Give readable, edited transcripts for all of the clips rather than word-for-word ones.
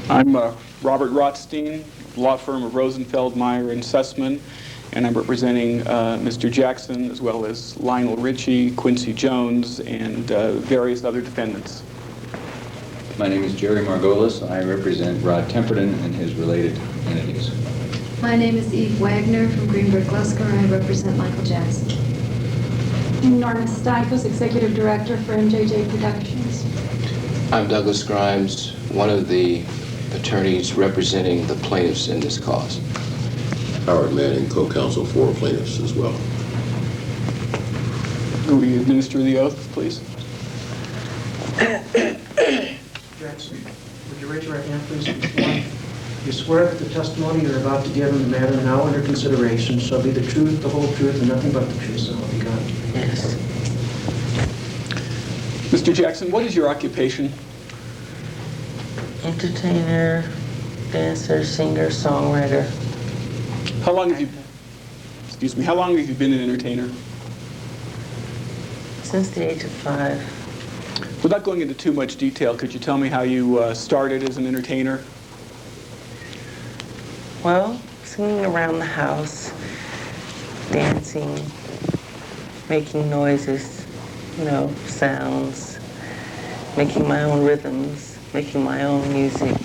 I'm Robert Rothstein, law firm of Rosenfeld, Meyer, and Sussman, and I'm representing Mr. Jackson as well as Lionel Richie, Quincy Jones, and various other defendants. My name is Jerry Margolis. I represent Rod Temperton and his related entities. My name is Eve Wagner from Greenberg Glusker. I represent Michael Jackson. Norma Stifels, Executive Director for MJJ Productions. I'm Douglas Grimes, one of the attorneys representing the plaintiffs in this cause. Howard Manning, co-counsel for plaintiffs as well. Will you administer the oath, please? Jackson, would you raise your right hand, please? You swear that the testimony you're about to give in the matter now under consideration shall be the truth, the whole truth, and nothing but the truth, so help you God. Yes. Mr. Jackson, what is your occupation? Entertainer, dancer, singer, songwriter. How long have you been an entertainer? Since the age of 5. Without going into too much detail, could you tell me how you started as an entertainer? Well, singing around the house, dancing, making noises, sounds, making my own rhythms, making my own music,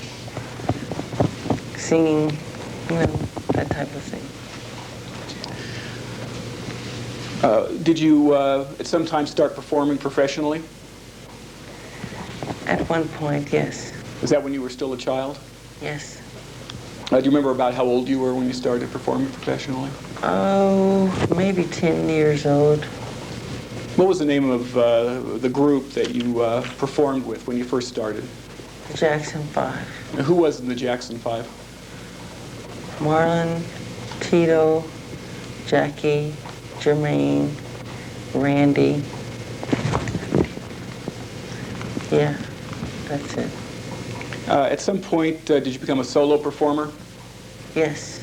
singing, that type of thing. Did you at some time start performing professionally? At one point, yes. Was that when you were still a child? Yes. Do you remember about how old you were when you started performing professionally? Oh, maybe 10 years old. What was the name of the group that you performed with when you first started? The Jackson 5. And who was in the Jackson 5? Marlon, Tito, Jackie, Jermaine, Randy. Yeah, that's it. At some point, did you become a solo performer? Yes.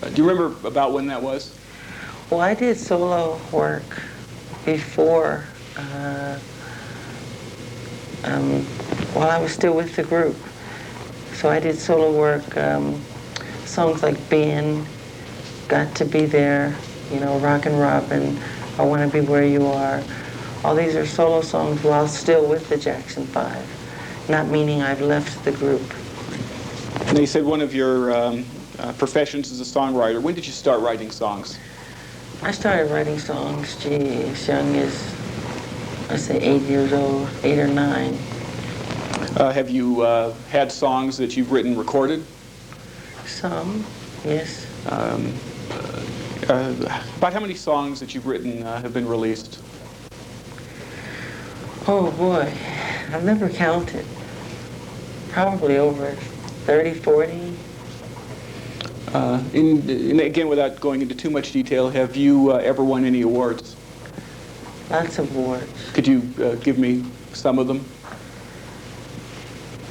Do you remember about when that was? Well, I did solo work before, while I was still with the group. So I did solo work, songs like Ben, Got to Be There, Rockin' Robin, I Wanna Be Where You Are. All these are solo songs while still with the Jackson 5, not meaning I've left the group. Now you said one of your professions is a songwriter. When did you start writing songs? I started writing songs, as young as, I say 8 years old, 8 or 9. Have you had songs that you've written recorded? Some, yes. About how many songs that you've written have been released? Oh boy, I've never counted. Probably over 30, 40. And again, without going into too much detail, have you ever won any awards? Lots of awards. Could you give me some of them?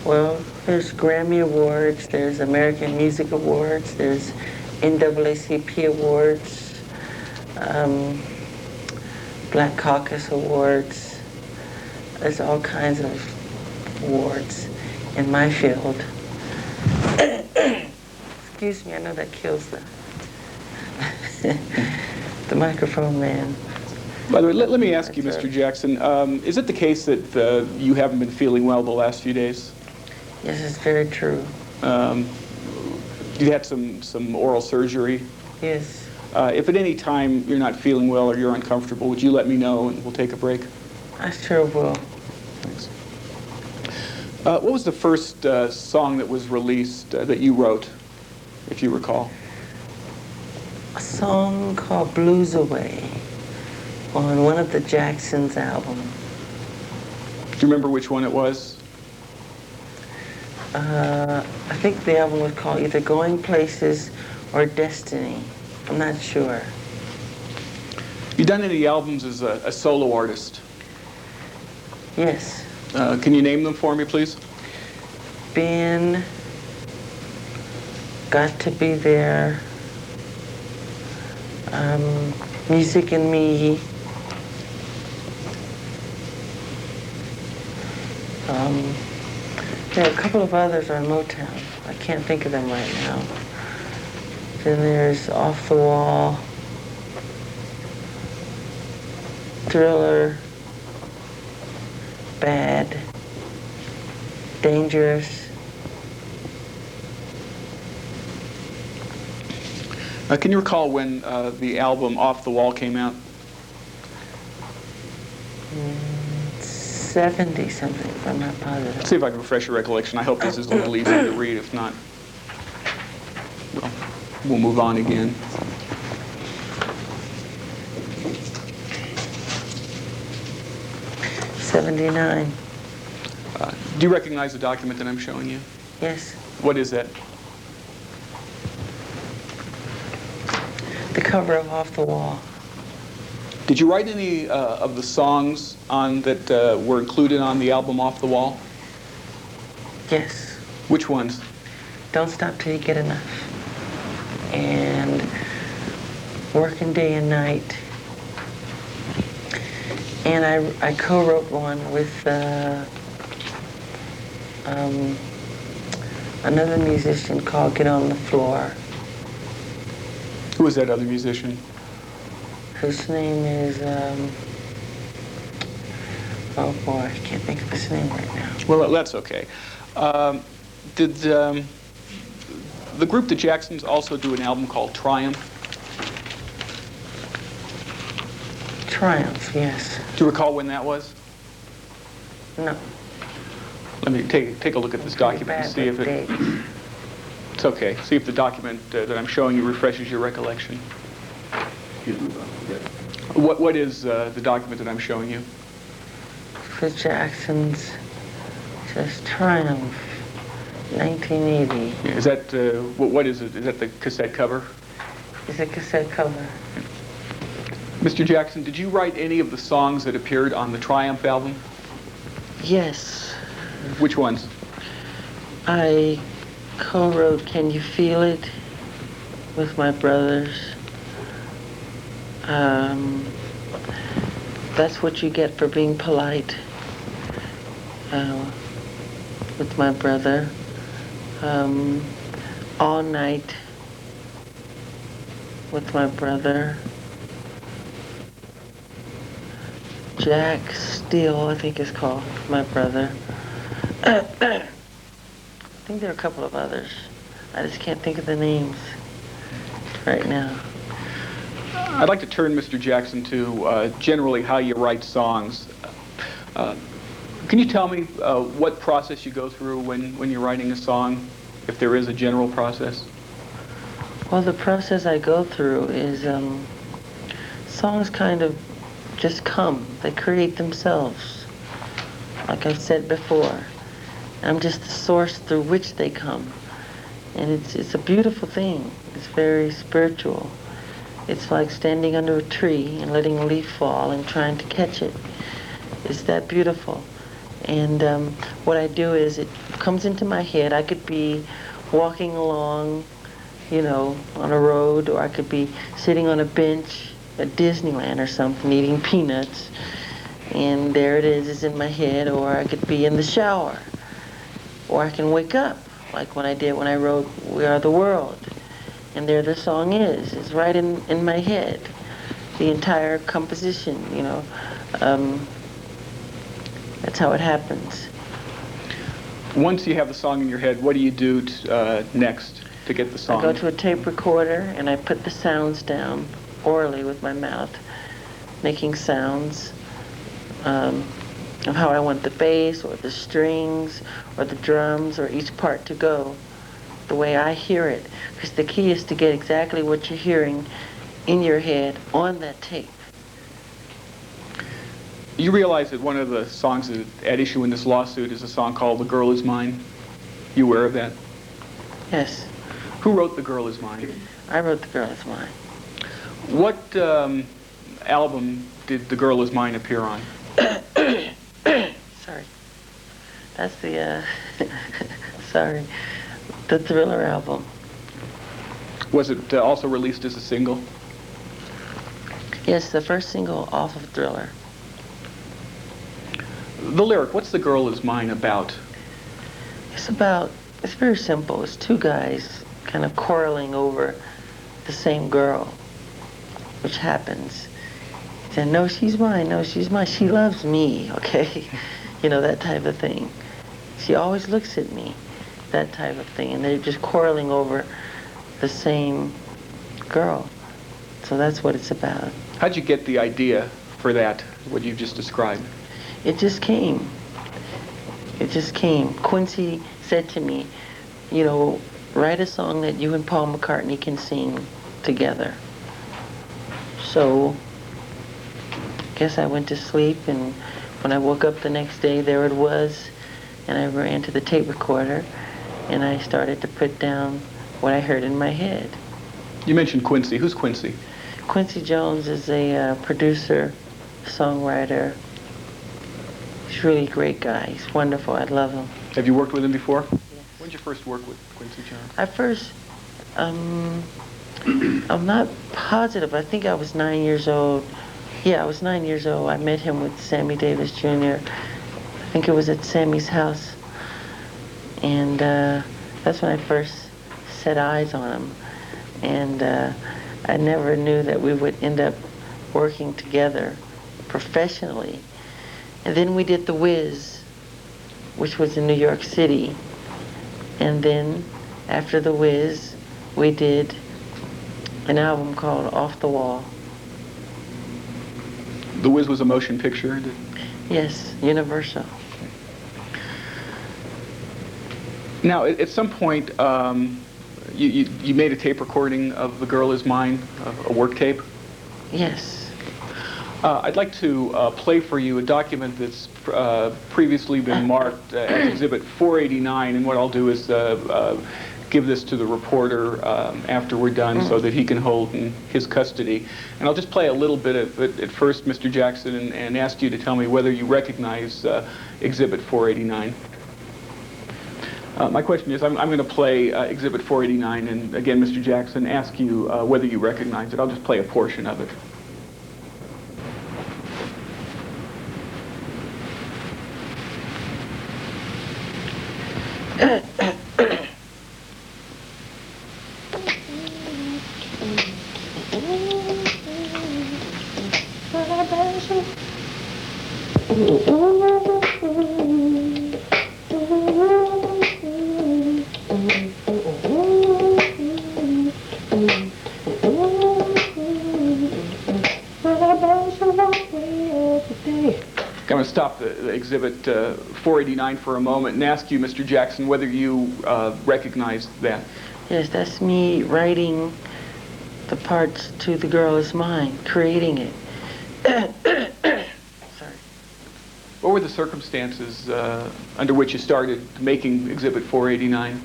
Well, there's Grammy Awards, there's American Music Awards, there's NAACP Awards, Black Caucus Awards. There's all kinds of awards in my field. Excuse me, I know that kills the microphone man. By the way, let me ask you, Mr. Jackson, is it the case that you haven't been feeling well the last few days? Yes, it's very true. You had some oral surgery. Yes. If at any time you're not feeling well or you're uncomfortable, would you let me know and we'll take a break? I sure will. Thanks. What was the first song that was released that you wrote, if you recall? A song called Blues Away on one of the Jacksons' albums. Do you remember which one it was? I think the album was called either Going Places or Destiny. I'm not sure. Have you done any albums as a solo artist? Yes. Can you name them for me, please? Ben, Got to Be There, Music and Me, There are a couple of others on Motown. I can't think of them right now. Then there's Off the Wall, Thriller, Bad, Dangerous. Can you recall when the album Off the Wall came out? 70 something, if I'm not positive. Let's see if I can refresh your recollection. I hope this is a little easier to read. If not, well, we'll move on again. '79. Do you recognize the document that I'm showing you? Yes. What is that? The cover of Off the Wall. Did you write any of the songs that were included on the album Off the Wall? Yes. Which ones? Don't Stop Till You Get Enough. And Working Day and Night. And I co-wrote one with another musician called Get on the Floor. Who is that other musician? His name is, oh boy, I can't think of his name right now. Well, that's okay. Did the group The Jacksons also do an album called Triumph? Triumph, yes. Do you recall when that was? No. Let me take a look at this document and see if it... It's okay. See if the document that I'm showing you refreshes your recollection. What is the document that I'm showing you? The Jacksons, just Triumph, 1980. Yeah, is that, what is it? Is that the cassette cover? It's a cassette cover. Mr. Jackson, did you write any of the songs that appeared on the Triumph album? Yes. Which ones? I co-wrote Can You Feel It with my brothers. That's What You Get for Being Polite with my brother. All Night with my brother. Jack Steele, I think is called, my brother. I think there are a couple of others. I just can't think of the names right now. I'd like to turn, Mr. Jackson, to generally how you write songs. Can you tell me what process you go through when you're writing a song, if there is a general process? Well, the process I go through is songs kind of just come. They create themselves. Like I've said before, I'm just the source through which they come. And it's a beautiful thing. It's very spiritual. It's like standing under a tree and letting a leaf fall and trying to catch it. It's that beautiful. And what I do is it comes into my head. I could be walking along, you know, on a road, or I could be sitting on a bench at Disneyland or something, eating peanuts, and there it is, it's in my head. Or I could be in the shower, or I can wake up, like when I did when I wrote We Are the World, and there the song is. It's right in my head, the entire composition, you know. That's how it happens. Once you have the song in your head, what do you do next to get the song? I go to a tape recorder and I put the sounds down orally with my mouth, making sounds of how I want the bass or the strings or the drums or each part to go, the way I hear it. Because the key is to get exactly what you're hearing in your head on that tape. You realize that one of the songs at issue in this lawsuit is a song called The Girl Is Mine? You aware of that? Yes. Who wrote The Girl Is Mine? I wrote The Girl Is Mine. What album did The Girl Is Mine appear on? Sorry. That's the, sorry, the Thriller album. Was it also released as a single? Yes, the first single off of Thriller. The lyric, what's The Girl Is Mine about? It's very simple. It's two guys kind of quarreling over the same girl, which happens. He said, no, she's mine, no, she's mine, she loves me, okay? You know, that type of thing. She always looks at me, that type of thing. And they're just quarreling over the same girl. So that's what it's about. How'd you get the idea for that, what you've just described? It just came. It just came. Quincy said to me, you know, write a song that you and Paul McCartney can sing together. So, I guess I went to sleep, and when I woke up the next day, there it was, and I ran to the tape recorder, and I started to put down what I heard in my head. You mentioned Quincy. Who's Quincy? Quincy Jones is a producer, songwriter. He's a really great guy. He's wonderful. I love him. Have you worked with him before? Yes. When did you first work with Quincy Jones? I first, I'm not positive. I think I was 9 years old. Yeah, I was 9 years old. I met him with Sammy Davis Jr. I think it was at Sammy's house. And that's when I first set eyes on him. And I never knew that we would end up working together professionally. And then we did The Wiz, which was in New York City. And then after The Wiz, we did an album called Off the Wall. The Wiz was a motion picture. Yes, Universal. Now, at some point, you made a tape recording of The Girl Is Mine, a work tape. Yes. I'd like to play for you a document that's previously been marked as Exhibit 489, and what I'll do is give this to the reporter after we're done so that he can hold in his custody. And I'll just play a little bit of it at first, Mr. Jackson, and ask you to tell me whether you recognize Exhibit 489. My question is, I'm going to play Exhibit 489, and again, Mr. Jackson, ask you whether you recognize it. I'll just play a portion of it. I'm going to stop the Exhibit 489 for a moment and ask you, Mr. Jackson, whether you recognize that. Yes, that's me writing the parts to The Girl Is Mine, creating it. Sorry. What were the circumstances under which you started making Exhibit 489?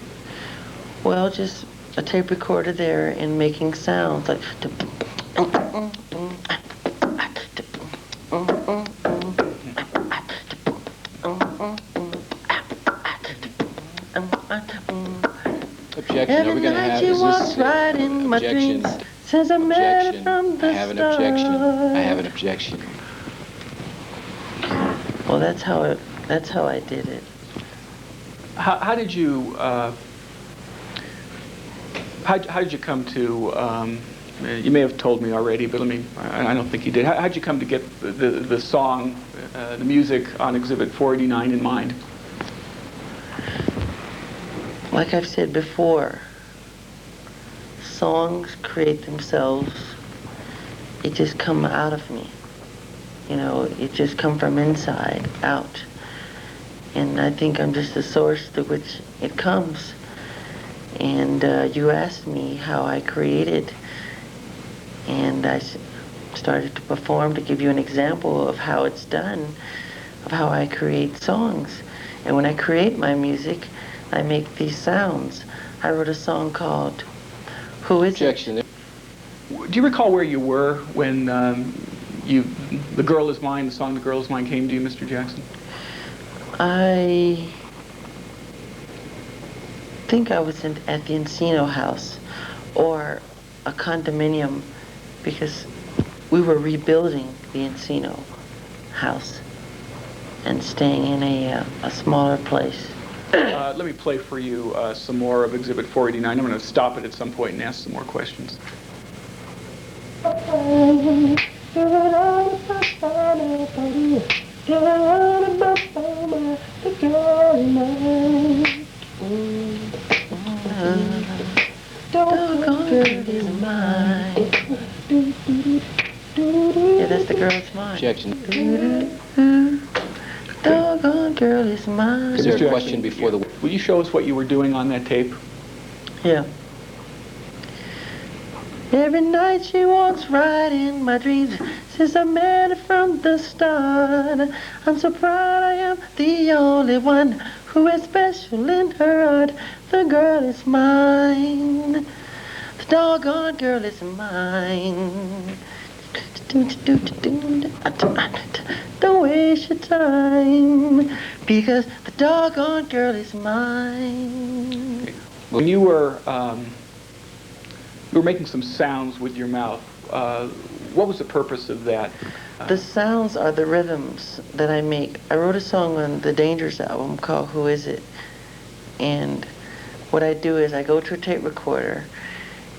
Well, just a tape recorder there and making sounds like... Objection. Are we going to have, is this objection? Says I met her Objection. from the I have an objection. I have an objection. Well, that's how I did it. How did you how did you come to? You may have told me already, but I don't think you did. How did you come to get the song, the music on Exhibit 489 in mind? Like I've said before, songs create themselves. It just come out of me. You know, it just come from inside out. And I think I'm just the source through which it comes. And you asked me how I created, and I started to perform to give you an example of how it's done, of how I create songs. And when I create my music, I make these sounds. I wrote a song called Who Is Objection. It? Do you recall where you were when The Girl Is Mine, the song The Girl Is Mine came to you, Mr. Jackson? I think I was at the Encino house or a condominium because we were rebuilding the Encino house and staying in a smaller place. Let me play for you some more of Exhibit 489. I'm going to stop it at some point and ask some more questions. Yeah, that's the girl is mine. Objection. Doggone girl is mine. Is there a question before the... Will you show us what you were doing on that tape? Yeah. Every night she walks right in my dreams since I met her from the start. I'm so proud I am the only one who is special in her heart. The girl is mine. The doggone girl is mine. Don't waste your time because the doggone girl is mine. When you were making some sounds with your mouth, what was the purpose of that? The sounds are the rhythms that I make. I wrote a song on the Dangerous album called Who Is It? And what I do is I go to a tape recorder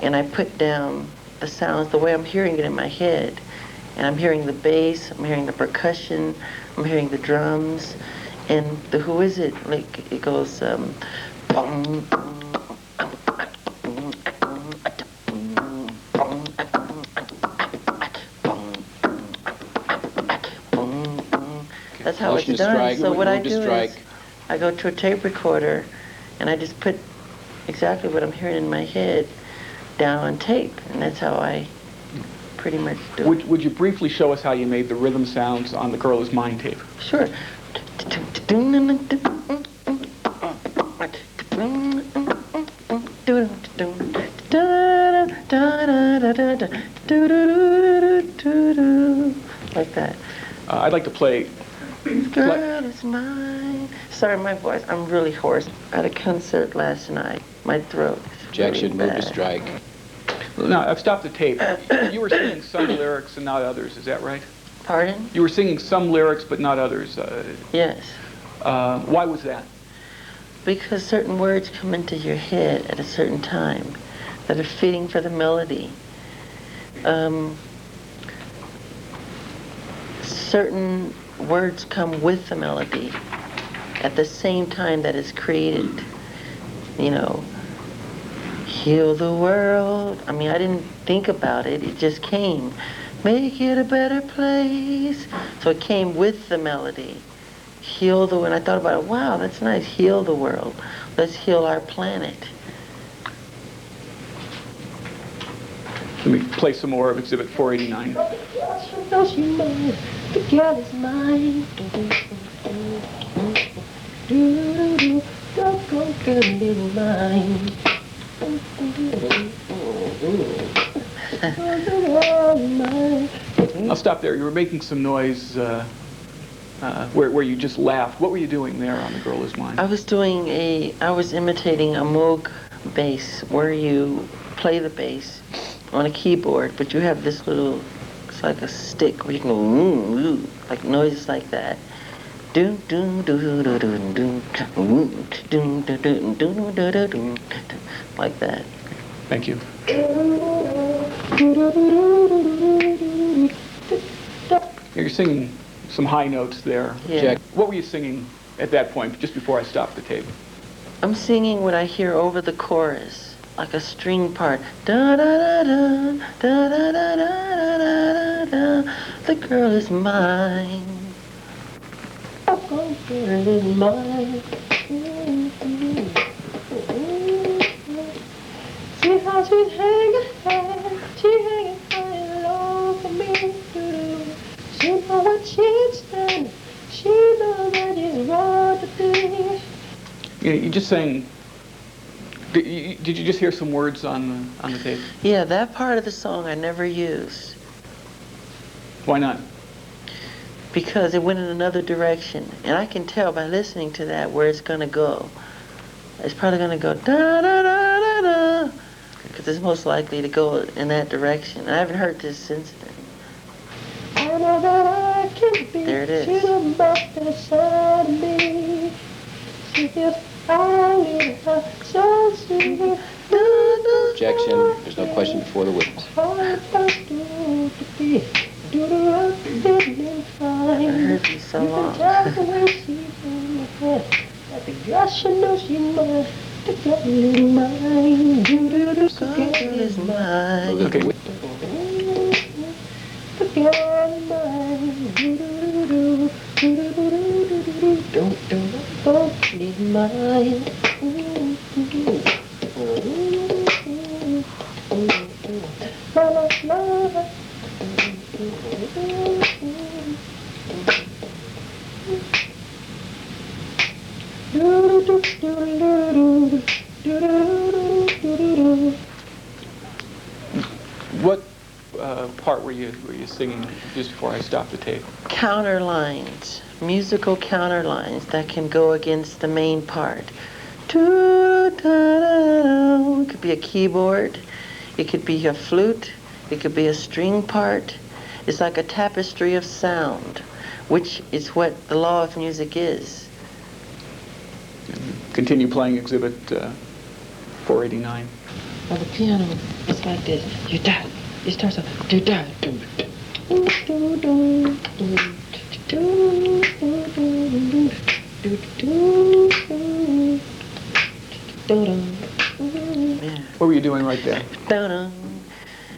and I put down the sounds the way I'm hearing it in my head. And I'm hearing the bass, I'm hearing the percussion, I'm hearing the drums, and the Who Is It? Like it goes That's how Motion it's to done. strike. So what I Move to do is strike. I go to a tape recorder and I just put exactly what I'm hearing in my head down on tape, and that's how I pretty much do it. Would you briefly show us how you made the rhythm sounds on The Girl Is Mine tape? Sure. Like that. I'd like to play. Girl is mine. Sorry, my voice. I'm really hoarse. At a concert last night, my throat is Objection. really Move to bad. strike. No, I've stopped the tape. You were singing some lyrics and not others, is that right? Pardon? You were singing some lyrics but not others. Yes. Why was that? Because certain words come into your head at a certain time that are fitting for the melody. Certain words come with the melody at the same time that it's created. You know, heal the world. I mean, I didn't think about it. It just came. Make it a better place. So it came with the melody. Heal the world. And I thought about it. Wow, that's nice. Heal the world. Let's heal our planet. Let me play some more of Exhibit 489. No, she's mine. The girl is mine. Doggone girl is mine. I'll stop there. You were making some noise where you just laughed. What were you doing there on The Girl Is Mine? I was imitating a Moog bass where you play the bass on a keyboard, but you have this little, it's like a stick where you can go, like noises like that. Like that. Thank you. You're singing some high notes there. Yeah. Check. What were you singing at that point, just before I stopped the tape? I'm singing what I hear over the chorus, like a string part. Da da da da da da da da da da da. The girl is mine. The girl is mine. See how she's hanging high, she's hanging high low for me. She know what she's done. She knows that it's wrong to do. You just sang. Did you just hear some words on the tape? Yeah, that part of the song I never used Why not? because it went in another direction, and I can tell by listening to that where it's gonna go. It's probably gonna go da da da da da, because it's most likely to go in that direction. I haven't heard this since then. I know that I can be. There it is. She don't bust inside me. She just Objection. There's no question before the witness. I heard these so long. Okay. What part were you singing just before I stopped the tape? Counterlines, musical counterlines that can go against the main part. It could be a keyboard, it could be a flute, it could be a string part. It's like a tapestry of sound, which is what the law of music is. Continue playing Exhibit 489. On the piano, it's like this. You da, it starts off. Do da, do do do What were you doing right there?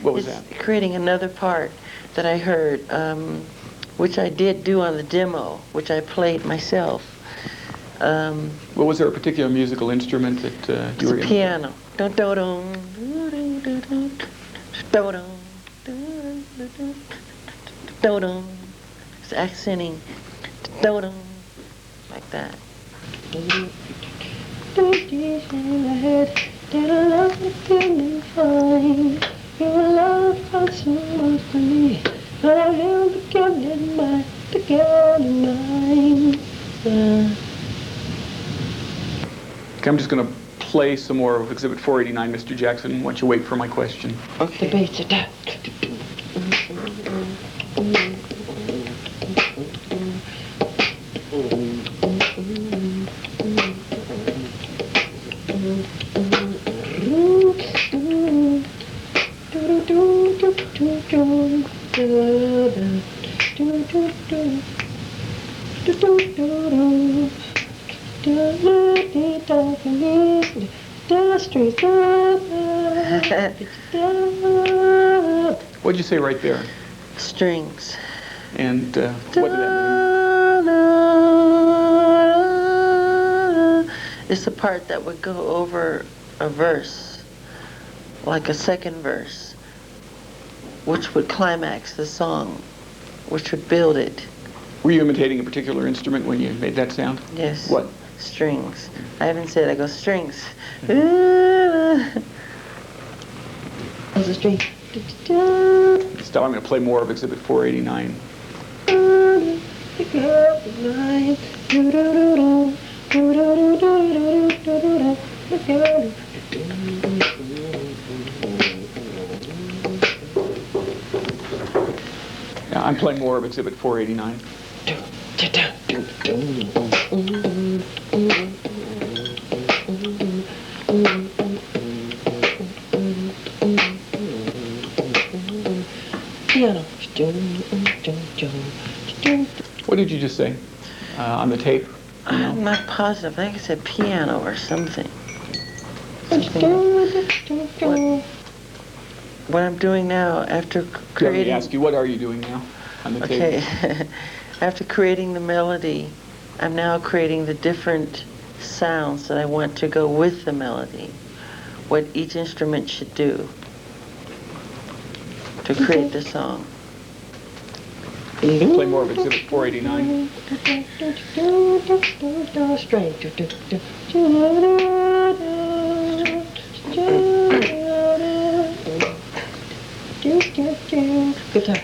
What was It's that? creating another part that I heard, which I did do on the demo, which I played myself. Well, was there a particular musical instrument that It's you a were in? piano. It's accenting. Like that. Okay, I'm just going to play some more of Exhibit 489, Mr. Jackson. Why don't you wait for my question? Okay. The bass, What'd you say right there? strings. And what did that It's the part that would go over a verse, like a second verse, which would climax the song, which would build it. mean? Were you imitating a particular instrument when you made that sound? Yes. What? Strings. I haven't said it. I go strings. There's a string. Stop. I'm going to play more of Exhibit 489. Yeah, I'm playing more of Exhibit 489. Piano. What did you just say on the tape? I'm not positive. I think I said piano or something. What I'm doing now after Let me creating... ask you, what are you doing now on the tape? Okay. After creating the melody, I'm now creating the different sounds that I want to go with the melody. What each instrument should do to create the song. Play more of Exhibit 489. Guitar.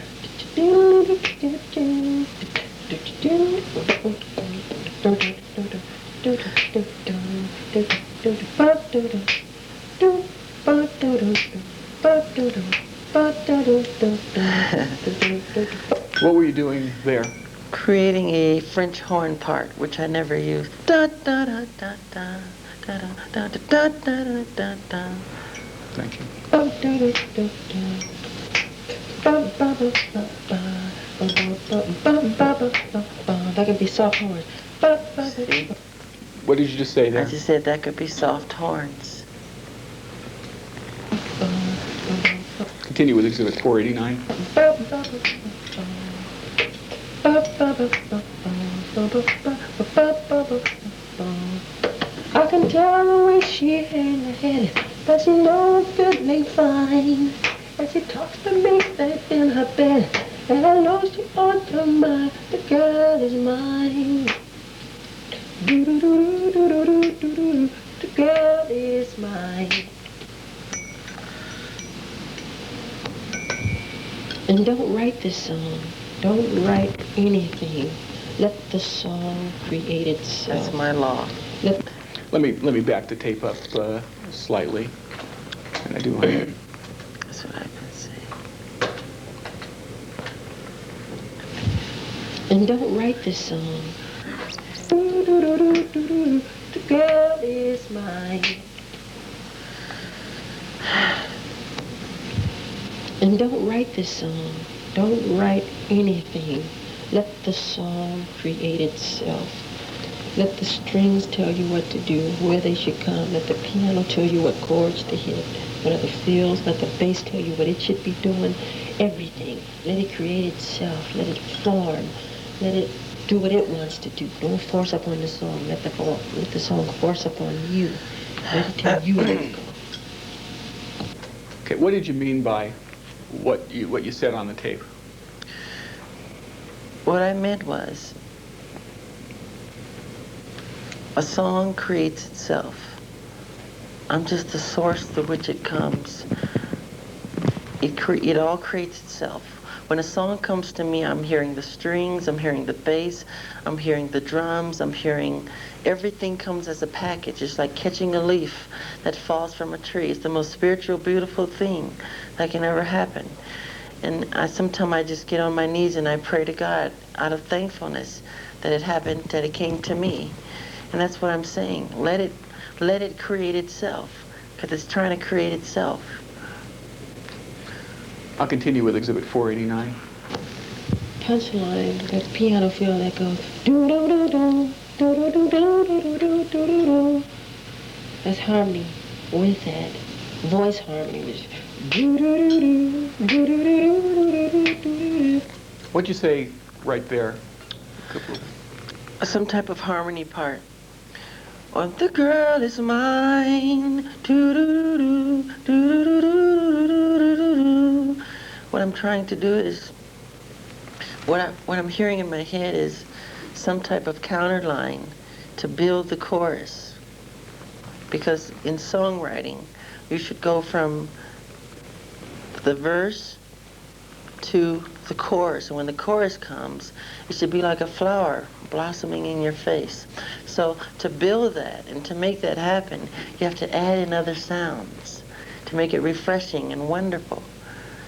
What were you doing there? creating a French horn part, which I never use. Da da da da da da da da da da da da. Thank you. Oh, da da da da. Ba ba ba ba ba. That could be soft horns. What did you just say I there? just said that could be soft horns. Continue with Exhibit 489. I can tell the way she hang her head, but she knows goodly fine. And she talks to me back in her bed, and I know she ought to mind. The girl is mine. Do do do do do do do do. The girl is mine. And don't write this song. Don't write anything. Let the song create itself. That's my law. Let me back the tape up slightly. And I do want to. That's what I've been saying. And don't write this song. Do, do, do, do, do, do. The girl is mine. And don't write this song. Don't write anything. Let the song create itself. Let the strings tell you what to do, where they should come. Let the piano tell you what chords to hit, what are the fills. Let the bass tell you what it should be doing. Everything. Let it create itself. Let it form. Let it do what it wants to do. Don't force up on the song. Let the song force up on you. Let it tell you where to go. Okay, what did you mean by what you said on the tape? What I meant was, a song creates itself. I'm just the source through which it comes. It all creates itself. When a song comes to me, I'm hearing the strings, I'm hearing the bass, I'm hearing the drums, I'm hearing everything comes as a package. It's like catching a leaf that falls from a tree. It's the most spiritual, beautiful thing that can ever happen. And sometimes I just get on my knees and I pray to God out of thankfulness that it happened, that it came to me. And that's what I'm saying. Let it create itself, because it's trying to create itself. I'll continue with Exhibit 489. Punchline, that piano feel that goes do do do do do do do do do do do do. That's harmony with that. Voice harmony with do do do do do do do do do do. What'd you say right there? Some type of harmony part. Oh, the girl is mine. Do do do do do do do do do. What I'm trying to do is, what I'm hearing in my head is some type of counter line to build the chorus. Because in songwriting, you should go from the verse to the chorus. And when the chorus comes, it should be like a flower blossoming in your face. So to build that and to make that happen, you have to add in other sounds to make it refreshing and wonderful.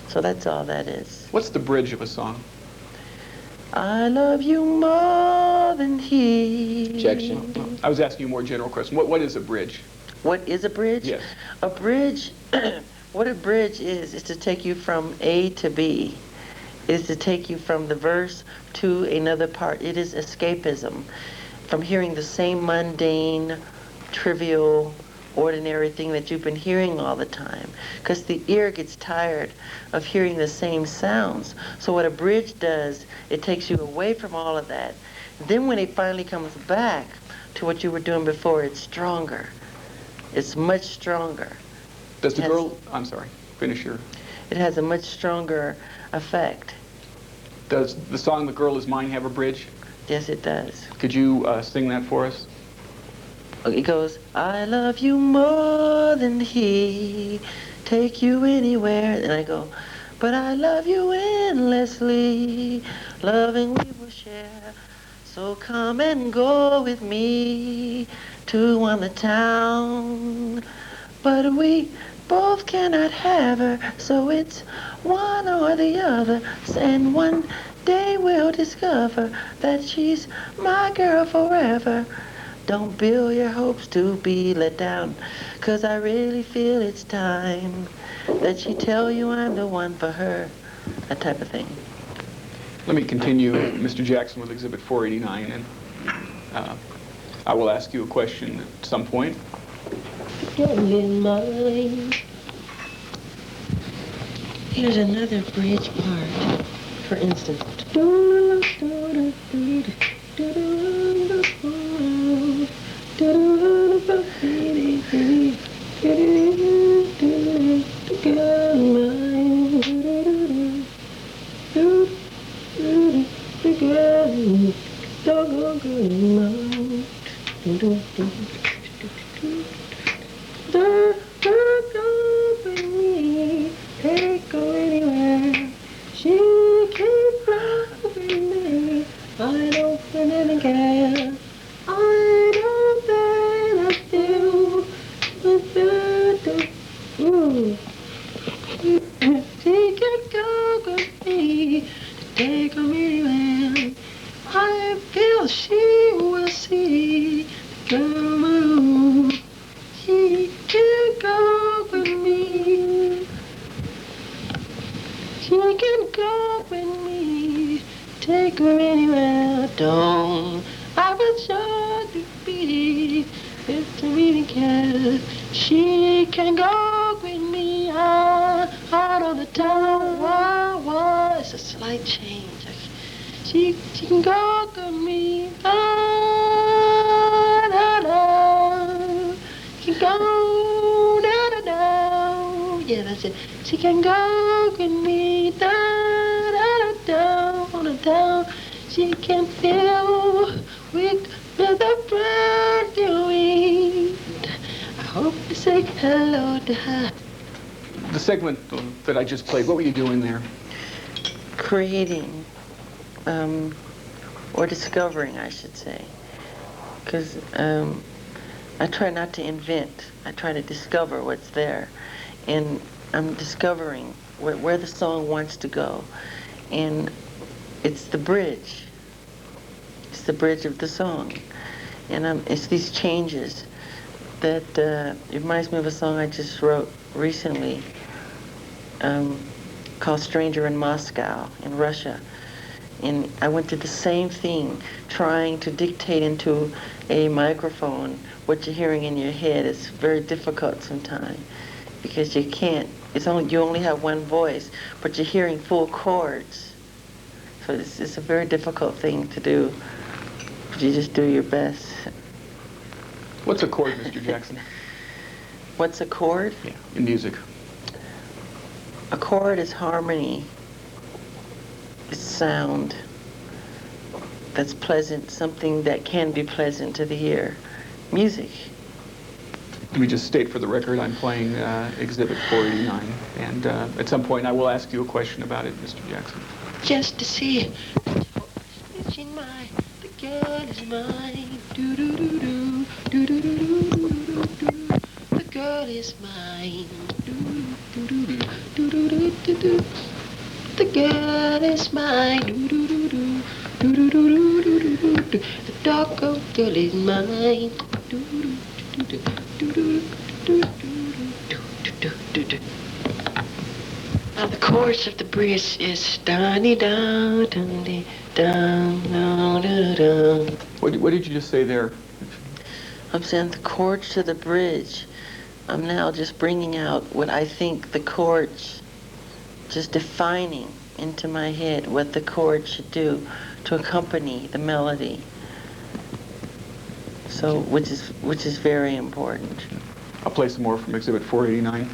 So that's all that is. What's the bridge of a song? I love you more than he. Objection. I was asking you a more general question. What is a bridge? What is a bridge? Yes. A bridge, what a bridge is to take you from A to B. It is to take you from the verse to another part. It is escapism from hearing the same mundane, trivial, ordinary thing that you've been hearing all the time. Because the ear gets tired of hearing the same sounds. So what a bridge does, it takes you away from all of that. Then when it finally comes back to what you were doing before, it's stronger. It's much stronger. Does the girl... I'm sorry. Finish your... It has a much stronger effect. Does the song The Girl Is Mine have a bridge? Yes, it does. Could you sing that for us? It goes, I love you more than he, take you anywhere. And I go, but I love you endlessly, loving we will share. So come and go with me to the town. But we both cannot have her, so it's one or the other. And one they will discover that she's my girl forever. Don't build your hopes to be let down, 'cause I really feel it's time that she tell you I'm the one for her. That type of thing. Let me continue, Mr. Jackson, with Exhibit 489, and I will ask you a question at some point. In mine. Here's another bridge part, for instance. Take her anywhere. She can fly with me. I don't really care. I don't think I do. She can go with me. Take her anywhere. I feel she will see the girl. She can go with me. She can go with me, take her anywhere. Don't I was sure to be if to really care. She can go with me out on the town. Why? It's a slight change. She can go with me. She can go da. Yeah, that's it. She can go with me down the town. She can feel with the breath you wind. I hope to say hello to her. The segment that I just played, what were you doing there? Creating, or discovering, I should say. Because I try not to invent. I try to discover what's there. And I'm discovering where the song wants to go. And it's the bridge. It's the bridge of the song. And it's these changes that it reminds me of a song I just wrote recently called Stranger in Moscow in Russia. And I went through the same thing, trying to dictate into a microphone what you're hearing in your head. It's very difficult sometimes because you can't. You only have one voice, but you're hearing full chords. So it's a very difficult thing to do. But you just do your best. What's a chord, Mr. Jackson? What's a chord? Yeah, in music. A chord is harmony. It's sound that's pleasant, something that can be pleasant to the ear. Music. Let me just state for the record, I'm playing Exhibit 489, and at some point I will ask you a question about it, Mr. Jackson. Just to see it's in mine, the girl is mine. Do do do do do do do do do. The girl is mine. Do do do do do do do do. The girl is mine. Do do do do do do do do do do do. The dark girl is mine. Do do do do do do do do do do. Now the chorus of the bridge is da-dee da da-dee da da da da. What did you just say there? I'm saying the chords to the bridge. I'm now just bringing out what I think the chords, just defining into my head what the chords should do to accompany the melody. So, which is very important. I'll play some more from Exhibit 489.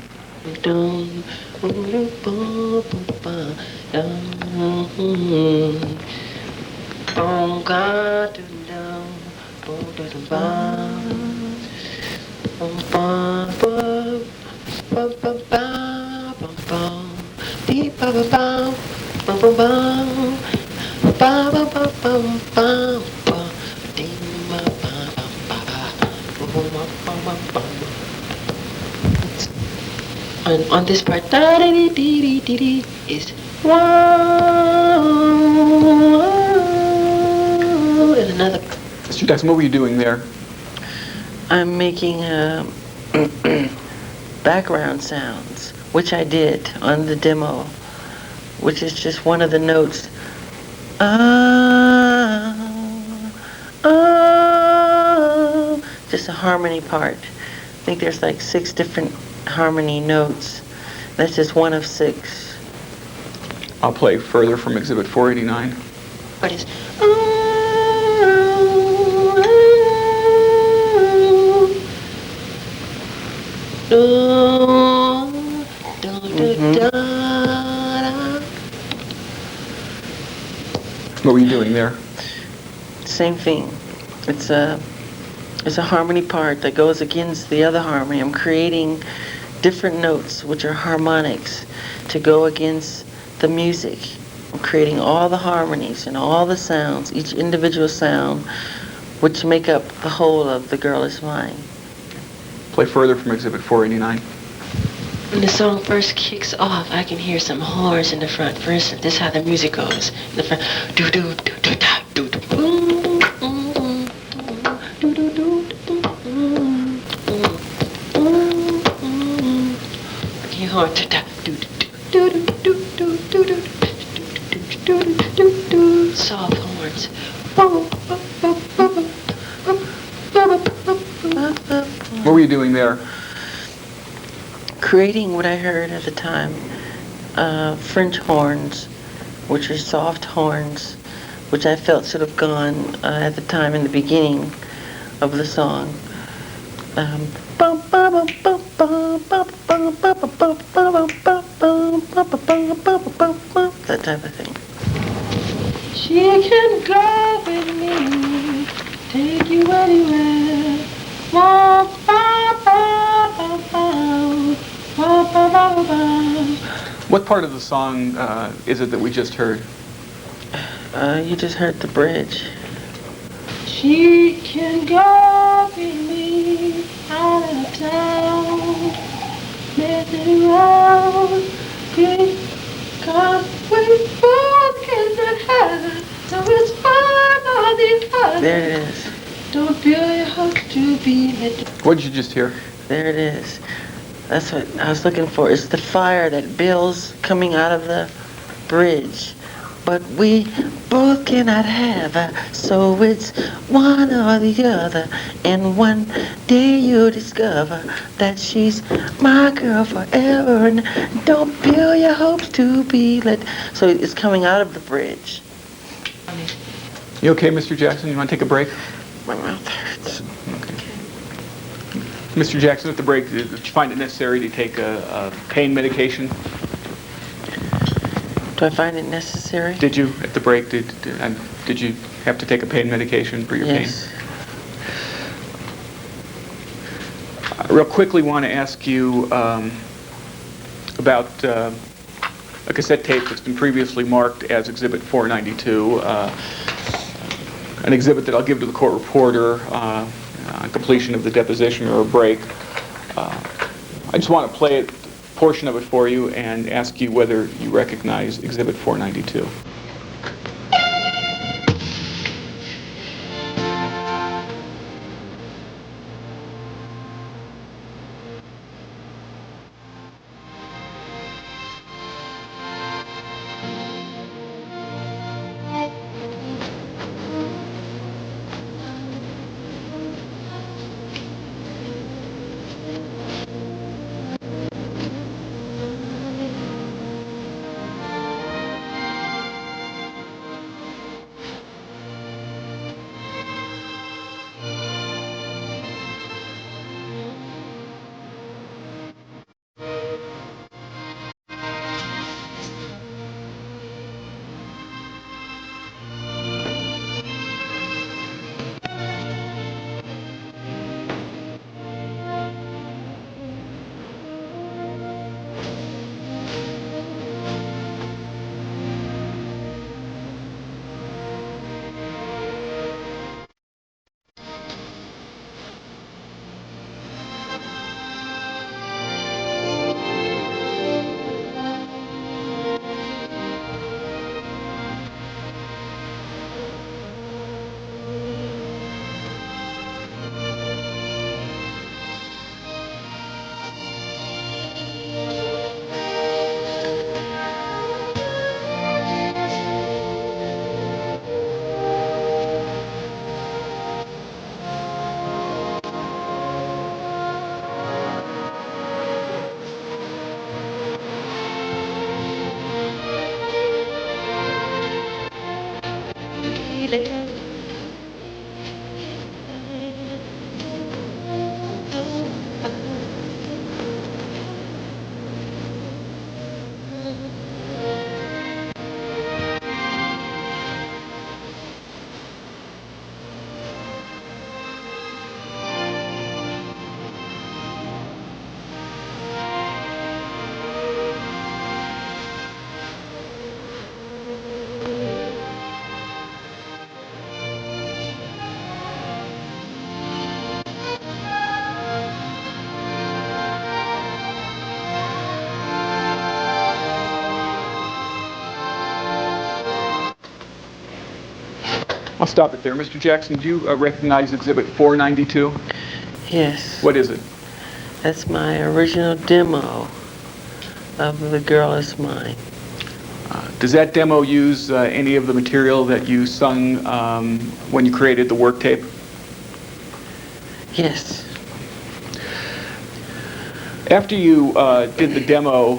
And on this part, da-dee-dee-dee-dee-dee is whoa, and another. Mr. Jackson, what were you doing there? I'm making background sounds, which I did on the demo, which is just one of the notes. Just a harmony part. I think there's like 6 different harmony notes. That's just one of 6. I'll play further from Exhibit 489. What is? What were you doing there? Same thing. It's a harmony part that goes against the other harmony. I'm creating different notes, which are harmonics, to go against the music. I'm creating all the harmonies and all the sounds, each individual sound, which make up the whole of The Girl Is Mine. Play further from Exhibit 489. When the song first kicks off, I can hear some horns in the front. For instance, this is how the music goes. In the front, do do do do da do do boom, boom, boom, do do do do boom, boom, boom. I can hear horns da do do do do do do do do do do do. Soft horns. What were you doing there? Creating what I heard at the time, French horns, which are soft horns, which I felt should have gone at the time in the beginning of the song. That type of thing. She can go with me, take you anywhere. What part of the song is it that we just heard? You just heard the bridge. She can go with me out of town, messing around, because we both cannot have, so it's fun on the other. There it is. Don't build your hopes to be met. What did you just hear? There it is. That's what I was looking for. It's the fire that builds coming out of the bridge. But we both cannot have her, so it's one or the other. And one day you'll discover that she's my girl forever. And don't build your hopes to be let. So it's coming out of the bridge. You okay, Mr. Jackson? You want to take a break? My mouth hurts. Okay. Mr. Jackson, at the break, did you find it necessary to take a pain medication? Do I find it necessary? Did you, at the break, did you have to take a pain medication for your Yes. pain? I real quickly want to ask you about a cassette tape that's been previously marked as Exhibit 492, an exhibit that I'll give to the court reporter on completion of the deposition or a break. I just want to play a portion of it for you and ask you whether you recognize Exhibit 492. feeling. I'll stop it there. Mr. Jackson, do you recognize Exhibit 492? Yes. What is it? That's my original demo of The Girl Is Mine. Does that demo use any of the material that you sung when you created the work tape? Yes. After you did the demo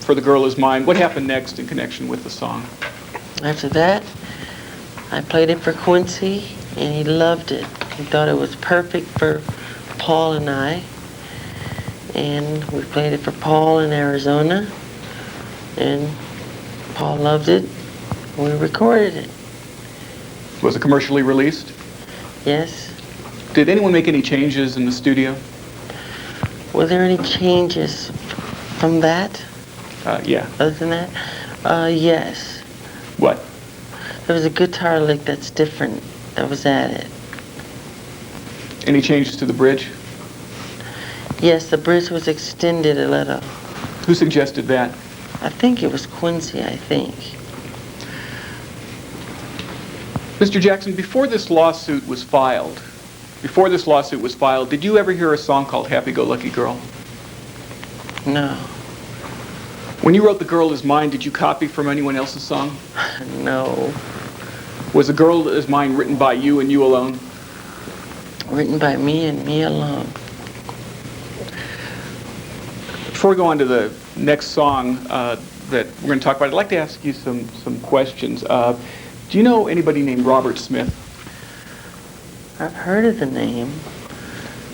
for The Girl Is Mine, what happened next in connection with the song? After that, I played it for Quincy, and he loved it. He thought it was perfect for Paul and I. And we played it for Paul in Arizona, and Paul loved it. We recorded it. Was it commercially released? Yes. Did anyone make any changes in the studio? Were there any changes from that, Yeah. other than that? Yes. What? There was a guitar lick that's different that was added. Any changes to the bridge? Yes, the bridge was extended a little. Who suggested that? I think it was Quincy, I think. Mr. Jackson, before this lawsuit was filed, did you ever hear a song called Happy Go Lucky Girl? No. When you wrote The Girl Is Mine, did you copy from anyone else's song? No. Was The Girl Is Mine written by you and you alone? Written by me and me alone. Before we go on to the next song that we're going to talk about, I'd like to ask you some questions. Do you know anybody named Robert Smith? I've heard of the name.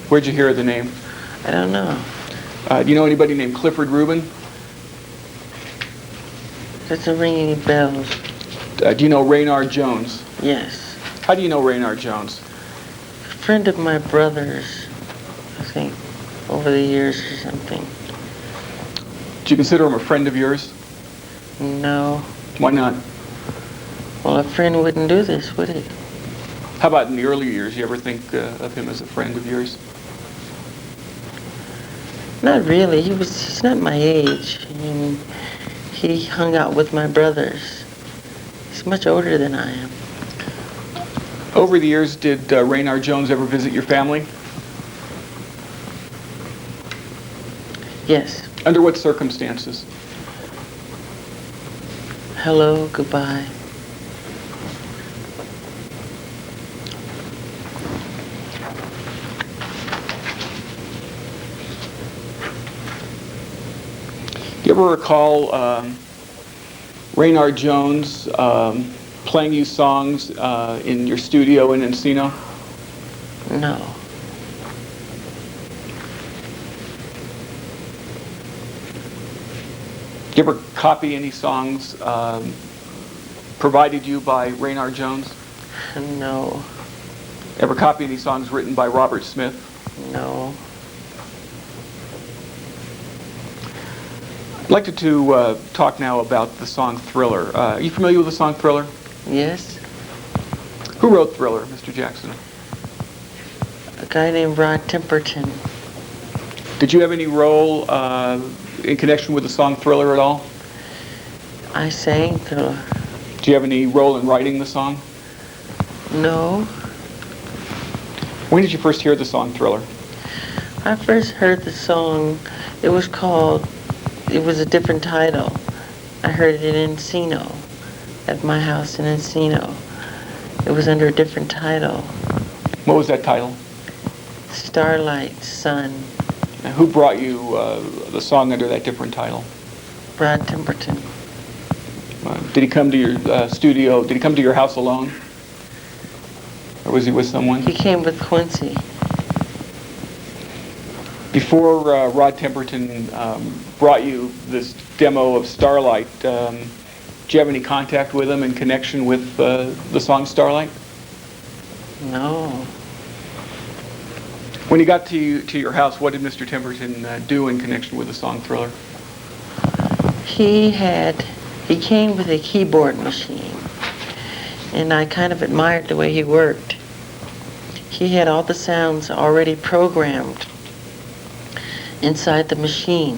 Where'd you hear of the name? I don't know. Do you know anybody named Clifford Rubin? Doesn't ring any bells. Do you know Rainard Jones? Yes. How do you know Rainard Jones? A friend of my brother's, I think, over the years or something. Do you consider him a friend of yours? No. Why not? Well, a friend wouldn't do this, would he? How about in the early years? You ever think of him as a friend of yours? Not really. He's not my age. I mean, he hung out with my brothers. He's much older than I am. Over the years, did Rainard Jones ever visit your family? Yes. Under what circumstances? Hello, goodbye. Do you ever recall Rainard Jones playing you songs in your studio in Encino? No. Do you ever copy any songs provided you by Rainard Jones? No. Ever copy any songs written by Robert Smith? No. I'd like to talk now about the song Thriller. Are you familiar with the song Thriller? Yes. Who wrote Thriller, Mr. Jackson? A guy named Rod Temperton. Did you have any role in connection with the song Thriller at all? I sang Thriller. Do you have any role in writing the song? No. When did you first hear the song Thriller? I first heard the song, it was a different title. I heard it in Encino, at my house in Encino. It was under a different title. What was that title? Starlight Sun. And who brought you the song under that different title? Rod Temperton. Did he come to your studio? Did he come to your house alone? Or was he with someone? He came with Quincy. Before Rod Temperton brought you this demo of Starlight, did you have any contact with him in connection with the song Starlight? No. When he got to your house, what did Mr. Temperton do in connection with the song Thriller? He came with a keyboard machine, and I kind of admired the way he worked. He had all the sounds already programmed inside the machine.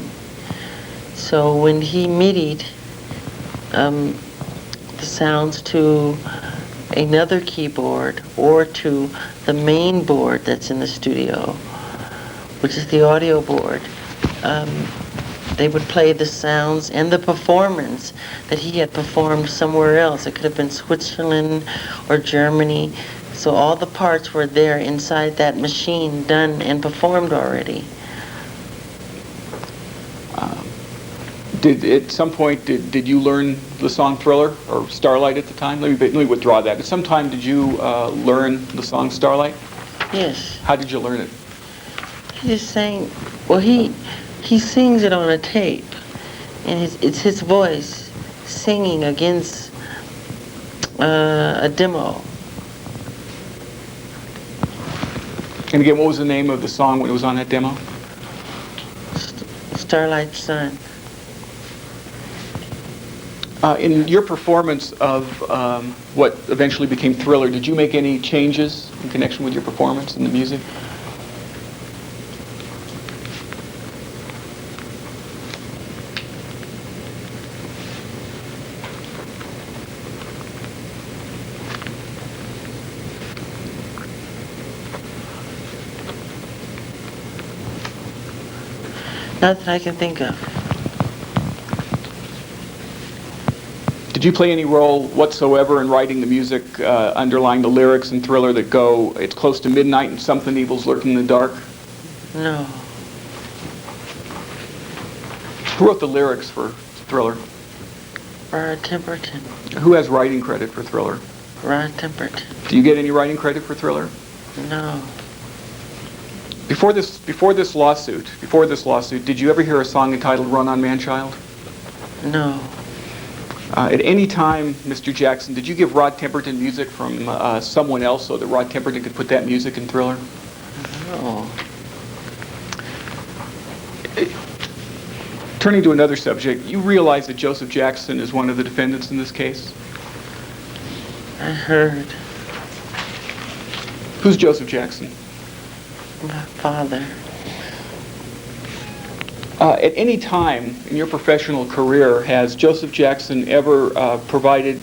So when he MIDI'd the sounds to another keyboard or to the main board that's in the studio, which is the audio board, they would play the sounds and the performance that he had performed somewhere else. It could have been Switzerland or Germany. So all the parts were there inside that machine, done and performed already. At some point, did you learn the song Thriller or Starlight at the time? Let me withdraw that. At some time, did you learn the song Starlight? Yes. How did you learn it? He just sang, well, he sings it on a tape, and it's his voice singing against a demo. And again, what was the name of the song when it was on that demo? Starlight Sun. In your performance of what eventually became Thriller, did you make any changes in connection with your performance in the music? Not that I can think of. Did you play any role whatsoever in writing the music underlying the lyrics in Thriller that go, it's close to midnight and something evil's lurking in the dark? No. Who wrote the lyrics for Thriller? Rod Temperton. Who has writing credit for Thriller? Rod Temperton. Do you get any writing credit for Thriller? No. Before this lawsuit, did you ever hear a song entitled Run on Man-Child? No. At any time, Mr. Jackson, did you give Rod Temperton music from someone else so that Rod Temperton could put that music in Thriller? No. Turning to another subject, you realize that Joseph Jackson is one of the defendants in this case? I heard. Who's Joseph Jackson? My father. At any time in your professional career, has Joseph Jackson ever provided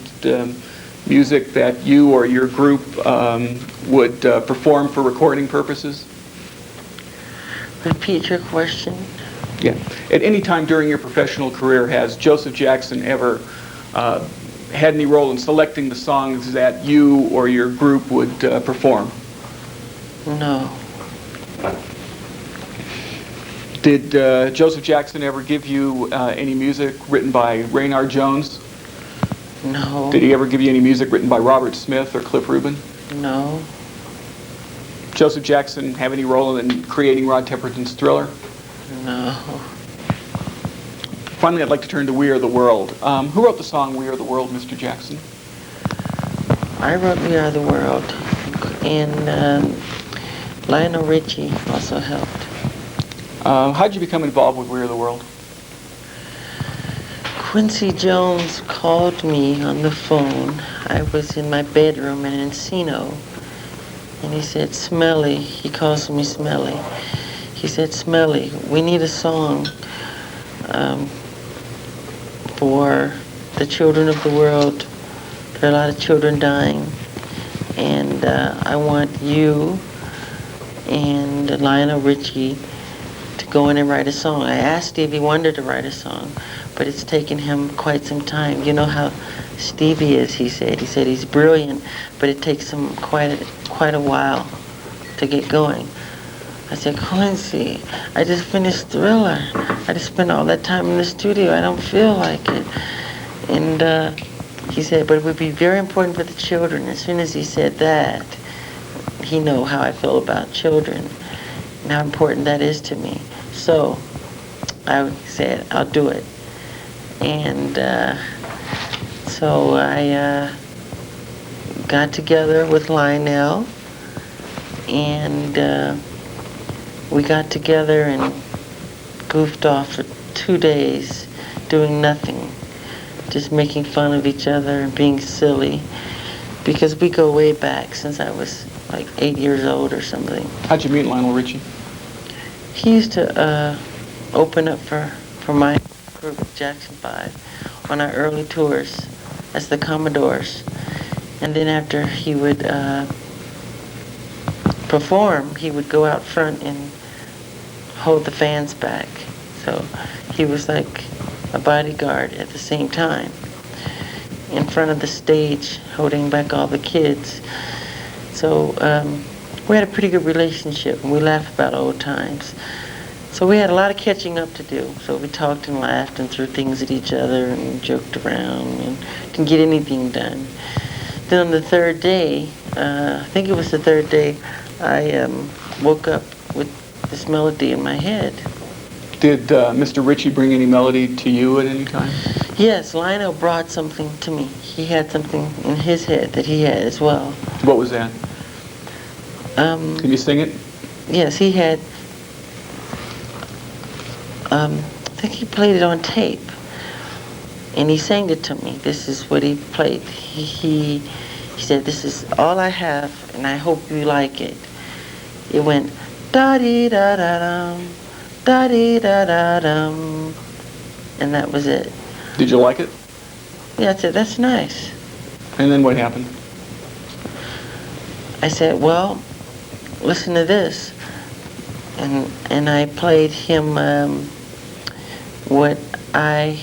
music that you or your group would perform for recording purposes? Repeat your question. Yeah. At any time during your professional career, has Joseph Jackson ever had any role in selecting the songs that you or your group would perform? No. Did Joseph Jackson ever give you any music written by Rainard Jones? No. Did he ever give you any music written by Robert Smith or Cliff Rubin? No. Joseph Jackson have any role in creating Rod Temperton's Thriller? No. Finally, I'd like to turn to We Are the World. Who wrote the song We Are the World, Mr. Jackson? I wrote We Are the World, and Lionel Richie also helped. How did you become involved with We Are the World? Quincy Jones called me on the phone. I was in my bedroom in Encino, and he said, Smelly, he calls me Smelly. He said, Smelly, we need a song for the children of the world. There are a lot of children dying, and I want you and Lionel Richie to go in and write a song. I asked Stevie Wonder to write a song, but it's taken him quite some time. You know how Stevie is, he said. He said he's brilliant, but it takes him quite a while to get going. I said, Quincy, I just finished Thriller. I just spent all that time in the studio. I don't feel like it. And he said, but it would be very important for the children. As soon as he said that, he knew how I feel about children and how important that is to me. So I said, I'll do it. And so I got together with Lionel, and we got together and goofed off for 2 days, doing nothing, just making fun of each other and being silly, because we go way back since I was like 8 years old or something. How'd you meet Lionel Richie? He used to open up for my group, Jackson 5, on our early tours as the Commodores. And then after he would perform, he would go out front and hold the fans back. So he was like a bodyguard at the same time, in front of the stage, holding back all the kids. So we had a pretty good relationship, and we laughed about old times. So we had a lot of catching up to do. So we talked and laughed and threw things at each other and joked around and didn't get anything done. Then on the third day, I think it was the third day, I woke up with this melody in my head. Did Mr. Richie bring any melody to you at any time? Yes, Lionel brought something to me. He had something in his head that he had as well. What was that? Can you sing it? Yes, he had, I think he played it on tape, and he sang it to me. This is what he played. He said, "This is all I have, and I hope you like it." It went da-dee-da-da-dum, da-dee-da-da-dum, and that was it. Did you like it? Yeah, I said, "That's nice." And then what happened? I said, "Well, listen to this," and I played him what I,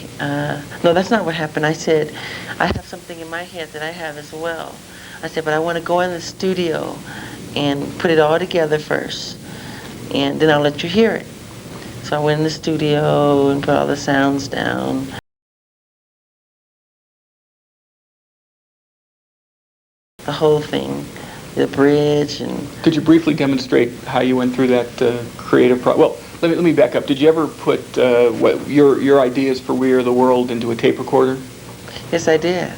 no, that's not what happened. I said, "I have something in my head that I have as well." I said, "But I want to go in the studio and put it all together first, and then I'll let you hear it." So I went in the studio and put all the sounds down. The whole thing, the bridge, and Could you briefly demonstrate how you went through that creative process? Well, let me back up. Did you ever put what your ideas for We Are the World into a tape recorder? yes, I did.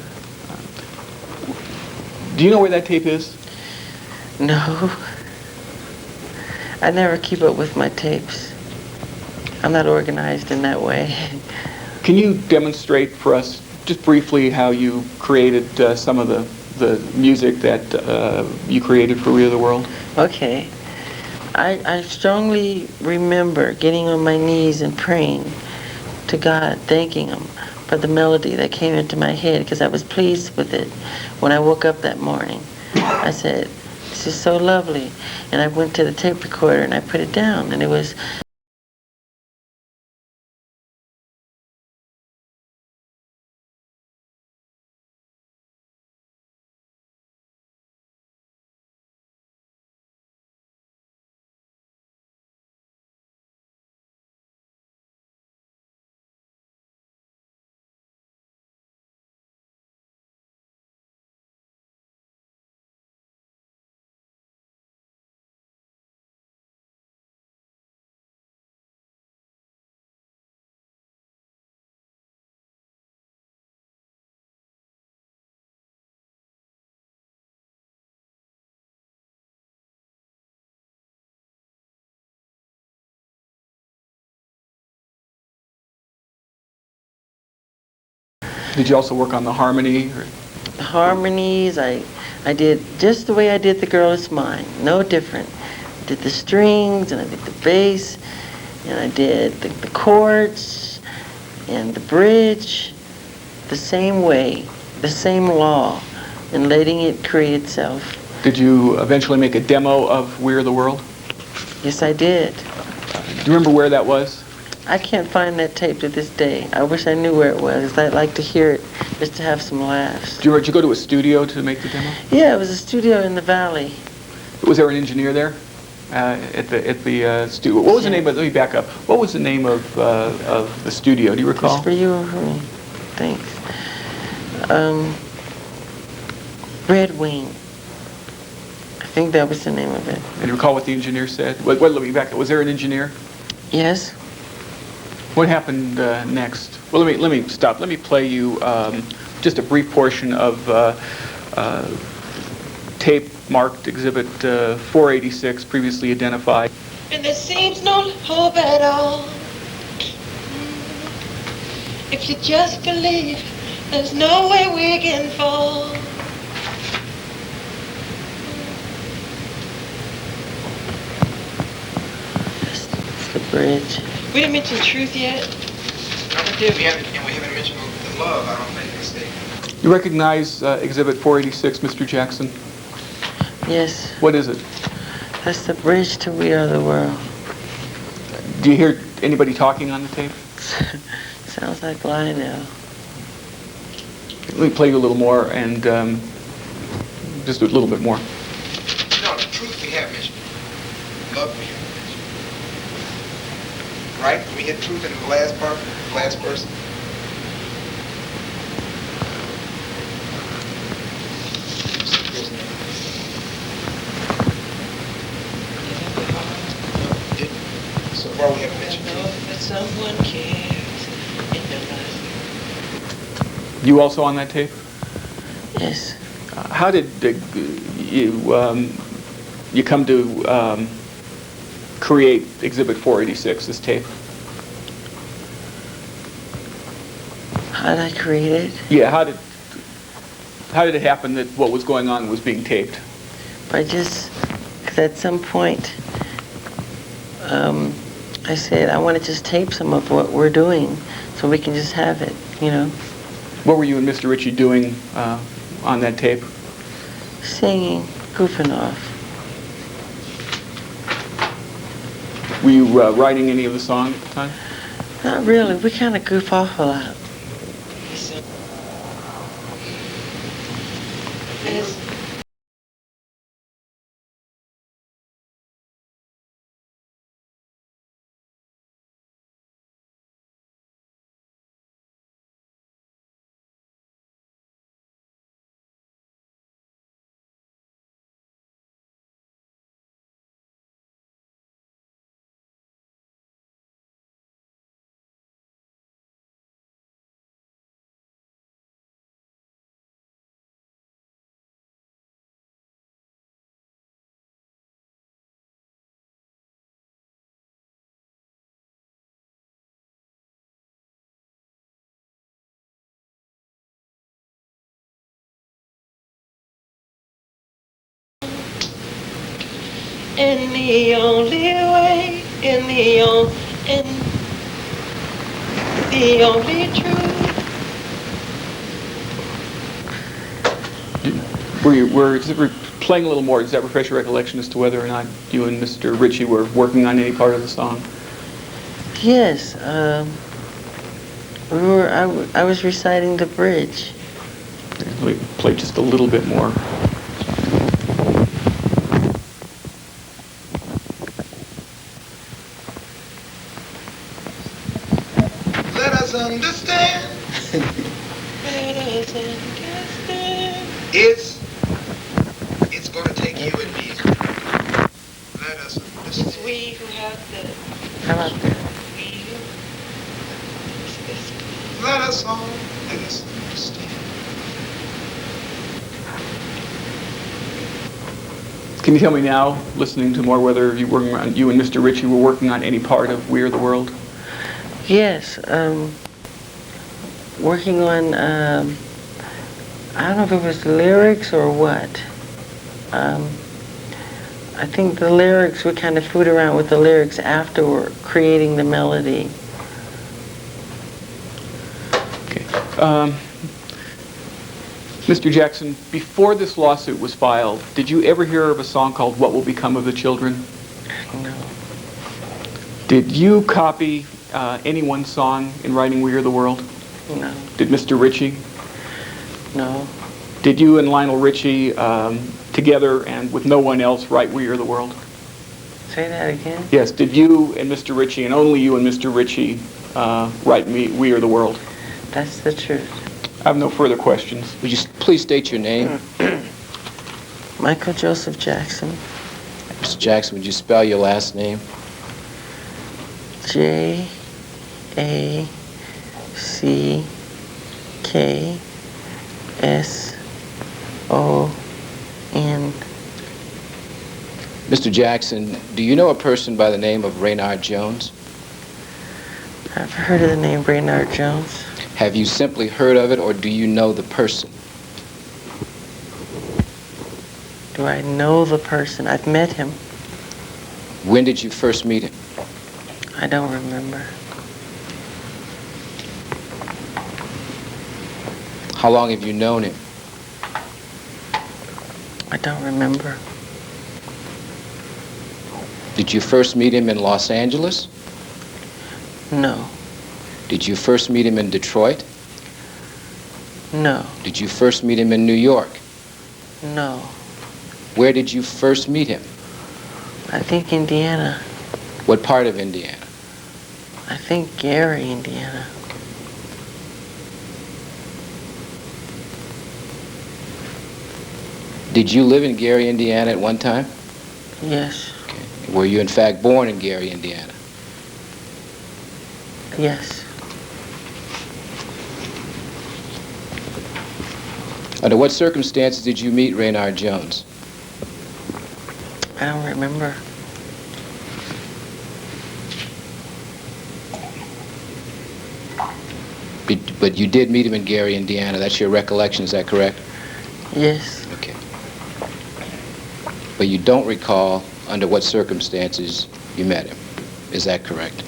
Do you know where that tape is? No, I never keep up with my tapes. I'm not organized in that way. Can you demonstrate for us, just briefly, how you created some of the music that you created for We Are the World? Okay. I strongly remember getting on my knees and praying to God, thanking Him for the melody that came into my head, because I was pleased with it when I woke up that morning. I said, "This is so lovely." And I went to the tape recorder and I put it down, and it was Did you also work on the harmony? harmonies. I did just the way I did The Girl Is Mine, no different. I did the strings, and I did the bass, and I did the chords, and the bridge, the same way, the same law, and letting it create itself. Did you eventually make a demo of We Are the World? Yes, I did. Do you remember where that was? I can't find that tape to this day. I wish I knew where it was. I'd like to hear it just to have some laughs. Did you go to a studio to make the demo? Yeah, it was a studio in the valley. Was there an engineer there at the studio? What was the name of? Let me back up. What was the name of the studio? Do you recall? It's for you or for me. Thanks. Red Wing. I think that was the name of it. And you recall what the engineer said? Wait, let me back up. Was there an engineer? Yes. What happened next? Well, let me stop. Let me play you just a brief portion of tape marked Exhibit 486, previously identified. And there seems no hope at all. If you just believe, there's no way we can fall. It's the bridge. We didn't mention truth yet. No, we did. We haven't mentioned the love. I don't think it's the. You recognize Exhibit 486, Mr. Jackson? Yes. What is it? That's the bridge to We Are the World. Do you hear anybody talking on the tape? Sounds like Lionel. Let me play you a little more and just a little bit more. No, the truth we have mentioned. Love we have mentioned. Right? We hit truth in the last part, last verse. So far we haven't mentioned truth. That someone cares in their life. You also on that tape? Yes. How did you come to create Exhibit 486, this tape? How did I create it? Yeah, how did it happen that what was going on was being taped? Because at some point, I said, I want to just tape some of what we're doing so we can just have it, you know. What were you and Mr. Ritchie doing on that tape? Singing, goofing off. Were you writing any of the song at the time? Not really. We kind of goof off a lot. In the only way, in the only truth. We're playing a little more. Does that refresh your recollection as to whether or not you and Mr. Ritchie were working on any part of the song? Yes. I was reciting the bridge. Let me play just a little bit more. Let us understand. Let us understand. It's going to take you and me. Let us It's understand. we who have the. How about that? We who. Let us all understand. Can you tell me now, listening to more, whether you and Mr. Ritchie were working on any part of We Are the World? Yes. Working on, I don't know if it was lyrics or what. I think the lyrics, we kind of fooled around with the lyrics after we're creating the melody. Okay. Mr. Jackson, before this lawsuit was filed, did you ever hear of a song called What Will Become of the Children? No. Did you copy anyone's song in writing We Are the World? No. Did Mr. Ritchie? No. Did you and Lionel Richie together and with no one else write We Are the World? Say that again? Yes. Did you and Mr. Ritchie, and only you and Mr. Ritchie, write We Are the World? That's the truth. I have no further questions. Would you please state your name? Michael Joseph Jackson. Mr. Jackson, would you spell your last name? Jackson. Mr. Jackson, do you know a person by the name of Rainard Jones? I've heard of the name Rainard Jones. Have you simply heard of it, or do you know the person? Do I know the person? I've met him. When did you first meet him? I don't remember. How long have you known him? I don't remember. Did you first meet him in Los Angeles? No. Did you first meet him in Detroit? No. Did you first meet him in New York? No. Where did you first meet him? I think Indiana. What part of Indiana? I think Gary, Indiana. Did you live in Gary, Indiana at one time? Yes. Okay. Were you in fact born in Gary, Indiana? Yes. Under what circumstances did you meet Rainard Jones? I don't remember. But you did meet him in Gary, Indiana. That's your recollection, is that correct? Yes. Okay. But you don't recall under what circumstances you met him. Is that correct?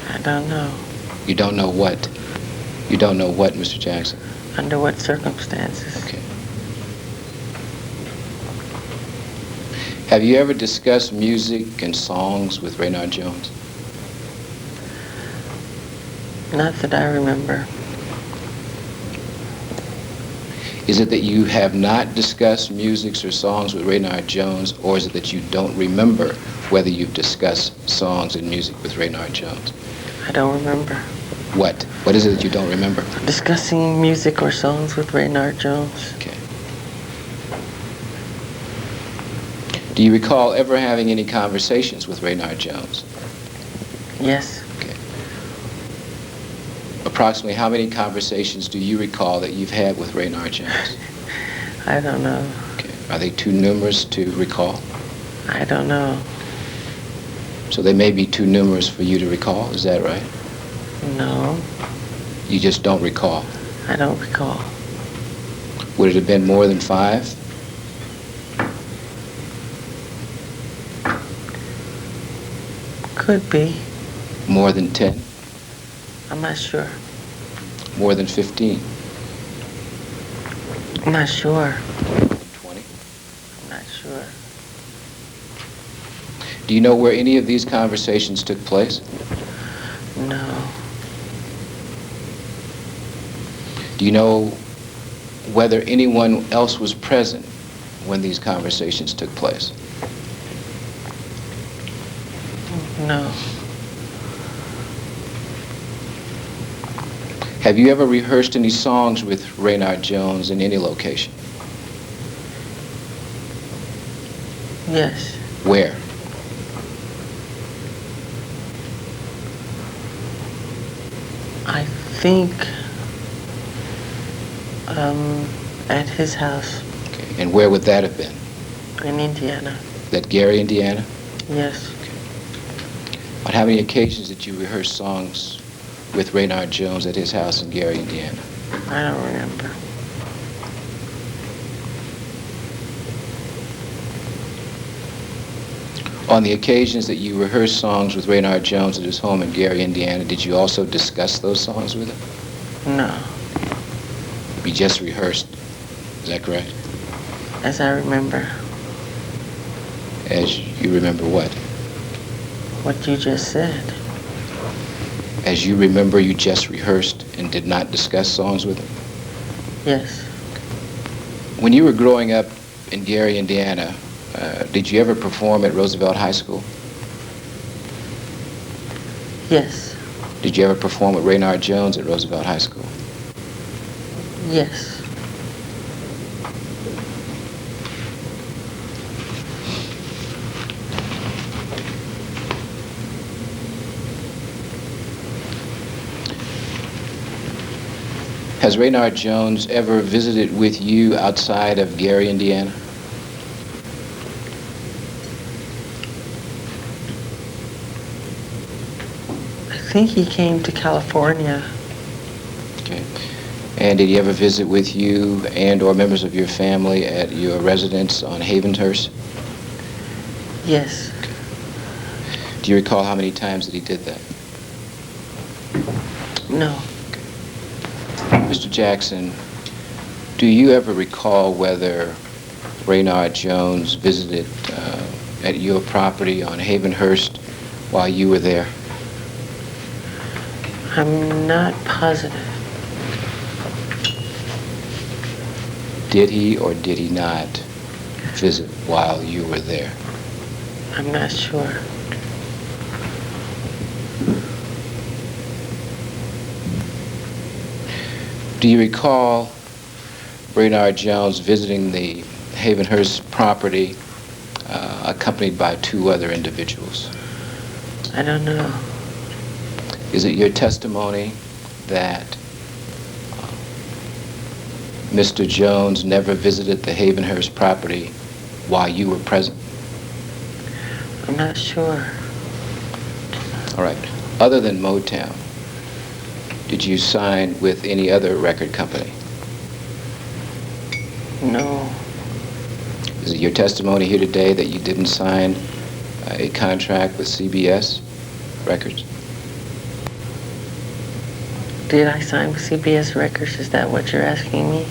I don't know. You don't know what? You don't know what, Mr. Jackson? Under what circumstances? Okay. Have you ever discussed music and songs with Rainard Jones? Not that I remember. Is it that you have not discussed music or songs with Rainard Jones, or is it that you don't remember whether you've discussed songs and music with Rainard Jones? I don't remember. What? What is it that you don't remember? Discussing music or songs with Rainard Jones. Okay. Do you recall ever having any conversations with Rainard Jones? Yes. Okay. Approximately how many conversations do you recall that you've had with Rainard Jones? I don't know. Okay. Are they too numerous to recall? I don't know. So they may be too numerous for you to recall, is that right? No. You just don't recall? I don't recall. Would it have been more than 5? Could be. More than 10? I'm not sure. More than 15? I'm not sure. 20? I'm not sure. Do you know where any of these conversations took place? No. Do you know whether anyone else was present when these conversations took place? No. Have you ever rehearsed any songs with Rainard Jones in any location? Yes. Where? I think at his house. Okay. And where would that have been? In Indiana. That Gary, Indiana? Yes. On how many occasions did you rehearse songs with Rainard Jones at his house in Gary, Indiana? I don't remember. On the occasions that you rehearsed songs with Rainard Jones at his home in Gary, Indiana, did you also discuss those songs with him? No. You just rehearsed. Is that correct? As I remember. As you remember what? What you just said. As you remember, you just rehearsed and did not discuss songs with him? Yes. When you were growing up in Gary, Indiana, did you ever perform at Roosevelt High School? Yes. Did you ever perform with Rainard Jones at Roosevelt High School? Yes. Has Rainard Jones ever visited with you outside of Gary, Indiana? I think he came to California. Okay. And did he ever visit with you and or members of your family at your residence on Havenhurst? Yes. Do you recall how many times that he did that? No. Mr. Jackson, do you ever recall whether Rainard Jones visited at your property on Havenhurst while you were there? I'm not positive. Did he or did he not visit while you were there? I'm not sure. Do you recall Rainard Jones visiting the Havenhurst property accompanied by two other individuals? I don't know. Is it your testimony that Mr. Jones never visited the Havenhurst property while you were present? I'm not sure. All right. Other than Motown, did you sign with any other record company? No. Is it your testimony here today that you didn't sign a contract with CBS Records? Did I sign with CBS Records? Is that what you're asking me?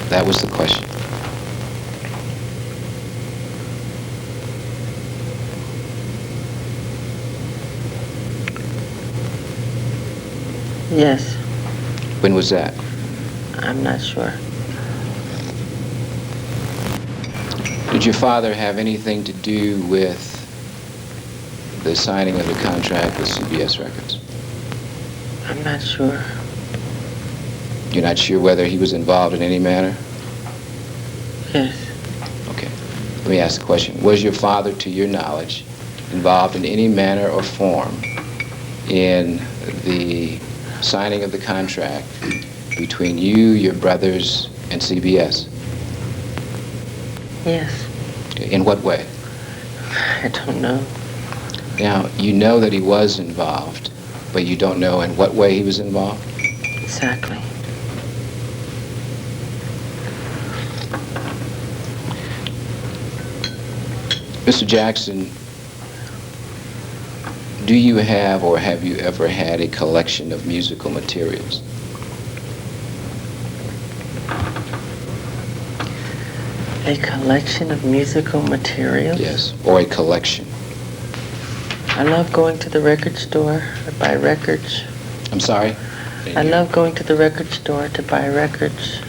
That was the question. Yes. When was that? I'm not sure. Did your father have anything to do with the signing of the contract with CBS Records? I'm not sure. You're not sure whether he was involved in any manner? Yes. Okay. Let me ask the question. Was your father, to your knowledge, involved in any manner or form in the signing of the contract between you, your brothers, and CBS? Yes. Okay. In what way? I don't know. Now, you know that he was involved, but you don't know in what way he was involved? Exactly. Mr. Jackson, do you have or have you ever had a collection of musical materials? A collection of musical materials? Yes, or a collection. I love going to the record store to buy records. I'm sorry? I love going to the record store to buy records.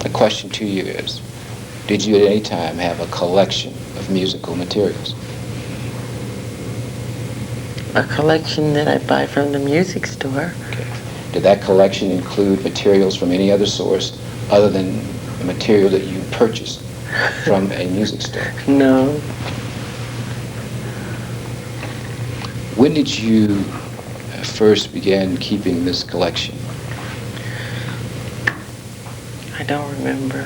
The question to you is, did you at any time have a collection of musical materials? A collection that I buy from the music store. Okay. Did that collection include materials from any other source other than the material that you purchased from a music store? No. When did you first begin keeping this collection? I don't remember.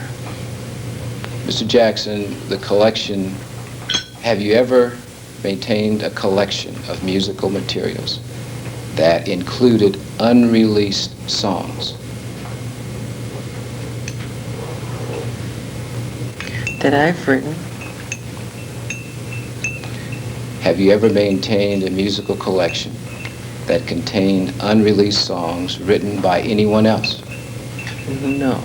Mr. Jackson, the collection, have you ever maintained a collection of musical materials that included unreleased songs? That I've written. Have you ever maintained a musical collection that contained unreleased songs written by anyone else? No.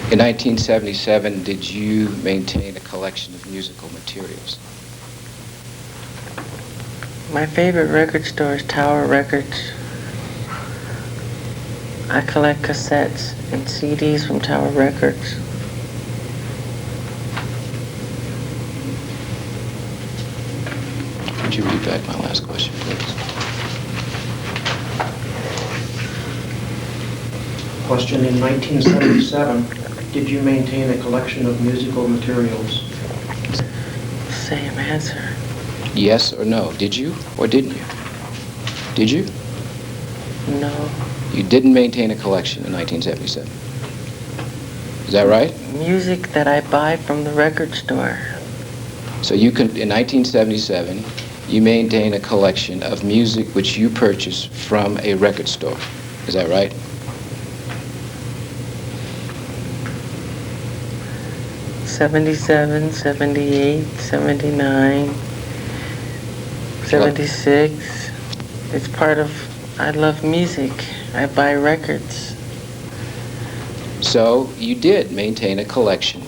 In 1977, did you maintain a collection of musical materials? My favorite record store is Tower Records. I collect cassettes and CDs from Tower Records. Would you read back my last question, please? Question, in 1977, did you maintain a collection of musical materials? Same answer. Yes or no? Did you or didn't you? Did you? No. You didn't maintain a collection in 1977. Is that right? Music that I buy from the record store. So you can, in 1977, you maintain a collection of music which you purchased from a record store. Is that right? '77, '78, '79, '76. It's part of, I love music. I buy records. So you did maintain a collection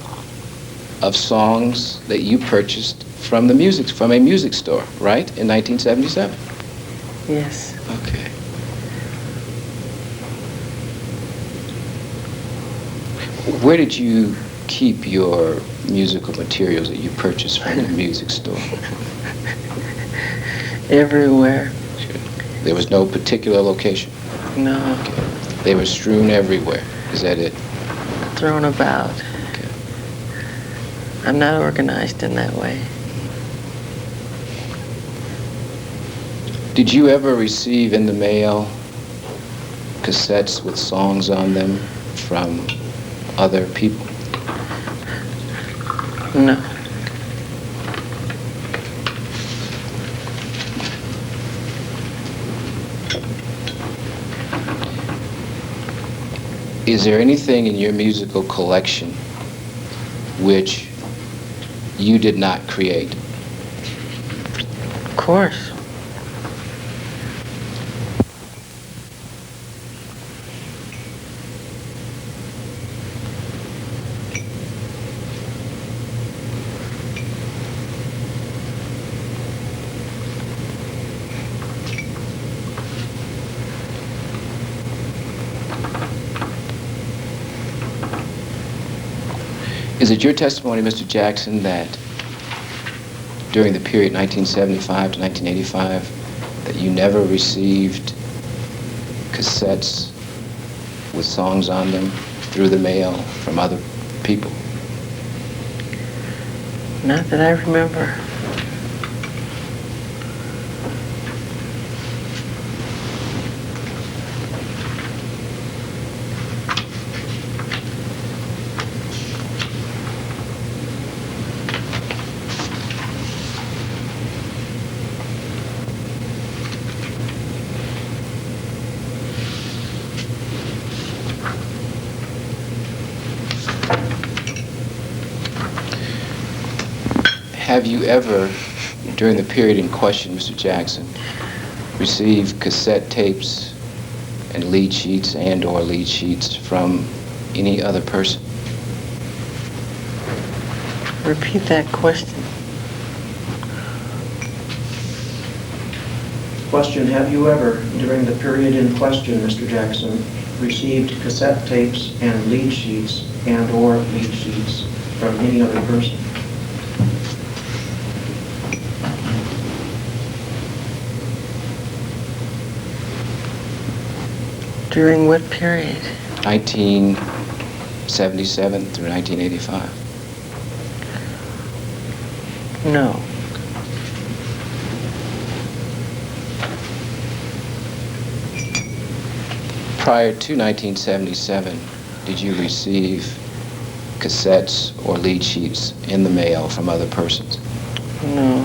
of songs that you purchased from a music store, right? In 1977? Yes. Okay. Where did you keep your musical materials that you purchased from the music store? Everywhere. Sure. There was no particular location? No. Okay. They were strewn everywhere. Is that it? Thrown about. Okay. I'm not organized in that way. Did you ever receive in the mail cassettes with songs on them from other people? No. Is there anything in your musical collection which you did not create? Of course. Is it your testimony, Mr. Jackson, that during the period 1975 to 1985, that you never received cassettes with songs on them through the mail from other people? Not that I remember. Have you ever, during the period in question, Mr. Jackson, received cassette tapes and lead sheets and/or lead sheets from any other person? Repeat that question. Question, have you ever, during the period in question, Mr. Jackson, received cassette tapes and lead sheets and/or lead sheets from any other person? During what period? 1977 through 1985. No. Prior to 1977, did you receive cassettes or lead sheets in the mail from other persons? No.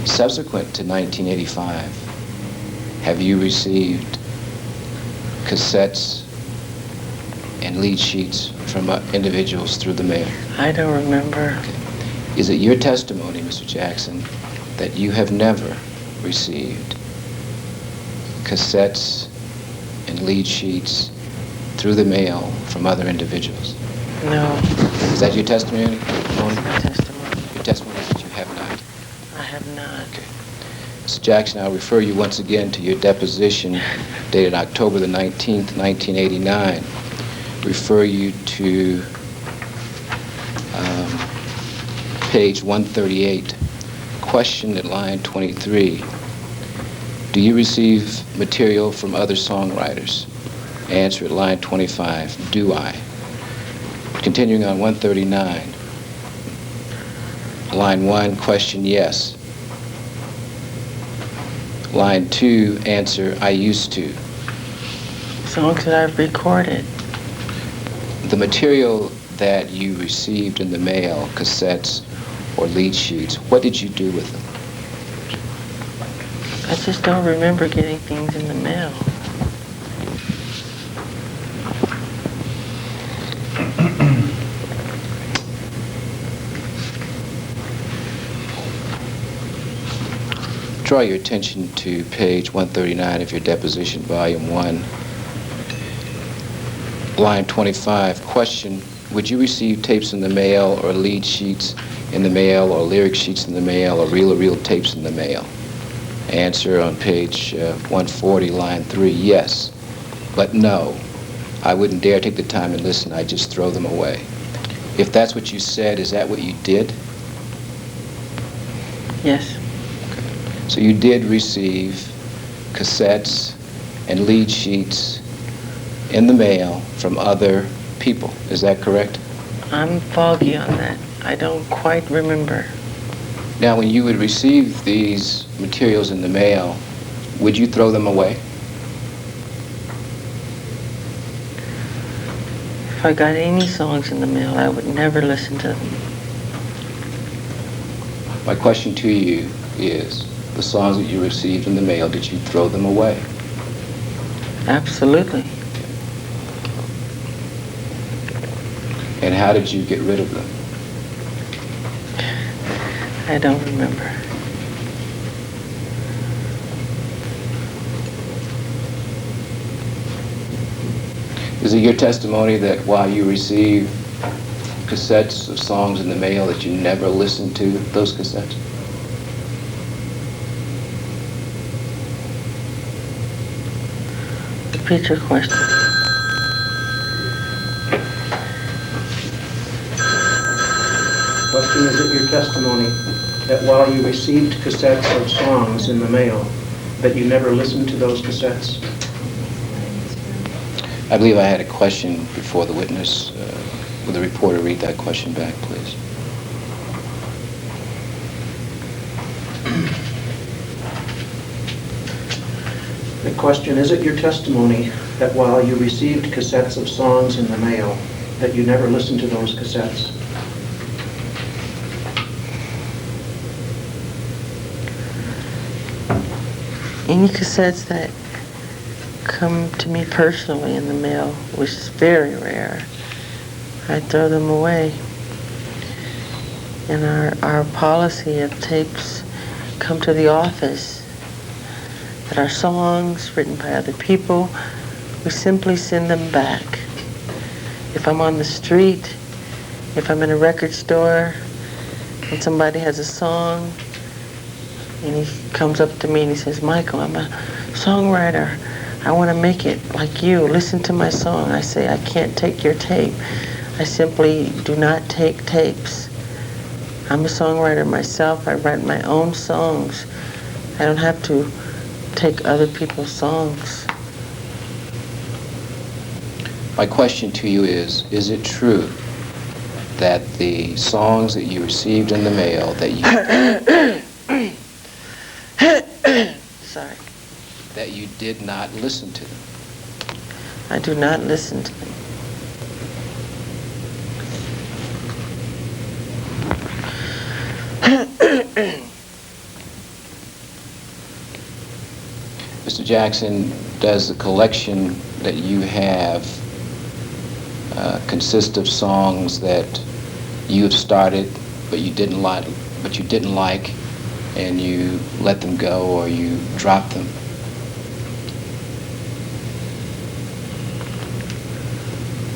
Subsequent to 1985, have you received cassettes and lead sheets from individuals through the mail? I don't remember. Okay. Is it your testimony, Mr. Jackson, that you have never received cassettes and lead sheets through the mail from other individuals? No. Is that your testimony? That's my testimony. Your testimony is that you have not. I have not. Okay. Mr. Jackson, I'll refer you once again to your deposition dated October the 19th, 1989. Refer you to page 138. Question at line 23. Do you receive material from other songwriters? Answer at line 25. Do I? Continuing on 139. Line 1, question, yes. Line 2, answer, I used to. Songs that I've recorded. The material that you received in the mail, cassettes or lead sheets, what did you do with them? I just don't remember getting things in the mail. Draw your attention to page 139 of your deposition, volume 1. Line 25, question, would you receive tapes in the mail or lead sheets in the mail or lyric sheets in the mail or reel-to-reel tapes in the mail? Answer on page 140, line 3, yes, but no. I wouldn't dare take the time and listen, I'd just throw them away. If that's what you said, is that what you did? Yes. So you did receive cassettes and lead sheets in the mail from other people. Is that correct? I'm foggy on that. I don't quite remember. Now, when you would receive these materials in the mail, would you throw them away? If I got any songs in the mail, I would never listen to them. My question to you is, the songs that you received in the mail, did you throw them away? Absolutely. And how did you get rid of them? I don't remember. Is it your testimony that while you received cassettes of songs in the mail that you never listened to those cassettes? Repeat your question. Question, is it your testimony that while you received cassettes of songs in the mail, that you never listened to those cassettes? I believe I had a question before the witness. Would the reporter read that question back, please? The question, is it your testimony that while you received cassettes of songs in the mail, that you never listened to those cassettes? Any cassettes that come to me personally in the mail, which is very rare, I throw them away. And our policy of tapes come to the office that are songs written by other people, we simply send them back. If I'm on the street, if I'm in a record store, and somebody has a song, and he comes up to me and he says, Michael, I'm a songwriter. I want to make it like you. Listen to my song. I say, I can't take your tape. I simply do not take tapes. I'm a songwriter myself. I write my own songs. I don't have to take other people's songs. My question to you is it true that the songs that you received in the mail that you Sorry. that you did not listen to them? I do not listen to them. Mr. Jackson, does the collection that you have consist of songs that you have started but you didn't like, and you let them go or you dropped them?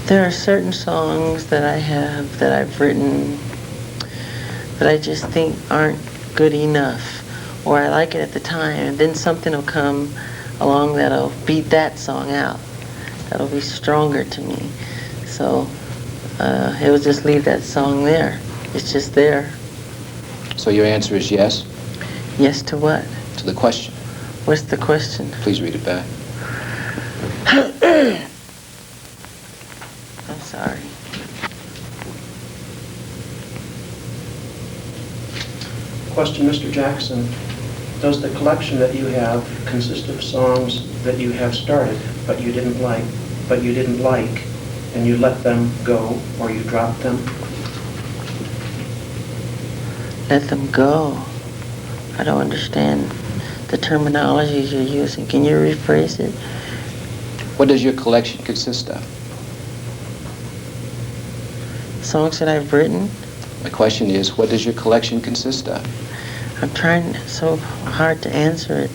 There are certain songs that I have that I've written that I just think aren't good enough, or I like it at the time, and then something will come along that'll beat that song out. That'll be stronger to me. So it will just leave that song there. It's just there. So your answer is yes Yes to what? to the question. What's the question? Please read it back. I'm sorry. Question, Mr. Jackson. Does the collection that you have consist of songs that you have started but you didn't like, and you let them go or you dropped them? Let them go. I don't understand the terminologies you're using. Can you rephrase it? What does your collection consist of? Songs that I've written? My question is, what does your collection consist of? I'm trying so hard to answer it.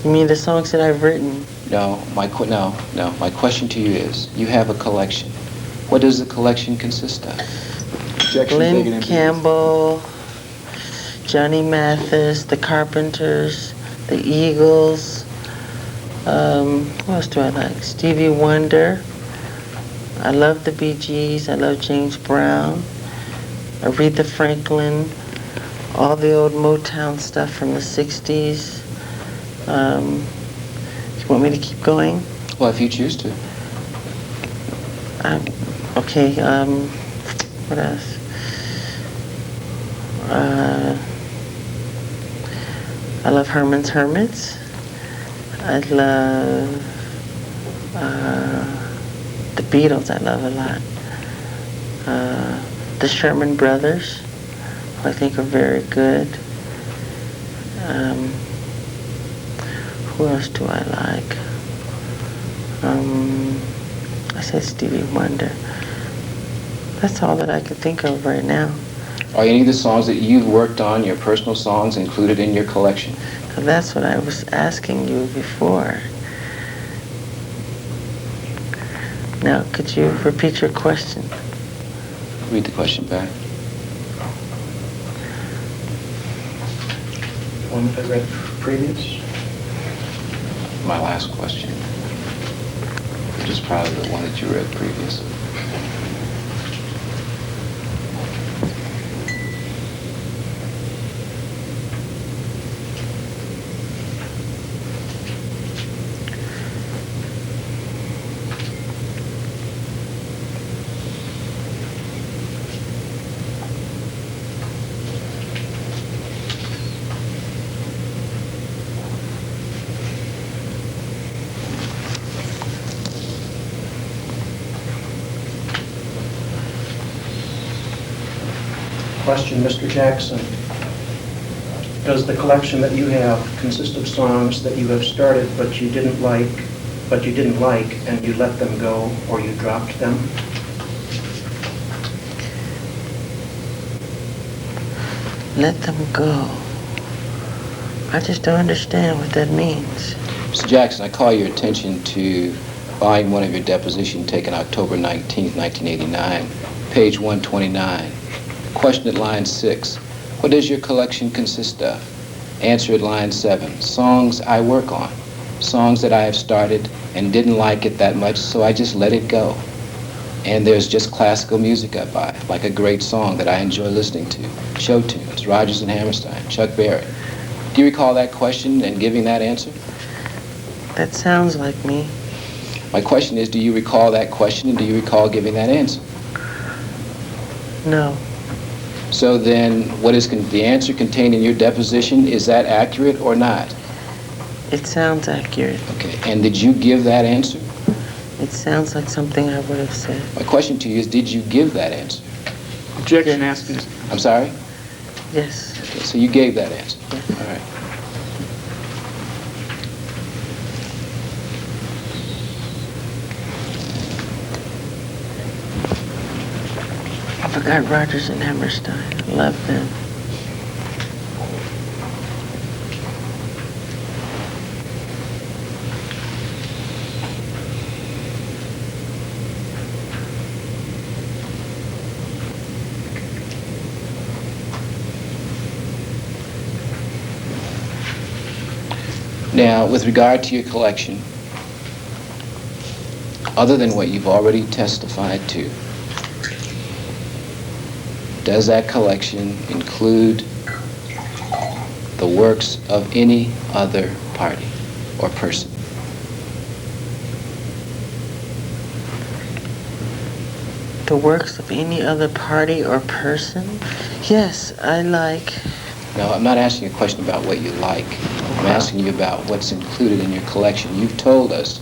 You mean the songs that I've written? No. My question to you is, you have a collection. What does the collection consist of? Glenn Campbell, Johnny Mathis, the Carpenters, the Eagles. Who else do I like? Stevie Wonder. I love the Bee Gees. I love James Brown, Aretha Franklin, all the old Motown stuff from the 60s. You want me to keep going? Well, if you choose to. Okay, what else? I love Herman's Hermits. I love the Beatles. I love a lot. The Sherman Brothers, who I think are very good. Who else do I like? I said Stevie Wonder. That's all that I can think of right now. Are any of the songs that you've worked on, your personal songs, included in your collection? That's what I was asking you before. Now, could you repeat your question? Read the question back. One that I read previous. My last question, which is probably the one that you read previously. Question, Mr. Jackson. Does the collection that you have consist of songs that you have started but you didn't like, and you let them go or you dropped them? Let them go. I just don't understand what that means. Mr. Jackson, I call your attention to volume 1 of your deposition taken October 19th, 1989, page 129. Question at line 6. What does your collection consist of? Answer at line 7. Songs I work on. Songs that I have started and didn't like it that much, so I just let it go. And there's just classical music I buy, like a great song that I enjoy listening to. Show tunes, Rodgers and Hammerstein, Chuck Berry. Do you recall that question and giving that answer? That sounds like me. My question is, do you recall that question and do you recall giving that answer? No. So then, what is the answer contained in your deposition? Is that accurate or not? It sounds accurate. Okay, and did you give that answer? It sounds like something I would have said. My question to you is, did you give that answer? Objection asked. I'm sorry? Yes. Okay, so you gave that answer. Yes. All right. I forgot Rodgers and Hammerstein. I love them. Now, with regard to your collection, other than what you've already testified to, does that collection include the works of any other party or person? The works of any other party or person? Yes, I like. No, I'm not asking you a question about what you like. I'm asking you about what's included in your collection. You've told us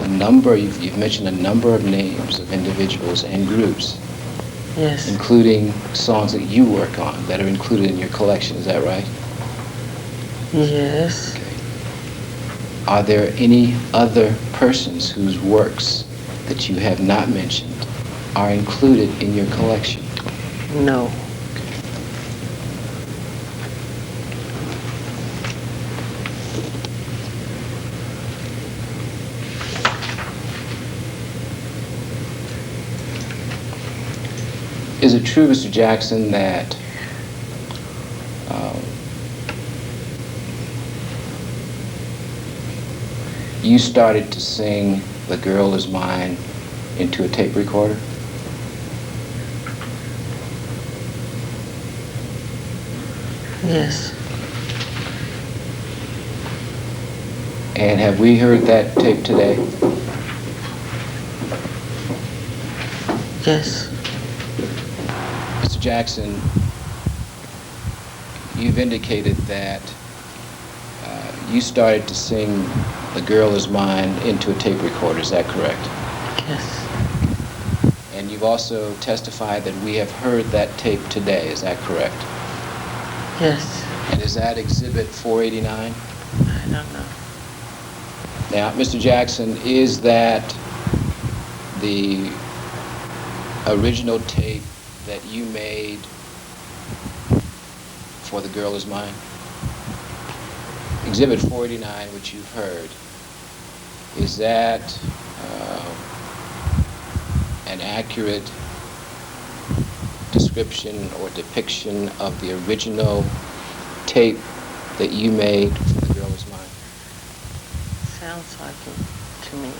a number, you've mentioned a number of names of individuals and groups. Yes. Including songs that you work on that are included in your collection. Is that right? Yes. Okay. Are there any other persons whose works that you have not mentioned are included in your collection? No. Is it true, Mr. Jackson, that you started to sing "The Girl Is Mine" into a tape recorder? Yes. And have we heard that tape today? Yes. Mr. Jackson, you've indicated that you started to sing "The Girl Is Mine" into a tape recorder. Is that correct? Yes. And you've also testified that we have heard that tape today. Is that correct? Yes. And is that Exhibit 489? I don't know. Now, Mr. Jackson, is that the original tape that you made for "The Girl Is Mine"? Exhibit 489, which you've heard, is that an accurate description or depiction of the original tape that you made for "The Girl Is Mine"? Sounds like it to me.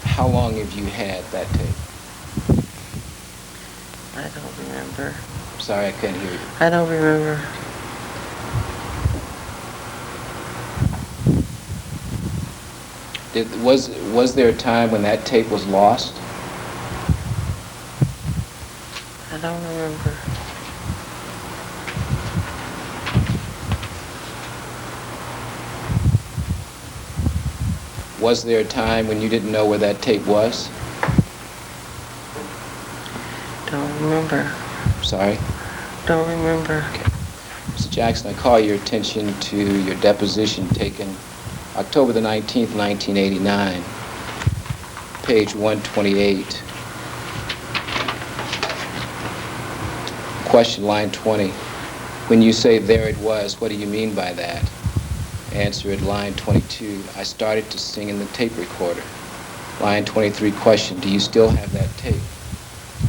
How long have you had that tape? I don't remember. Sorry, I couldn't hear you. I don't remember. Was there a time when that tape was lost? I don't remember. Was there a time when you didn't know where that tape was? Don't remember. Sorry? Don't remember. Okay. Mr. Jackson, I call your attention to your deposition taken October the 19th, 1989, page 128. Question, line 20. When you say "there it was," what do you mean by that? Answer at line 22. I started to sing in the tape recorder. Line 23, question. Do you still have that tape?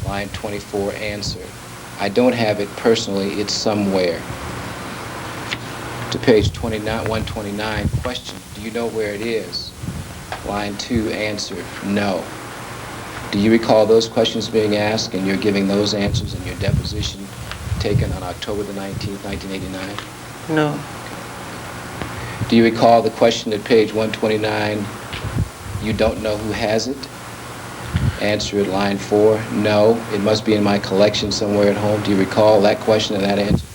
Line 24, answer. I don't have it personally. It's somewhere. To page 129, question. Do you know where it is? Line 2, answer. No. Do you recall those questions being asked and you're giving those answers in your deposition taken on October the 19th, 1989? No. Do you recall the question at page 129, you don't know who has it? Answer at line 4, no. It must be in my collection somewhere at home. Do you recall that question and that answer?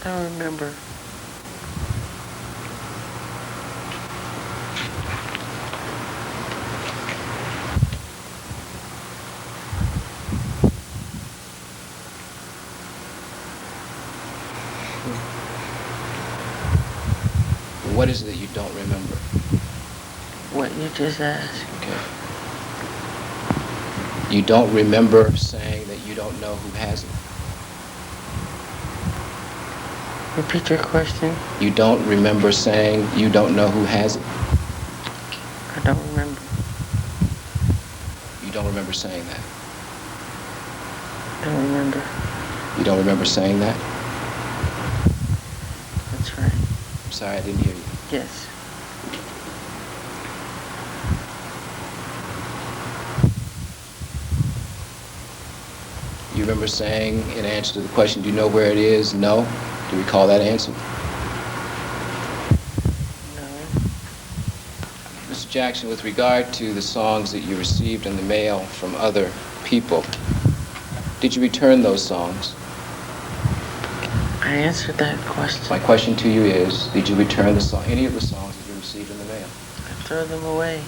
I don't remember. What is it that you don't remember? What you just asked. Okay. You don't remember saying that you don't know who has it? Repeat your question. You don't remember saying you don't know who has it? I don't remember. You don't remember saying that? Don't remember. You don't remember saying that? That's right. I'm sorry, I didn't hear you. Yes. You remember saying in answer to the question, do you know where it is? No? Do you recall that answer? No. Mr. Jackson, with regard to the songs that you received in the mail from other people, did you return those songs? I answered that question. My question to you is, did you return any of the songs that you received in the mail? I throw them away.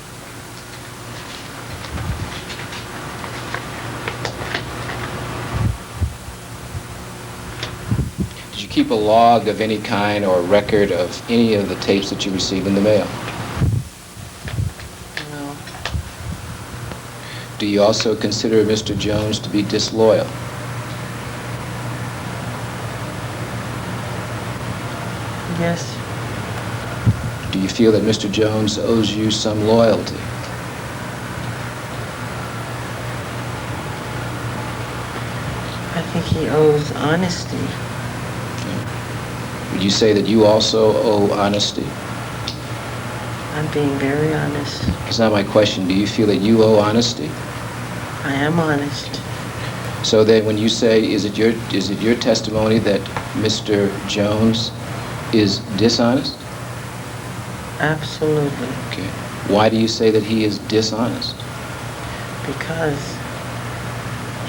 Did you keep a log of any kind or a record of any of the tapes that you received in the mail? No. Do you also consider Mr. Jones to be disloyal? Yes. Do you feel that Mr. Jones owes you some loyalty? I think he owes honesty. Would you say that you also owe honesty? I'm being very honest. That's not my question. Do you feel that you owe honesty? I am honest. So then when you say, is it your testimony that Mr. Jones is dishonest? Absolutely. Okay. Why do you say that he is dishonest? Because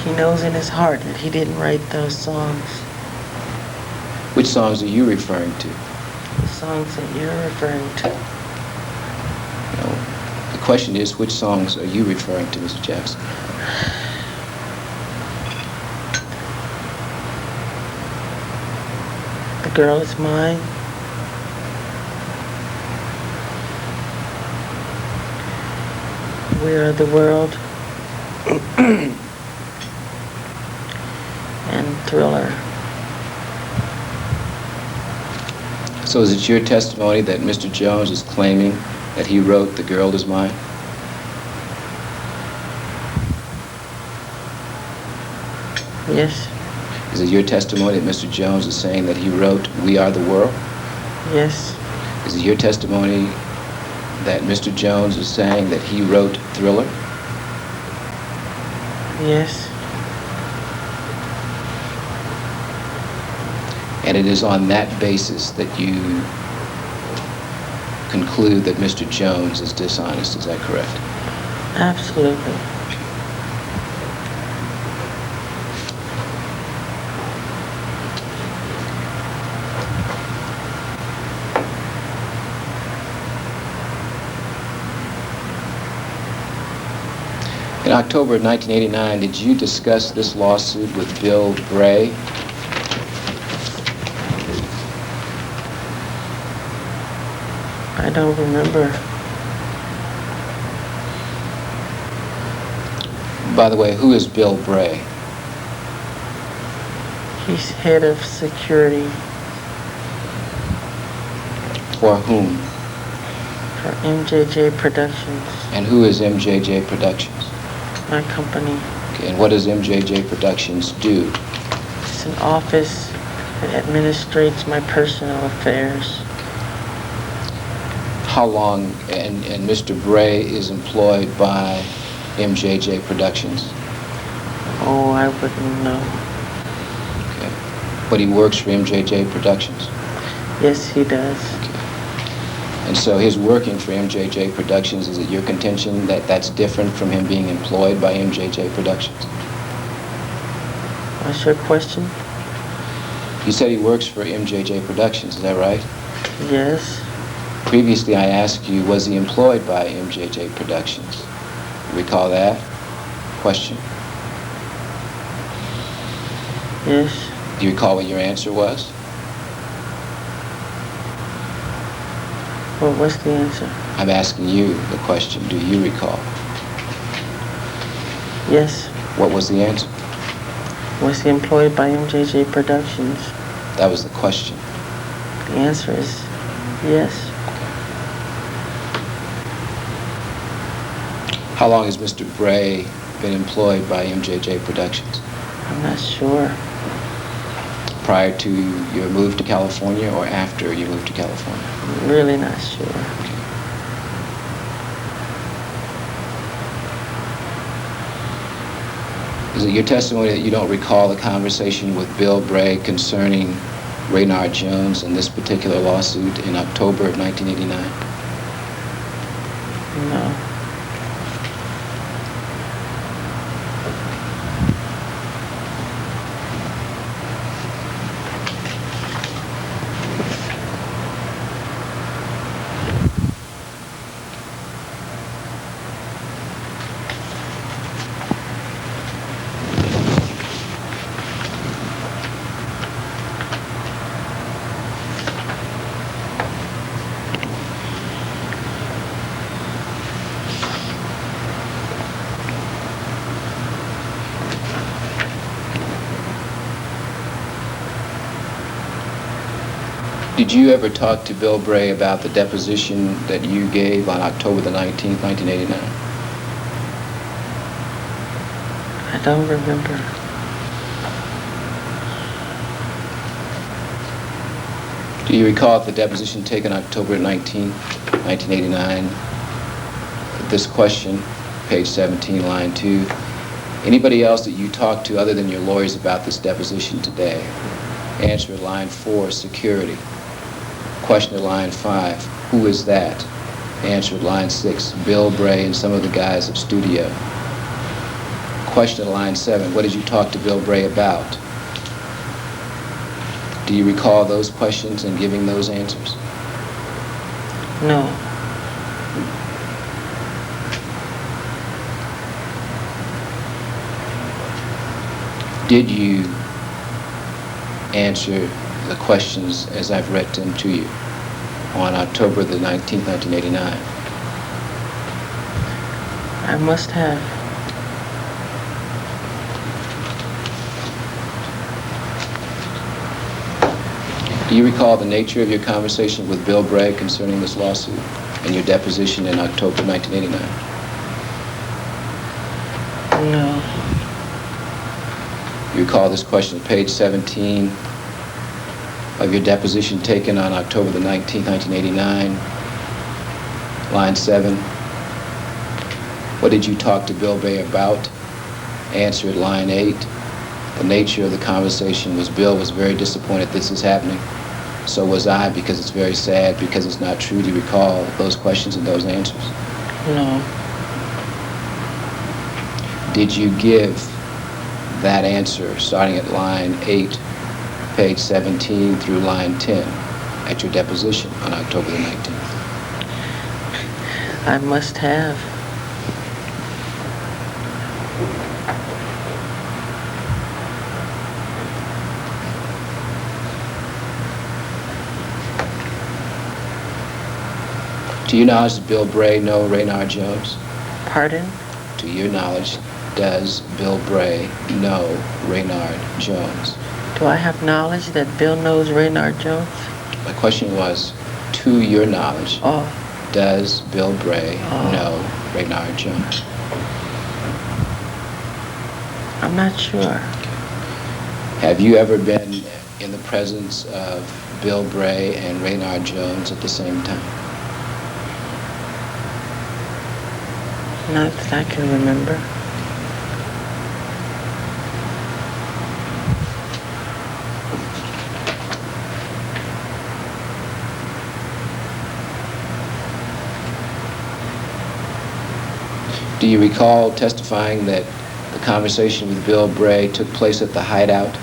he knows in his heart that he didn't write those songs. Which songs are you referring to? The songs that you're referring to. No. The question is, which songs are you referring to, Mr. Jackson? The Girl Is Mine. We Are the World. And Thriller. So is it your testimony that Mr. Jones is claiming that he wrote The Girl Is Mine? Yes. Is it your testimony that Mr. Jones is saying that he wrote We Are the World? Yes. Is it your testimony that Mr. Jones is saying that he wrote Thriller? Yes. And it is on that basis that you conclude that Mr. Jones is dishonest, is that correct? Absolutely. In October of 1989, did you discuss this lawsuit with Bill Bray? I don't remember. By the way, who is Bill Bray? He's head of security For whom? for MJJ Productions, And who is MJJ Productions? my company. Okay, and what does MJJ Productions do? It's an office that administrates my personal affairs. How long, and Mr. Bray is employed by MJJ Productions? Oh, I wouldn't know. Okay. But he works for MJJ Productions? Yes, he does. And so his working for MJJ Productions, is it your contention that that's different from him being employed by MJJ Productions? What's your question? You said he works for MJJ Productions, is that right? Yes. Previously I asked you, was he employed by MJJ Productions? You recall that question? Yes. Do you recall what your answer was? What was the answer? I'm asking you the question, do you recall? Yes. What was the answer? Was he employed by MJJ Productions? That was the question. The answer is yes. How long has Mr. Bray been employed by MJJ Productions? I'm not sure. prior to your move to California or after you moved to California? Really not sure. Is it your testimony that you don't recall the conversation with Bill Bray concerning Rainard Jones in this particular lawsuit in October of 1989? No. Did you ever talk to Bill Bray about the deposition that you gave on October the 19th, 1989? I don't remember. Do you recall the deposition taken October 19th, 1989? This question, page 17, line 2. Anybody else that you talked to other than your lawyers about this deposition today? Answer at line 4, security. Question at line 5, who is that? Answer at line 6, Bill Bray and some of the guys of studio. Question at line 7, what did you talk to Bill Bray about? Do you recall those questions and giving those answers? No. Did you answer the questions as I've read them to you on October the 19th, 1989? I must have. Do you recall the nature of your conversation with Bill Bray concerning this lawsuit and your deposition in October 1989? No. You recall this question, page 17 of your deposition taken on October the 19th, 1989, line 7. What did you talk to Bill Bray about? Answer at line 8. The nature of the conversation was Bill was very disappointed this is happening. So was I, because it's very sad, because it's not true. Do you recall those questions and those answers? No. Did you give that answer starting at line 8, page 17 through line 10 at your deposition on October the 19th? I must have. To your knowledge, does Bill Bray know Rainard Jones? Pardon? To your knowledge, does Bill Bray know Rainard Jones? Do I have knowledge that Bill knows Rainard Jones? My question was, to your knowledge, Oh. does Bill Bray know Rainard Jones? I'm not sure. Have you ever been in the presence of Bill Bray and Rainard Jones at the same time? Not that I can remember. Do you recall testifying that the conversation with Bill Bray took place at the hideout?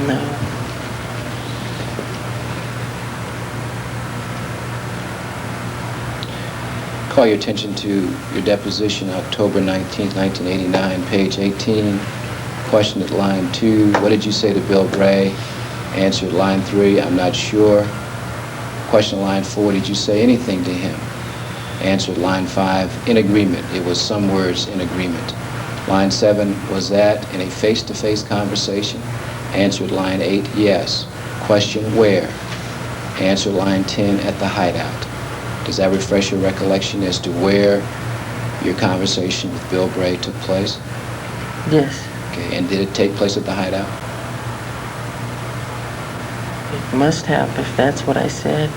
No. Call your attention to your deposition, October 19th, 1989, page 18. Question at line 2, what did you say to Bill Bray? Answer at line 3, I'm not sure. Question at line 4, did you say anything to him? Answer at line 5, in agreement. It was some words in agreement. Line 7, was that in a face-to-face conversation? Answer at line 8, yes. Question, where? Answer line 10, at the hideout. Does that refresh your recollection as to where your conversation with Bill Bray took place? Yes, Okay, and did it take place at the Hideout? it must have, if that's what I said.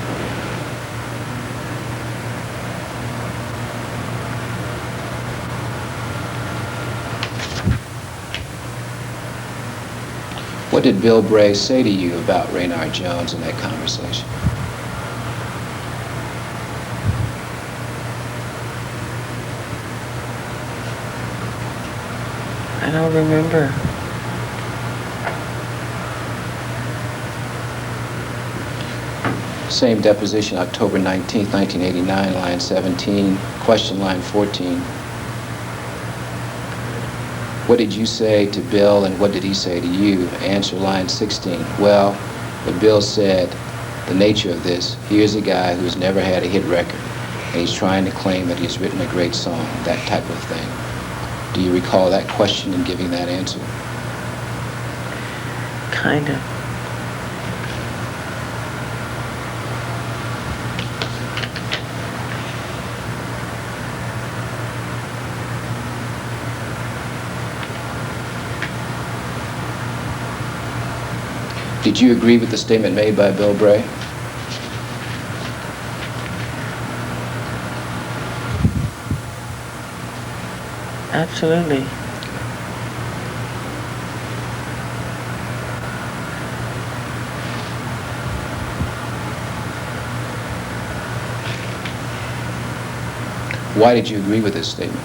What did Bill Bray say to you about Rainard Jones in that conversation? I don't remember. Same deposition, October 19th, 1989, line 17, question line 14. What did you say to Bill and what did he say to you? Answer line 16. Well, what Bill said, the nature of this, here's a guy who's never had a hit record and he's trying to claim that he's written a great song, that type of thing. Do you recall that question and giving that answer? Kind of. Did you agree with the statement made by Bill Bray? Absolutely. Why did you agree with this statement?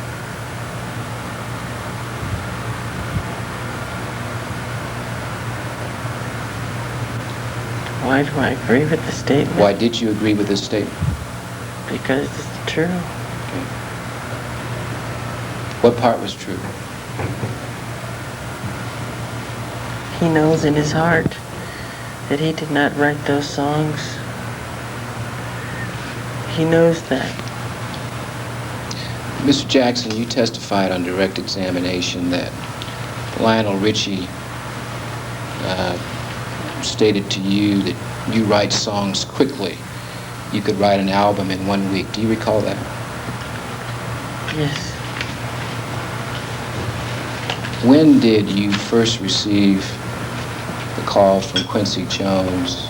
Why do I agree with the statement? Why did you agree with this statement? Because it's true. Okay. What part was true? He knows in his heart that he did not write those songs. He knows that. Mr. Jackson, you testified on direct examination that Lionel Richie stated to you that you write songs quickly. You could write an album in 1 week. Do you recall that? Yes. When did you first receive the call from Quincy Jones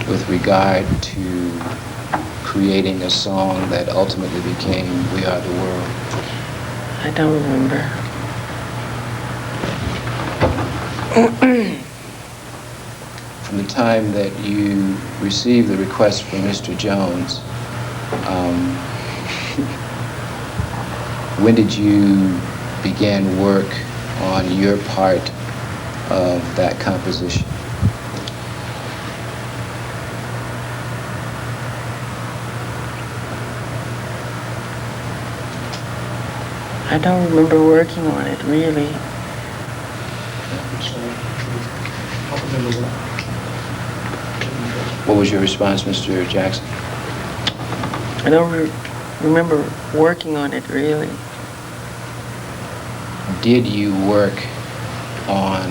with regard to creating a song that ultimately became We Are the World? I don't remember. From the time that you received the request from Mr. Jones, when did you begin work on your part of that composition? I don't remember working on it, really. What was your response, Mr. Jackson? I don't remember working on it, really. Did you work on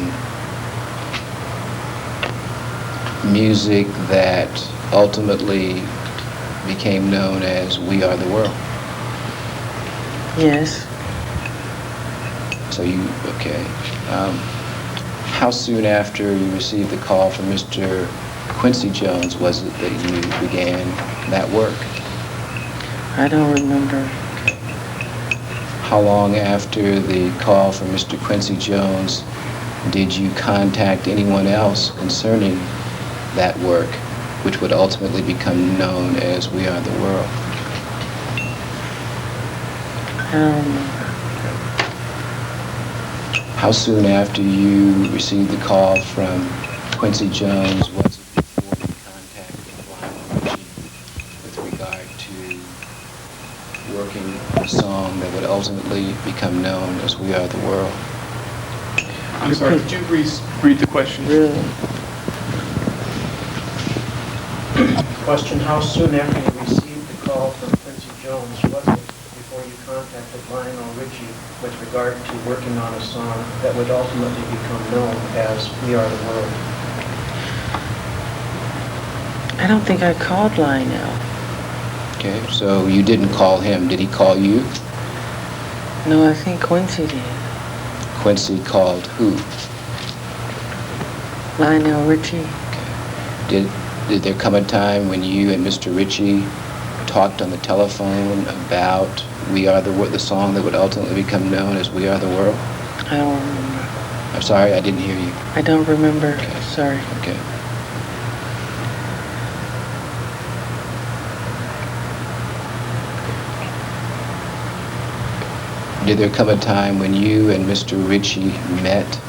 music that ultimately became known as We Are the World? Yes. So okay. How soon after you received the call from Mr. Quincy Jones was it that you began that work? I don't remember. How long after the call from Mr. Quincy Jones did you contact anyone else concerning that work, which would ultimately become known as We Are the World? I don't remember. How soon after you received the call from Quincy Jones was it before you contacted Lionel Richie with regard to working on a song that would ultimately become known as We Are the World? I'm sorry, could you read the question? Really? Question, how soon after you received the call from Quincy Jones was it before you contacted Lionel Richie with regard to working on a song that would ultimately become known as We Are the World? I don't think I called Lionel. Okay, so you didn't call him. Did he call you? No, I think Quincy did. Quincy called who? Lionel Richie. Did there come a time when you and Mr. Ritchie talked on the telephone about the song that would ultimately become known as We Are the World? I don't remember. I'm sorry, I didn't hear you. I don't remember. Okay. Sorry. Okay. Did there come a time when you and Mr. Ritchie met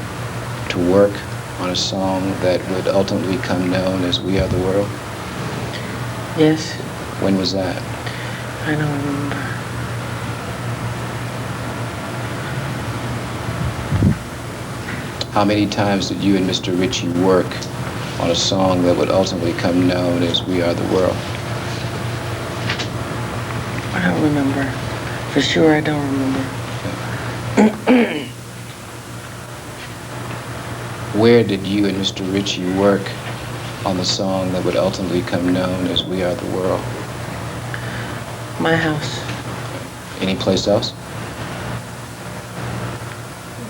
to work on a song that would ultimately become known as We Are the World? Yes. When was that? I don't remember. How many times did you and Mr. Ritchie work on a song that would ultimately become known as We Are the World? I don't remember. For sure, I don't remember. Where did you and Mr. Ritchie work on the song that would ultimately become known as We Are the World? My house. Any place else?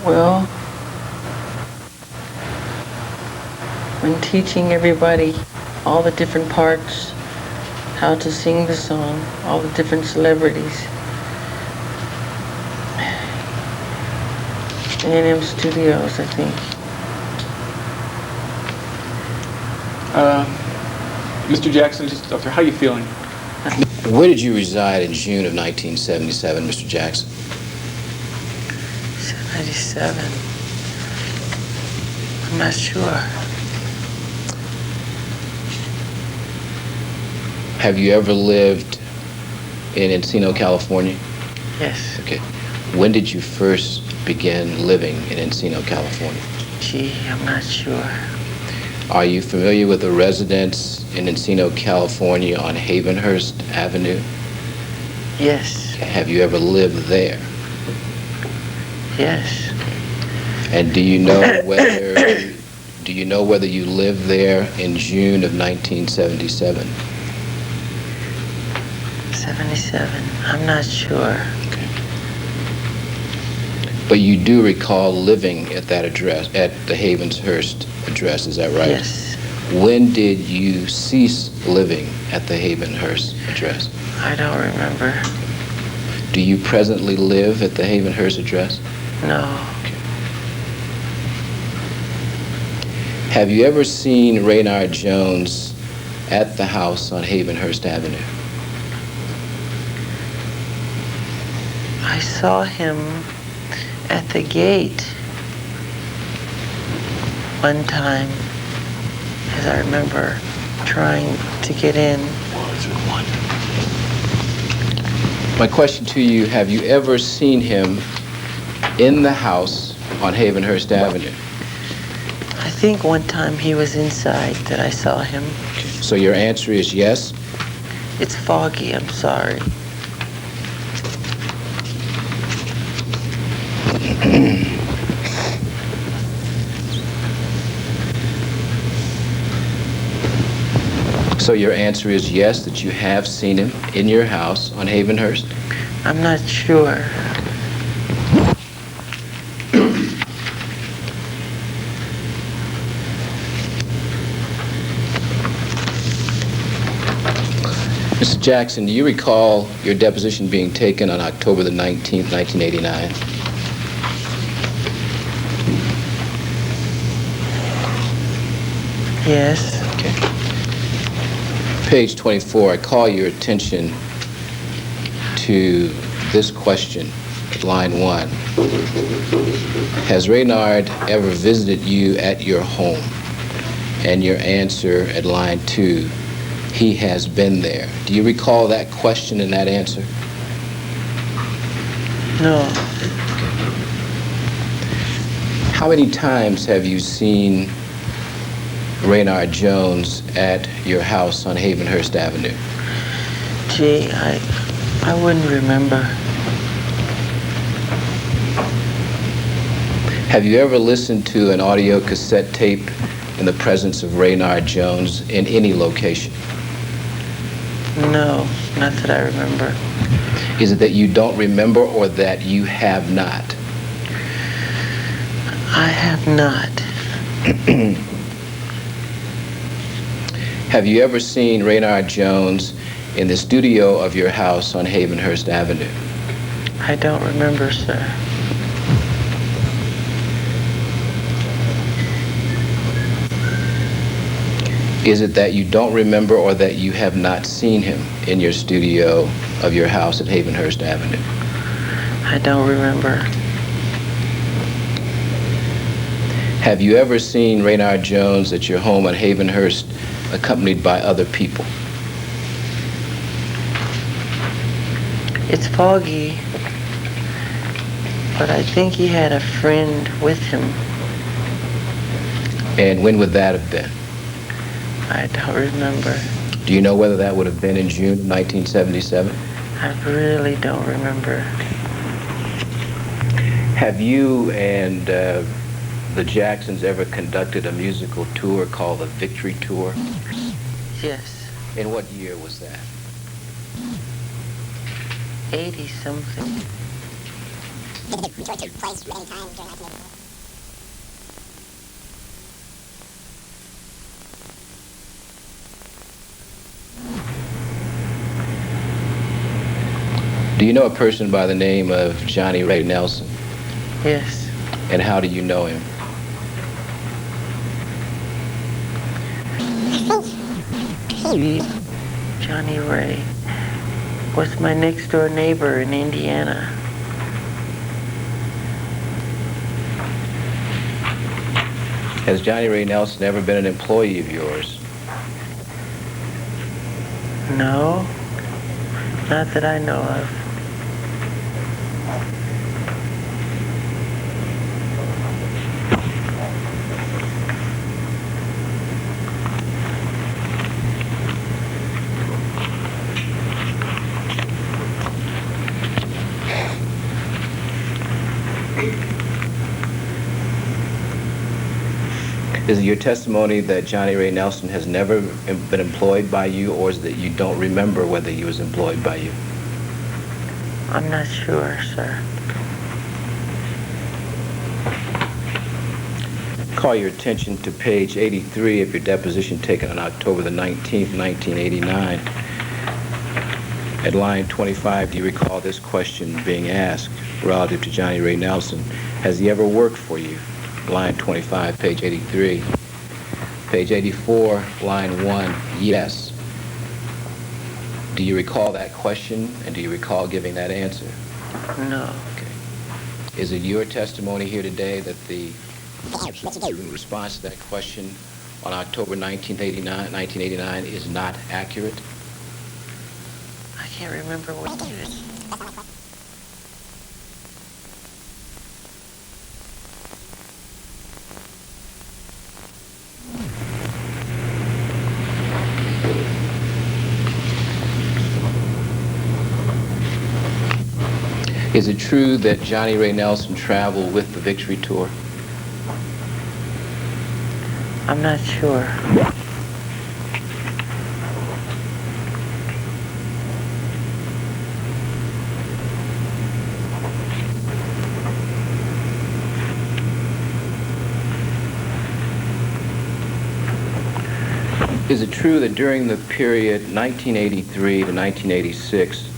Well, when teaching everybody all the different parts, how to sing the song, all the different celebrities. A&M Studios, I think. Mr. Jackson, just up there, how are you feeling? Where did you reside in June of 1977, Mr. Jackson? 97. I'm not sure. Have you ever lived in Encino, California? Yes. Okay. When did you first begin living in Encino, California? Gee, I'm not sure. Are you familiar with the residence in Encino, California on Havenhurst Avenue? Yes. Have you ever lived there? Yes. And do you know whether you lived there in June of 1977? 77. I'm not sure. Okay. But you do recall living at that address, at the Havenhurst address, is that right? Yes. When did you cease living at the Havenhurst address? I don't remember. Do you presently live at the Havenhurst address? No. Have you ever seen Rainard Jones at the house on Havenhurst Avenue? I saw him at the gate one time, as I remember, trying to get in. My question to you, have you ever seen him in the house on Havenhurst Avenue? I think one time he was inside that I saw him. So your answer is yes? It's foggy, I'm sorry. So your answer is yes, that you have seen him in your house on Havenhurst? I'm not sure. Mr. Jackson, do you recall your deposition being taken on October the 19th, 1989? Yes. Okay. Page 24, I call your attention to this question, line 1. Has Rainard ever visited you at your home? And your answer at line 2, he has been there. Do you recall that question and that answer? No. How many times have you seen Rainard Jones at your house on Havenhurst Avenue? Gee, I wouldn't remember. Have you ever listened to an audio cassette tape in the presence of Rainard Jones in any location? No, not that I remember. Is it that you don't remember or that you have not? I have not. Have you ever seen Rainard Jones in the studio of your house on Havenhurst Avenue? I don't remember, sir. Is it that you don't remember or that you have not seen him in your studio of your house at Havenhurst Avenue? I don't remember. Have you ever seen Rainard Jones at your home at Havenhurst accompanied by other people? It's foggy, but I think he had a friend with him. And when would that have been? I don't remember. Do you know whether that would have been in June of 1977? I really don't remember. Have you and the Jacksons ever conducted a musical tour called the Victory Tour? Yes, In what year was that? 80-something. Do you know a person by the name of Johnny Ray Nelson? Yes. And how do you know him? Johnny Ray was my next door neighbor in Indiana. Has Johnny Ray Nelson ever been an employee of yours? No, not that I know of. Is it your testimony that Johnny Ray Nelson has never been employed by you, or is it that you don't remember whether he was employed by you? I'm not sure, sir. Call your attention to page 83 of your deposition taken on October the 19th, 1989. At line 25, do you recall this question being asked relative to Johnny Ray Nelson? Has he ever worked for you? Line 25, page 83. Page 84, line 1, yes. Do you recall that question, and do you recall giving that answer? No. Okay. Is it your testimony here today that the response to that question on October 1989 is not accurate? I can't remember what year. Is it true that Johnny Ray Nelson traveled with the Victory Tour? I'm not sure. Is it true that during the period 1983 to 1986,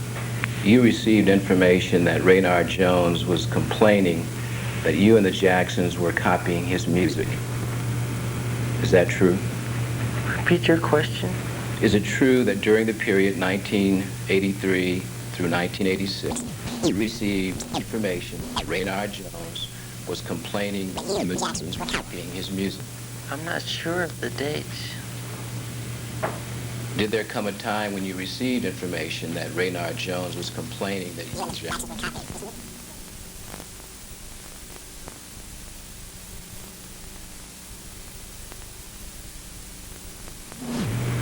you received information that Rainard Jones was complaining that you and the Jacksons were copying his music? Is that true? Repeat your question. Is it true that during the period 1983 through 1986, you received information that Rainard Jones was complaining that you and the Jacksons were copying his music? I'm not sure of the dates. Did there come a time when you received information that Rainard Jones was complaining that you and the Jacksons were copying his music?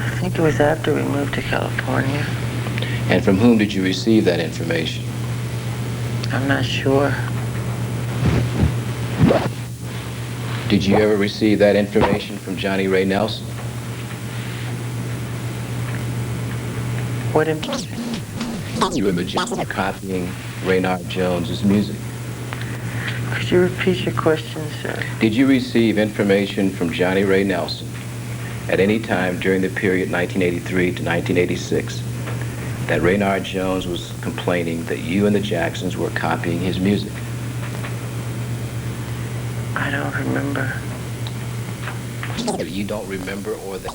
I think it was after we moved to California. And from whom did you receive that information? I'm not sure. Did you ever receive that information from Johnny Ray Nelson? What information? You and the Jacksons were copying Rainard Jones's music. Could you repeat your question, sir? Did you receive information from Johnny Ray Nelson at any time during the period 1983 to 1986 that Rainard Jones was complaining that you and the Jacksons were copying his music? I don't remember. You don't remember, or that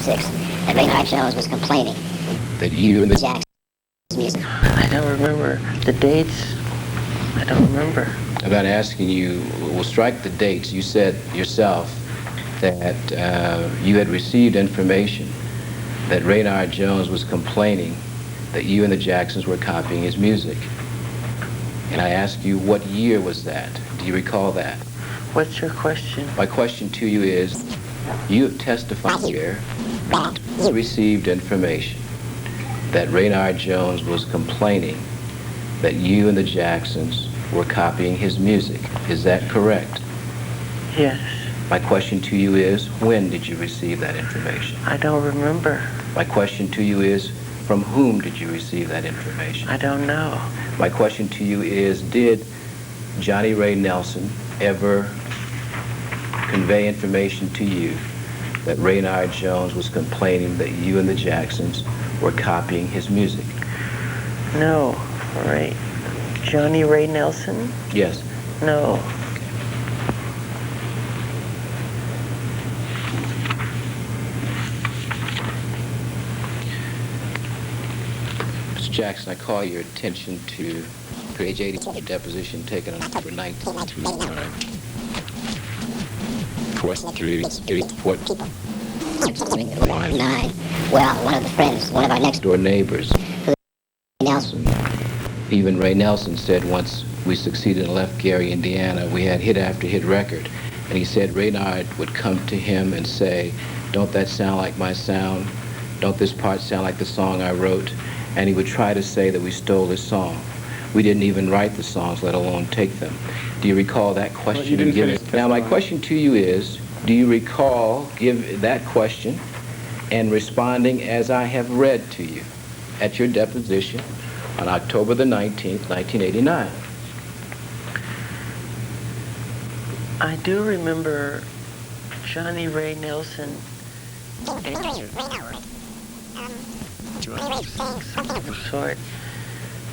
that Rainard Jones was complaining that you and the Jackson's music. I don't remember the dates. I don't remember. I'm not asking you. We'll strike the dates. You said yourself that you had received information that Rainard Jones was complaining that you and the Jacksons were copying his music. And I asked you, what year was that? Do you recall that? What's your question? My question to you is, you have testified here that you received information that Rainard Jones was complaining that you and the Jacksons were copying his music. Is that correct? Yes. My question to you is, when did you receive that information? I don't remember. My question to you is, from whom did you receive that information? I don't know. My question to you is, did Johnny Ray Nelson ever convey information to you that Rainard Jones was complaining that you and the Jacksons were copying his music? No. Right. Johnny Ray Nelson? Yes. No. Mr. Jackson, I call your attention to page 80 of your deposition taken on November 19th. Nine. Well, one of the friends, one of our next Door neighbors, Nelson. even Ray Nelson said once we succeeded and left Gary, Indiana, we had hit after hit record. And he said Raynard would come to him and say, don't that sound like my sound? Don't this part sound like the song I wrote? And he would try to say that we stole his song. We didn't even write the songs, let alone take them. Do you recall that question? Well, you didn't finish the Now, my song. question to you is, do you recall give that question and responding as I have read to you at your deposition on October the 19th, 1989? I do remember Johnny Ray Nelson sort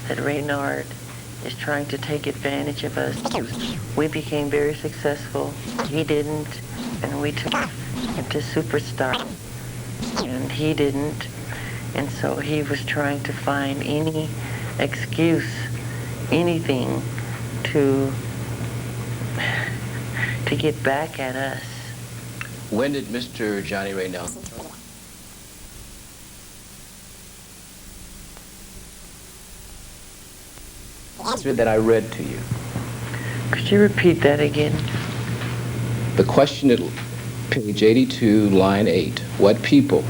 that Raynard is trying to take advantage of us. We became very successful. He didn't, and we took him to superstar, and he didn't. And so he was trying to find any excuse, anything to get back at us. When did Mr. Johnny Ray Nelson answer that I read to you? Could you repeat that again? The question at page 82, line 8. What people?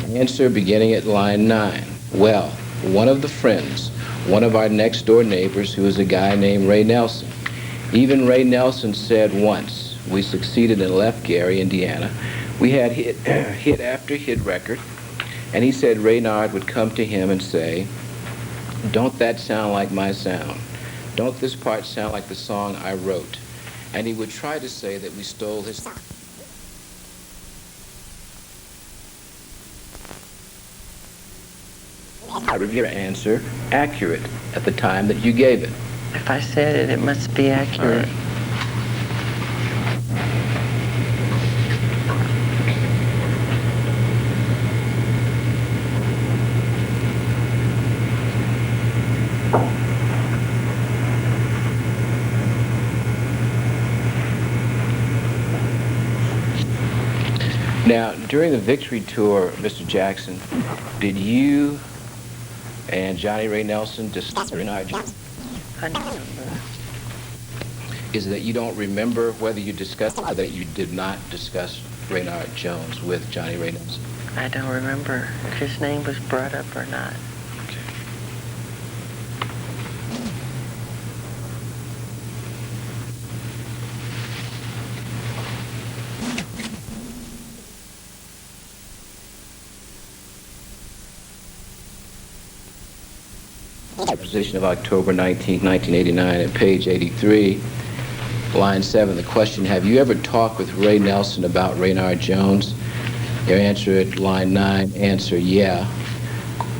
Answer beginning at line 9. Well, one of the friends, one of our next door neighbors who is a guy named Ray Nelson. Even Ray Nelson said once we succeeded and left Gary, Indiana. We had hit after hit record, and he said Raynard would come to him and say, don't that sound like my sound? Don't this part sound like the song I wrote? And he would try to say that we stole his song. Is your answer accurate at the time that you gave it? If I said it, it must be accurate. All right. Now, during the Victory Tour, Mr. Jackson, did you and Johnny Ray Nelson discuss Rainard Jones? I don't remember. Is it that you don't remember whether you discussed or that you did not discuss Rainard Jones with Johnny Ray Nelson? I don't remember if his name was brought up or not. Deposition of October 19, 1989, at page 83, line 7, the question, have you ever talked with Ray Nelson about Rainard Jones? Your answer at line 9, answer, yeah.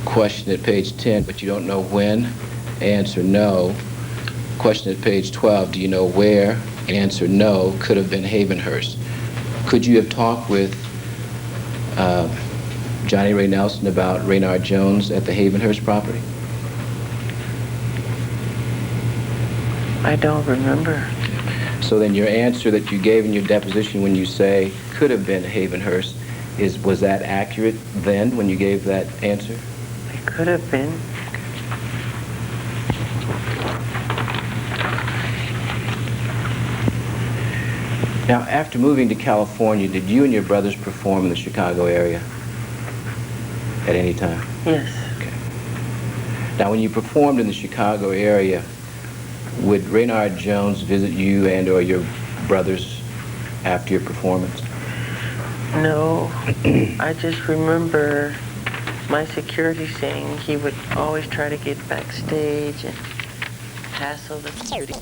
Question at page 10, but you don't know when? Answer, no. Question at page 12, do you know where? Answer, no. Could have been Havenhurst. Could you have talked with Johnny Ray Nelson about Rainard Jones at the Havenhurst property? I don't remember. So then your answer that you gave in your deposition when you say could have been Havenhurst, was that accurate then when you gave that answer? It could have been. Now, after moving to California, did you and your brothers perform in the Chicago area at any time? Yes. Okay. Now, when you performed in the Chicago area, would Rainard Jones visit you and or your brothers after your performance? No. I just remember my security saying he would always try to get backstage and hassle the security.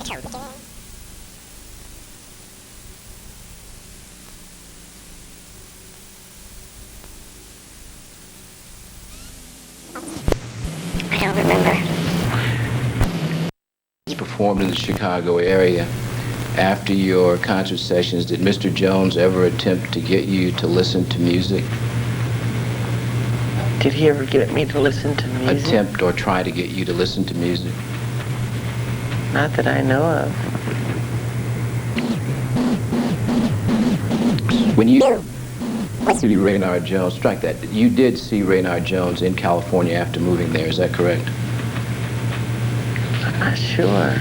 I don't remember. You performed in the Chicago area. After your concert sessions, did Mr. Jones ever attempt to get you to listen to music? Did he ever get me to listen to music? Attempt or try to get you to listen to music? Not that I know of. When you see Rainard Jones, strike that. You did see Rainard Jones in California after moving there, is that correct? I'm not sure.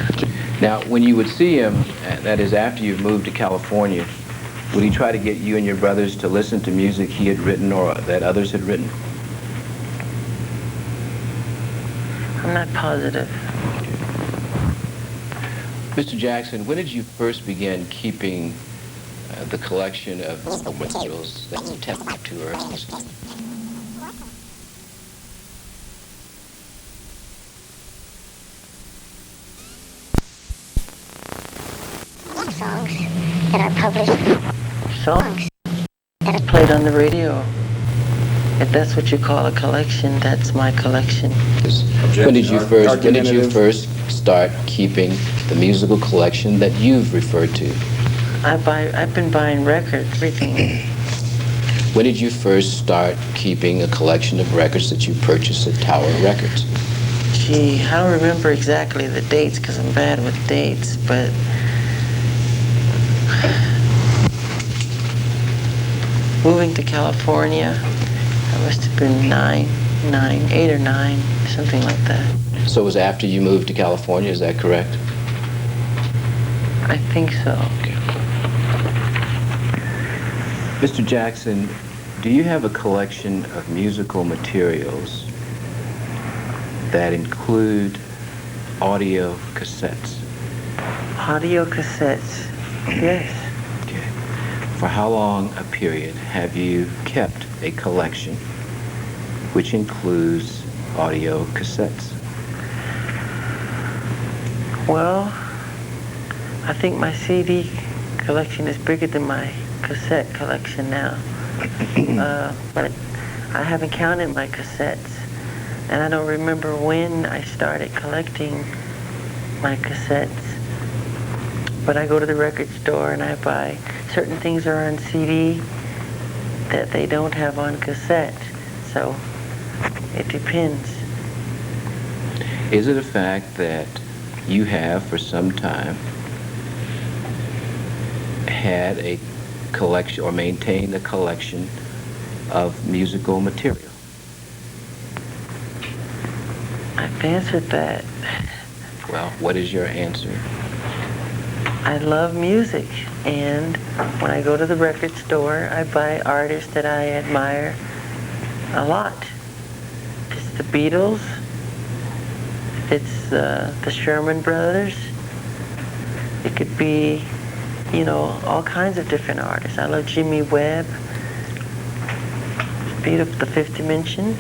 Now, when you would see him, that is after you've moved to California, would he try to get you and your brothers to listen to music he had written or that others had written? I'm not positive. Mr. Jackson, when did you first begin keeping the collection of materials that you attempted to earn? Songs that are published. Songs that are played on the radio. If that's what you call a collection, that's my collection. When did you first start keeping the musical collection that you've referred to? I've been buying records recently. When did you first start keeping a collection of records that you purchased at Tower Records? Gee, I don't remember exactly the dates because I'm bad with dates, but moving to California, I must have been 8 or 9, something like that. So it was after you moved to California, is that correct? I think so. Okay. Mr. Jackson, do you have a collection of musical materials that include audio cassettes? Audio cassettes, yes. Okay. For how long a period have you kept a collection which includes audio cassettes? Well, I think my CD collection is bigger than my cassette collection now. But I haven't counted my cassettes, and I don't remember when I started collecting my cassettes. But I go to the record store and I buy certain things are on CD that they don't have on cassette. So it depends. Is it a fact that you have for some time had a collection or maintained a collection of musical material? I've answered that. Well, what is your answer? I love music, and when I go to the record store, I buy artists that I admire a lot. If it's the Beatles, if it's the Sherman Brothers, it could be, you know, all kinds of different artists. I love Jimmy Webb, Beat Up the Fifth Dimension.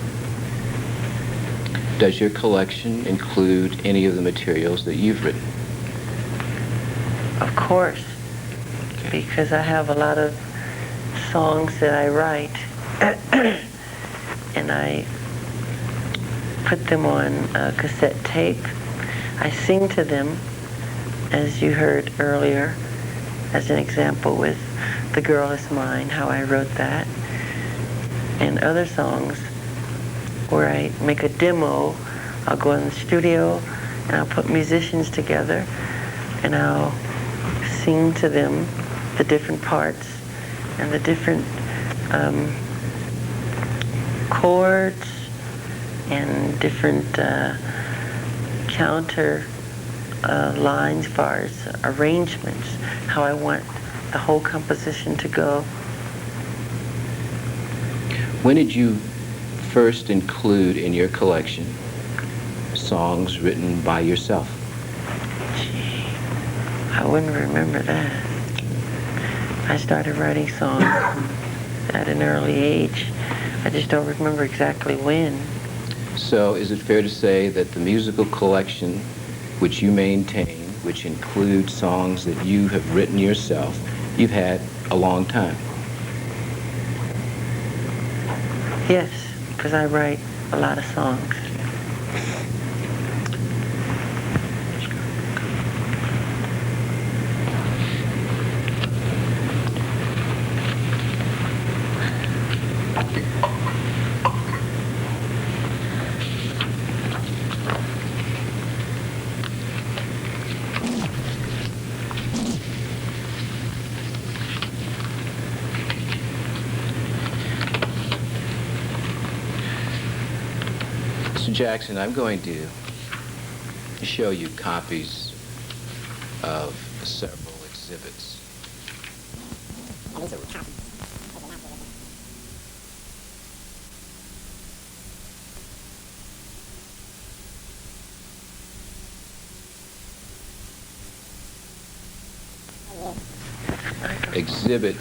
Does your collection include any of the materials that you've written? Of course, because I have a lot of songs that I write, and I put them on cassette tape. I sing to them, as you heard earlier, as an example with The Girl Is Mine, how I wrote that, and other songs where I make a demo. I'll go in the studio and I'll put musicians together and I'll sing to them the different parts and the different chords and different counter lines as far as arrangements, how I want the whole composition to go. When did you first include in your collection songs written by yourself? Gee, I wouldn't remember that. I started writing songs at an early age. I just don't remember exactly when. So is it fair to say that the musical collection which you maintain, which includes songs that you have written yourself, you've had a long time? Yes, because I write a lot of songs. Mr. Jackson, I'm going to show you copies of several exhibits. Exhibit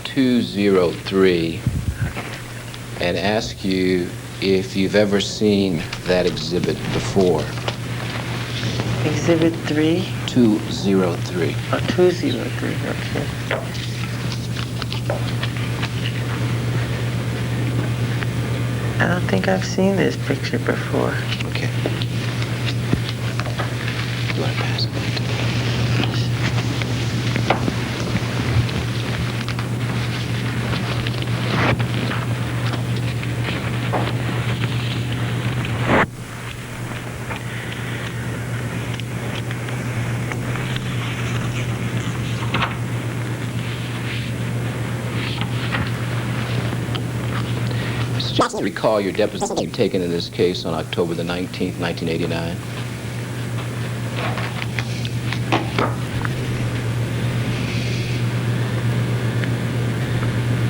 203, and ask you if you've ever seen that exhibit before. Exhibit 3? 203. Oh, 203, okay. I don't think I've seen this picture before. Okay. You want to pass it? Just recall your deposition taken in this case on October the 19th, 1989.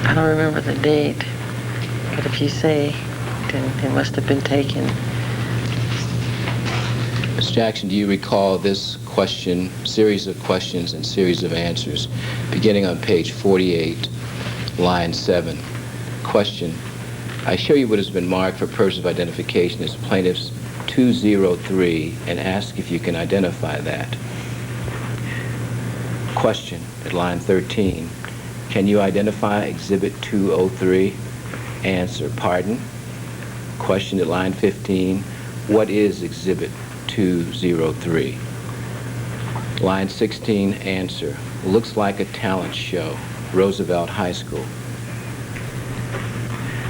I don't remember the date, but if you say, then it must have been taken. Mr. Jackson, do you recall this question, series of questions and series of answers, beginning on page 48, line 7? Question: I show you what has been marked for purpose of identification as plaintiff's 203 and ask if you can identify that. Question at line 13: can you identify exhibit 203? Answer: pardon. Question at line 15: what is exhibit 203? Line 16, answer: looks like a talent show, Roosevelt High School.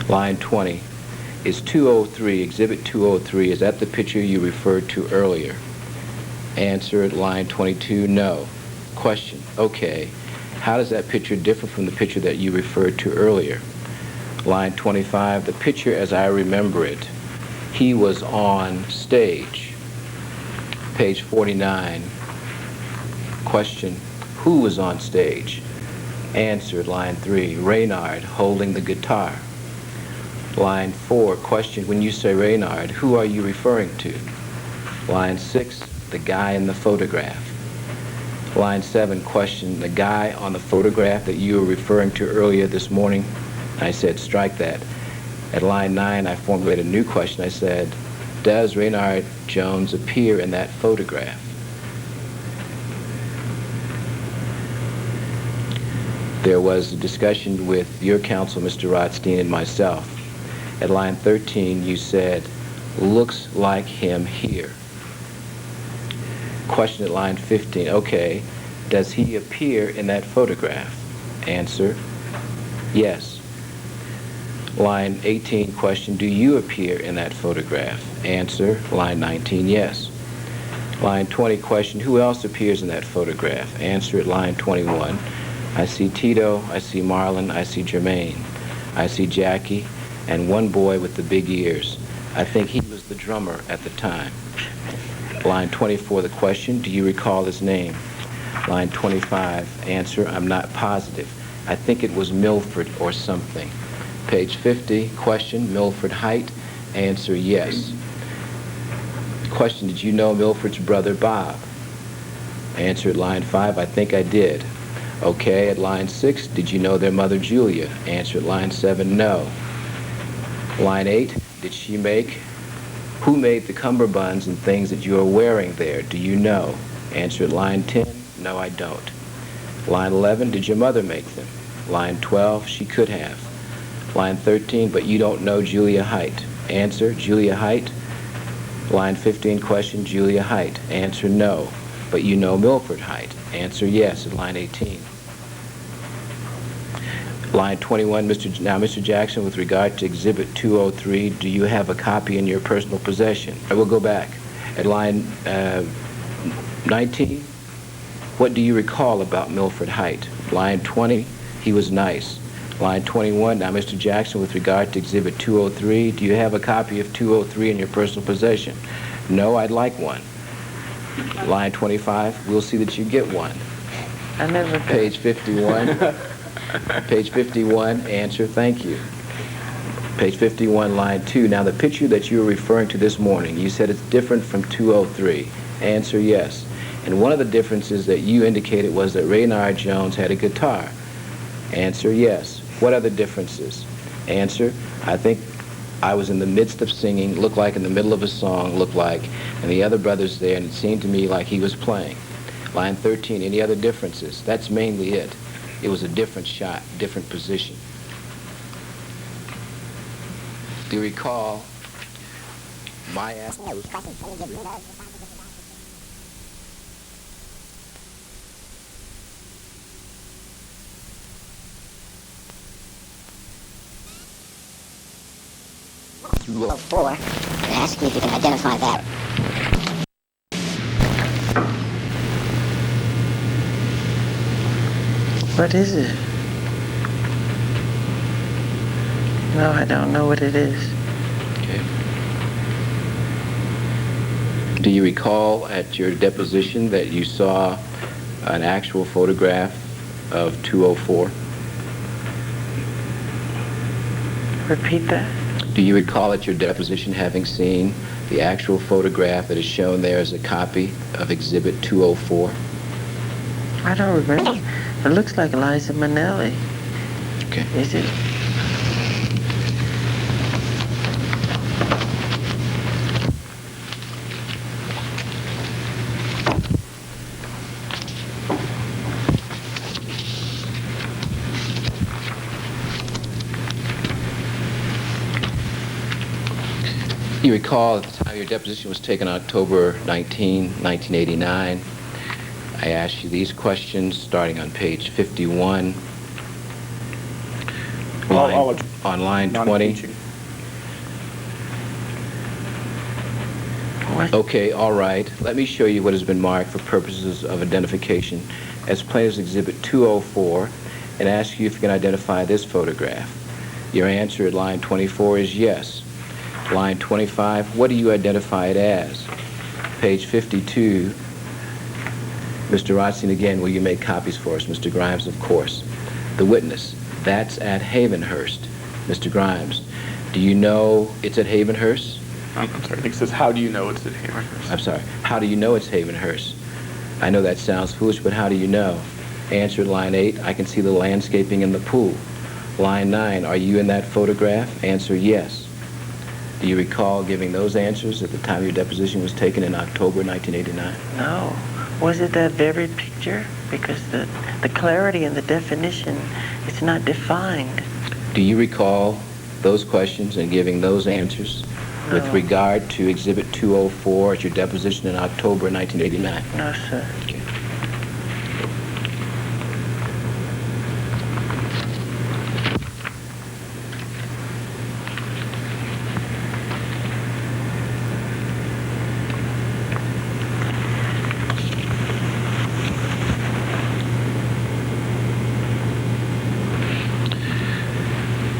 Line 20, is 203, exhibit 203, is that the picture you referred to earlier? Answer at line 22, no. Question: okay, how does that picture differ from the picture that you referred to earlier? Line 25, the picture as I remember it, he was on stage. Page 49, question: who was on stage? Answer at line 3, Rainard holding the guitar. Line 4, question: when you say Rainard, who are you referring to? Line 6, the guy in the photograph. Line 7, question: the guy on the photograph that you were referring to earlier this morning? I said, strike that. At line 9, I formulated a new question. I said, Does Rainard Jones appear in that photograph? There was a discussion with your counsel, Mr. Rothstein, and myself. At line 13, you said, looks like him here. Question at line 15, okay, does he appear in that photograph? Answer, yes. Line 18, question, do you appear in that photograph? Answer, line 19, yes. Line 20, question, who else appears in that photograph? Answer at line 21, I see Tito, I see Marlon, I see Jermaine, I see Jackie, and one boy with the big ears. I think he was the drummer at the time. Line 24, the question, do you recall his name? Line 25, answer, I'm not positive. I think it was Milford or something. Page 50, question, Milford height? Answer, yes. Question, did you know Milford's brother Bob? Answer at line 5, I think I did. Okay, at line 6, did you know their mother Julia? Answer at line 7, no. Line 8, who made the cummerbunds and things that you are wearing there? Do you know? Answer at line 10, no, I don't. Line 11, did your mother make them? Line 12, she could have. Line 13, but you don't know Julia Height. Answer, Julia Height. Line 15, question, Julia Height. Answer, no, but you know Milford Height. Answer, yes, at line 18. Line 21, Mr. Jackson, with regard to Exhibit 203, do you have a copy in your personal possession? I will go back. At line 19, what do you recall about Milford Height? Line 20, he was nice. Line 21, now Mr. Jackson, with regard to Exhibit 203, do you have a copy of 203 in your personal possession? No, I'd like one. Line 25, we'll see that you get one. I never. Page 51. Page 51, answer, thank you. Page 51, line 2. Now, the picture that you were referring to this morning, you said it's different from 203. Answer, yes. And one of the differences that you indicated was that Rainard Jones had a guitar. Answer, yes. What other differences? Answer, I think I was in the midst of singing, looked like in the middle of a song, looked like, and the other brother's there, and it seemed to me like he was playing. Line 13, any other differences? That's mainly it. It was a different shot, different position. Do you recall my asking? Well, 4, and ask you if you can identify that. What is it? No, I don't know what it is. Okay. Do you recall at your deposition that you saw an actual photograph of 204? Repeat that. Do you recall at your deposition having seen the actual photograph that is shown there as a copy of Exhibit 204? I don't remember. It looks like Liza Minnelli. Okay. Is it? You recall at the time your deposition was taken October 19, 1989. I asked you these questions starting on page 51. On line 20. What? Okay, all right. Let me show you what has been marked for purposes of identification as Plaintiff's Exhibit 204 and ask you if you can identify this photograph. Your answer at line 24 is yes. Line 25, what do you identify it as? Page 52, Mr. Rothstein, again, will you make copies for us? Mr. Grimes, of course. The witness, that's at Havenhurst. Mr. Grimes, do you know it's at Havenhurst? I'm sorry, I think it says, how do you know it's at Havenhurst? I'm sorry, how do you know it's Havenhurst? I know that sounds foolish, but how do you know? Answer at line 8, I can see the landscaping in the pool. Line 9, are you in that photograph? Answer, yes. Do you recall giving those answers at the time your deposition was taken in October 1989? No. Was it that very picture? Because the clarity and the definition, it's not defined. Do you recall those questions and giving those answers with No. regard to Exhibit 204 at your deposition in October 1989? No, sir. Okay.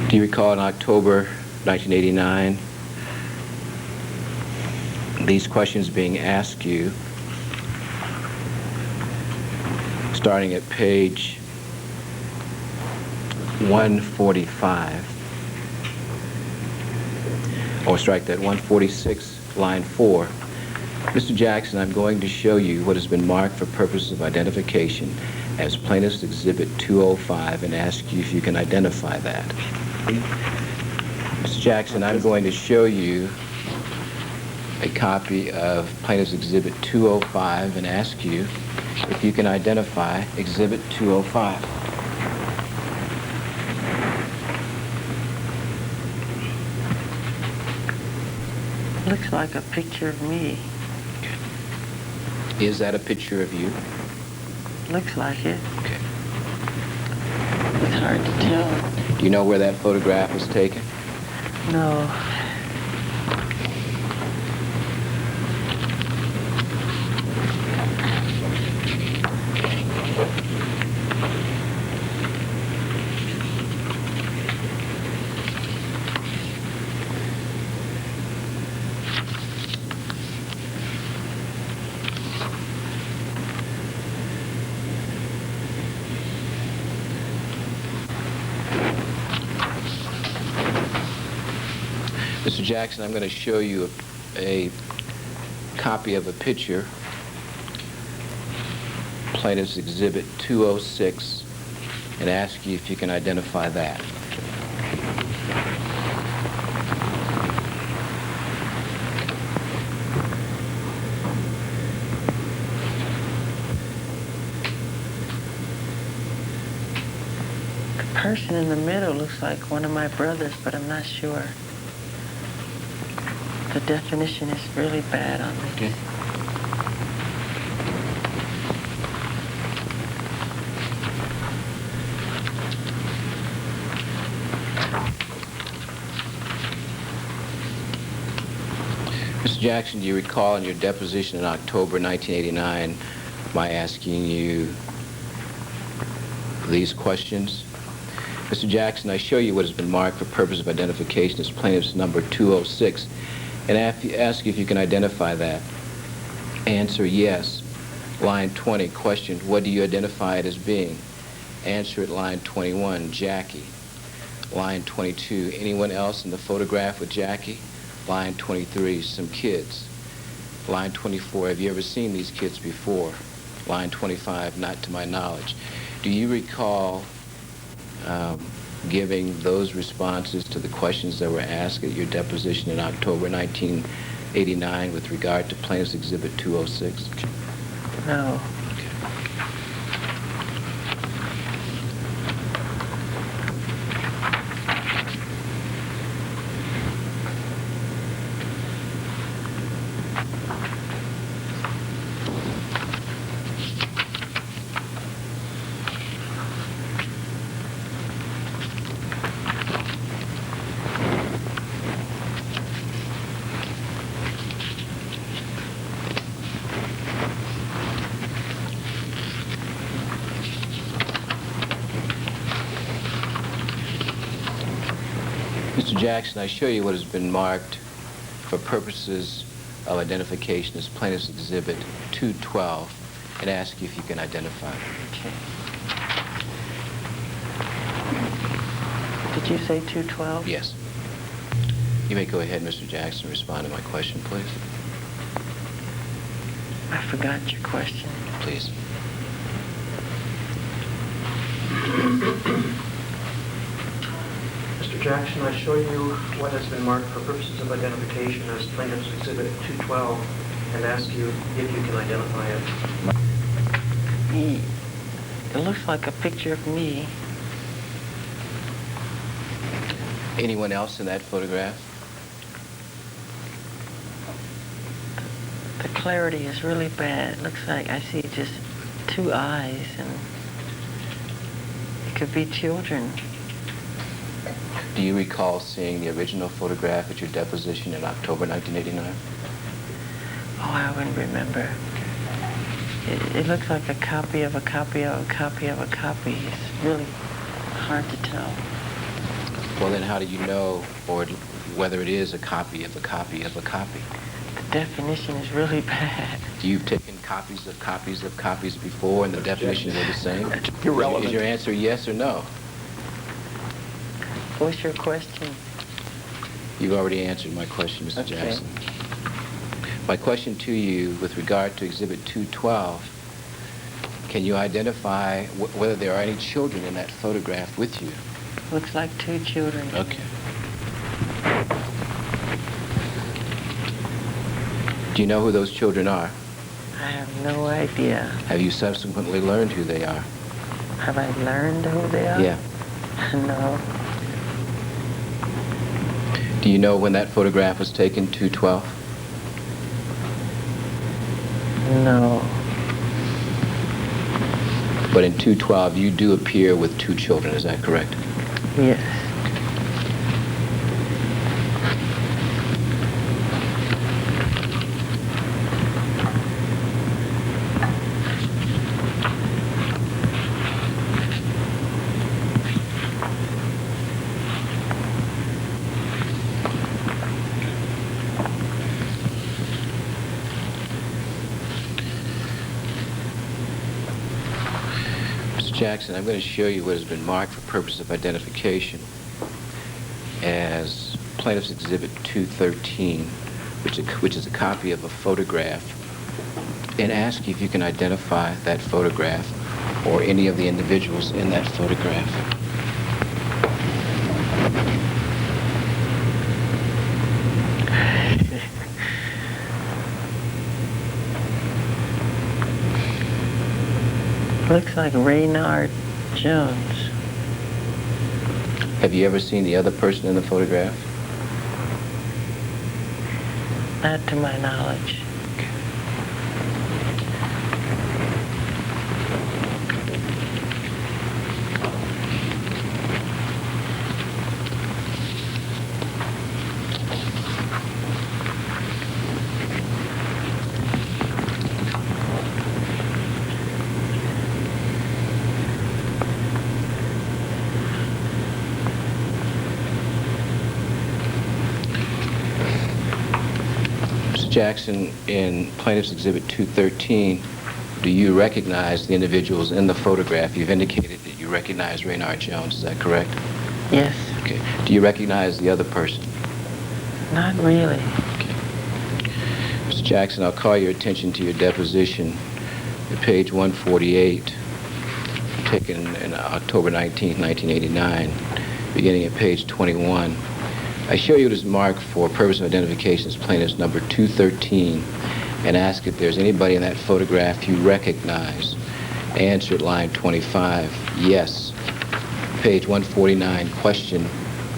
Do you recall in October 1989 these questions being asked you, starting at page 145, or strike that, 146, line 4. Mr. Jackson, I'm going to show you what has been marked for purposes of identification as Plaintiff's Exhibit 205 and ask you if you can identify that. Mr. Jackson, I'm going to show you a copy of Plaintiff's Exhibit 205 and ask you if you can identify Exhibit 205. Looks like a picture of me. Is that a picture of you? Looks like it. Okay. It's hard to tell. Do you know where that photograph was taken? No. Mr. Jackson, I'm going to show you a copy of a picture, Plaintiff's Exhibit 206, and ask you if you can identify that. The person in the middle looks like one of my brothers, but I'm not sure. The definition is really bad on this. Okay. Mr. Jackson, do you recall in your deposition in October 1989 my asking you these questions? Mr. Jackson, I show you what has been marked for purpose of identification as plaintiff's number 206, and ask you if you can identify that. Answer, yes. Line 20, question, what do you identify it as being? Answer at line 21, Jackie. Line 22, anyone else in the photograph with Jackie? Line 23, some kids. Line 24, have you ever seen these kids before? Line 25, not to my knowledge. Do you recall giving those responses to the questions that were asked at your deposition in October 1989 with regard to Plaintiff's Exhibit 206? No. Mr. Jackson, I show you what has been marked for purposes of identification as Plaintiff's Exhibit 212 and ask you if you can identify it. Okay. Did you say 212? Yes. You may go ahead, Mr. Jackson, and respond to my question, please. I forgot your question. Please. Mr. Jackson, I show you what has been marked for purposes of identification as Plaintiff's Exhibit 212 and ask you if you can identify it. It looks like a picture of me. Anyone else in that photograph? The clarity is really bad. It looks like I see just two eyes, and it could be children. Do you recall seeing the original photograph at your deposition in October 1989? Oh, I wouldn't remember. It looks like a copy of a copy of a copy of a copy. It's really hard to tell. Well, then how do you know or whether it is a copy of a copy of a copy? The definition is really bad. You've taken copies of copies of copies before and the definitions are the same? Irrelevant. Is your answer yes or no? What's your question? You've already answered my question, Mr. Okay. Jackson. My question to you with regard to Exhibit 212, can you identify whether there are any children in that photograph with you? Looks like two children. Okay. Do you know who those children are? I have no idea. Have you subsequently learned who they are? Have I learned who they are? Yeah. No. Do you know when that photograph was taken, 212? No. But in 212, you do appear with two children, is that correct? Yes. Jackson, I'm going to show you what has been marked for purpose of identification as Plaintiff's Exhibit 213, which is a copy of a photograph, and ask you if you can identify that photograph or any of the individuals in that photograph. Looks like Rainard Jones. Have you ever seen the other person in the photograph? Not to my knowledge. Jackson, in Plaintiff's Exhibit 213, do you recognize the individuals in the photograph? You've indicated that you recognize Rainard Jones, is that correct? Yes. Okay. Do you recognize the other person? Not really. Okay. Mr. Jackson, I'll call your attention to your deposition at page 148, taken in October 19, 1989, beginning at page 21. I show you what is marked for purpose of identification as plaintiff's number 213 and ask if there's anybody in that photograph you recognize. Answer at line 25, yes. Page 149, question,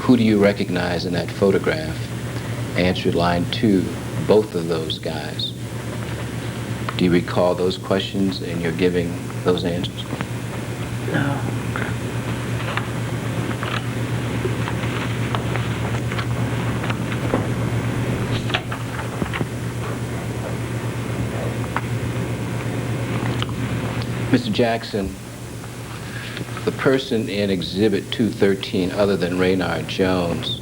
who do you recognize in that photograph? Answer at line 2, both of those guys. Do you recall those questions and you're giving those answers? No. Mr. Jackson, the person in Exhibit 213 other than Rainard Jones,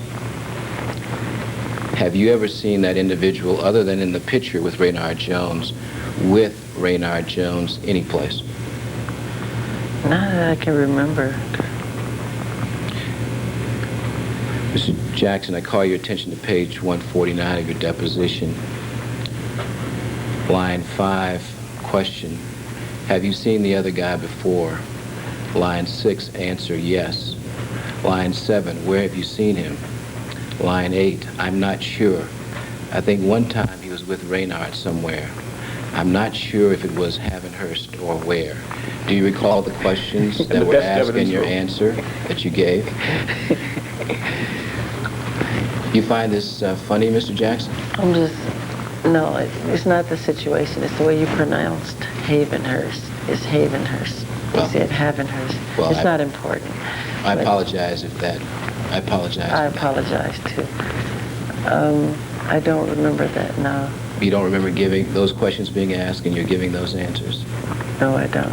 have you ever seen that individual other than in the picture with Rainard Jones, with Rainard Jones anyplace? Not that I can remember. Mr. Jackson, I call your attention to page 149 of your deposition. Line 5, question. Have you seen the other guy before? Line 6, answer yes. Line 7, where have you seen him? Line 8, I'm not sure. I think one time he was with Rainard somewhere. I'm not sure if it was Havenhurst or where. Do you recall the questions that the were best asked evidence and your for- answer that you gave? You find this funny, Mr. Jackson? No, it's not the situation. It's the way you pronounced Havenhurst. It's Havenhurst. You Well, said Havenhurst. well, It's not important. I But apologize if that... I apologize. I for that. apologize, too. I don't remember that, no. You don't remember giving those questions being asked and you're giving those answers? No, I don't.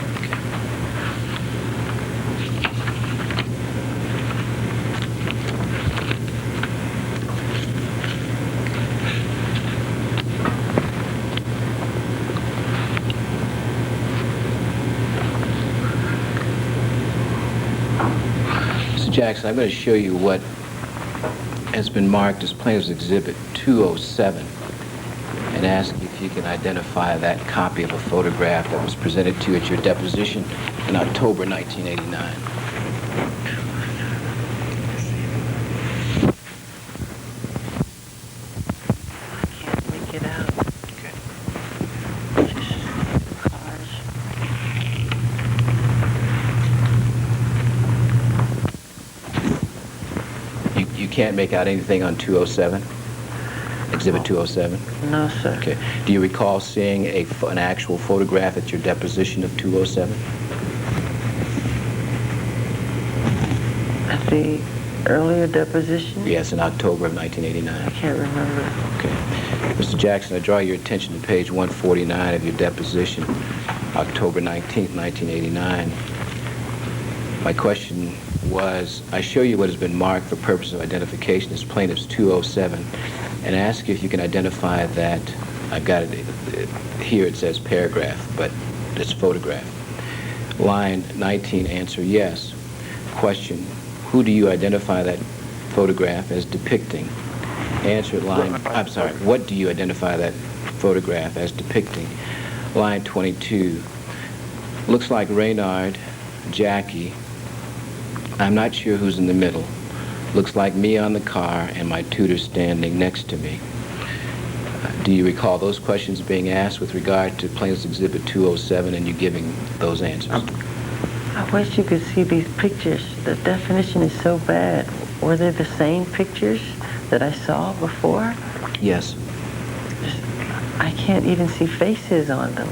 Mr. Jackson, I'm going to show you what has been marked as Plaintiff's Exhibit 207 and ask you if you can identify that copy of a photograph that was presented to you at your deposition in October 1989. Can't make it out. You can't make out anything on 207? Exhibit 207? No, sir. Okay. Do you recall seeing an actual photograph at your deposition of 207? At the earlier deposition? Yes, in October of I 1989. can't remember. Okay. Mr. Jackson, I draw your attention to page 149 of your deposition, October 19th, 1989. My question was, I show you what has been marked for purpose of identification as Plaintiff's 207, and ask you if you can identify that. I've got it here, it says paragraph, but it's photograph. Line 19, answer yes. Question, who do you identify that photograph as depicting? Answer line, I'm sorry, what do you identify that photograph as depicting? Line 22, looks like Rainard, Jackie, I'm not sure who's in the middle. Looks like me on the car and my tutor standing next to me. Do you recall those questions being asked with regard to Plaintiff's Exhibit 207 and you giving those answers? I wish you could see these pictures. The definition is so bad. Were they the same pictures that I saw before? Yes. I can't even see faces on them.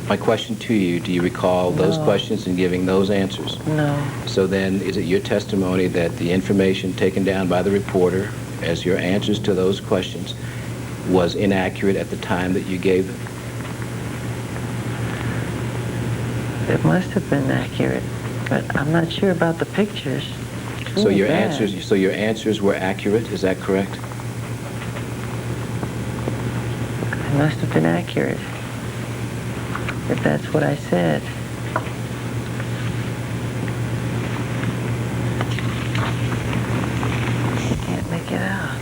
My question to you, do you recall those No. questions and giving those answers? No. So then, is it your testimony that the information taken down by the reporter as your answers to those questions was inaccurate at the time that you gave them? It must have been accurate, but I'm not sure about the pictures. So Ooh, your bad. answers were accurate, is that correct? It must have been accurate, if that's what I said. Can't make it out.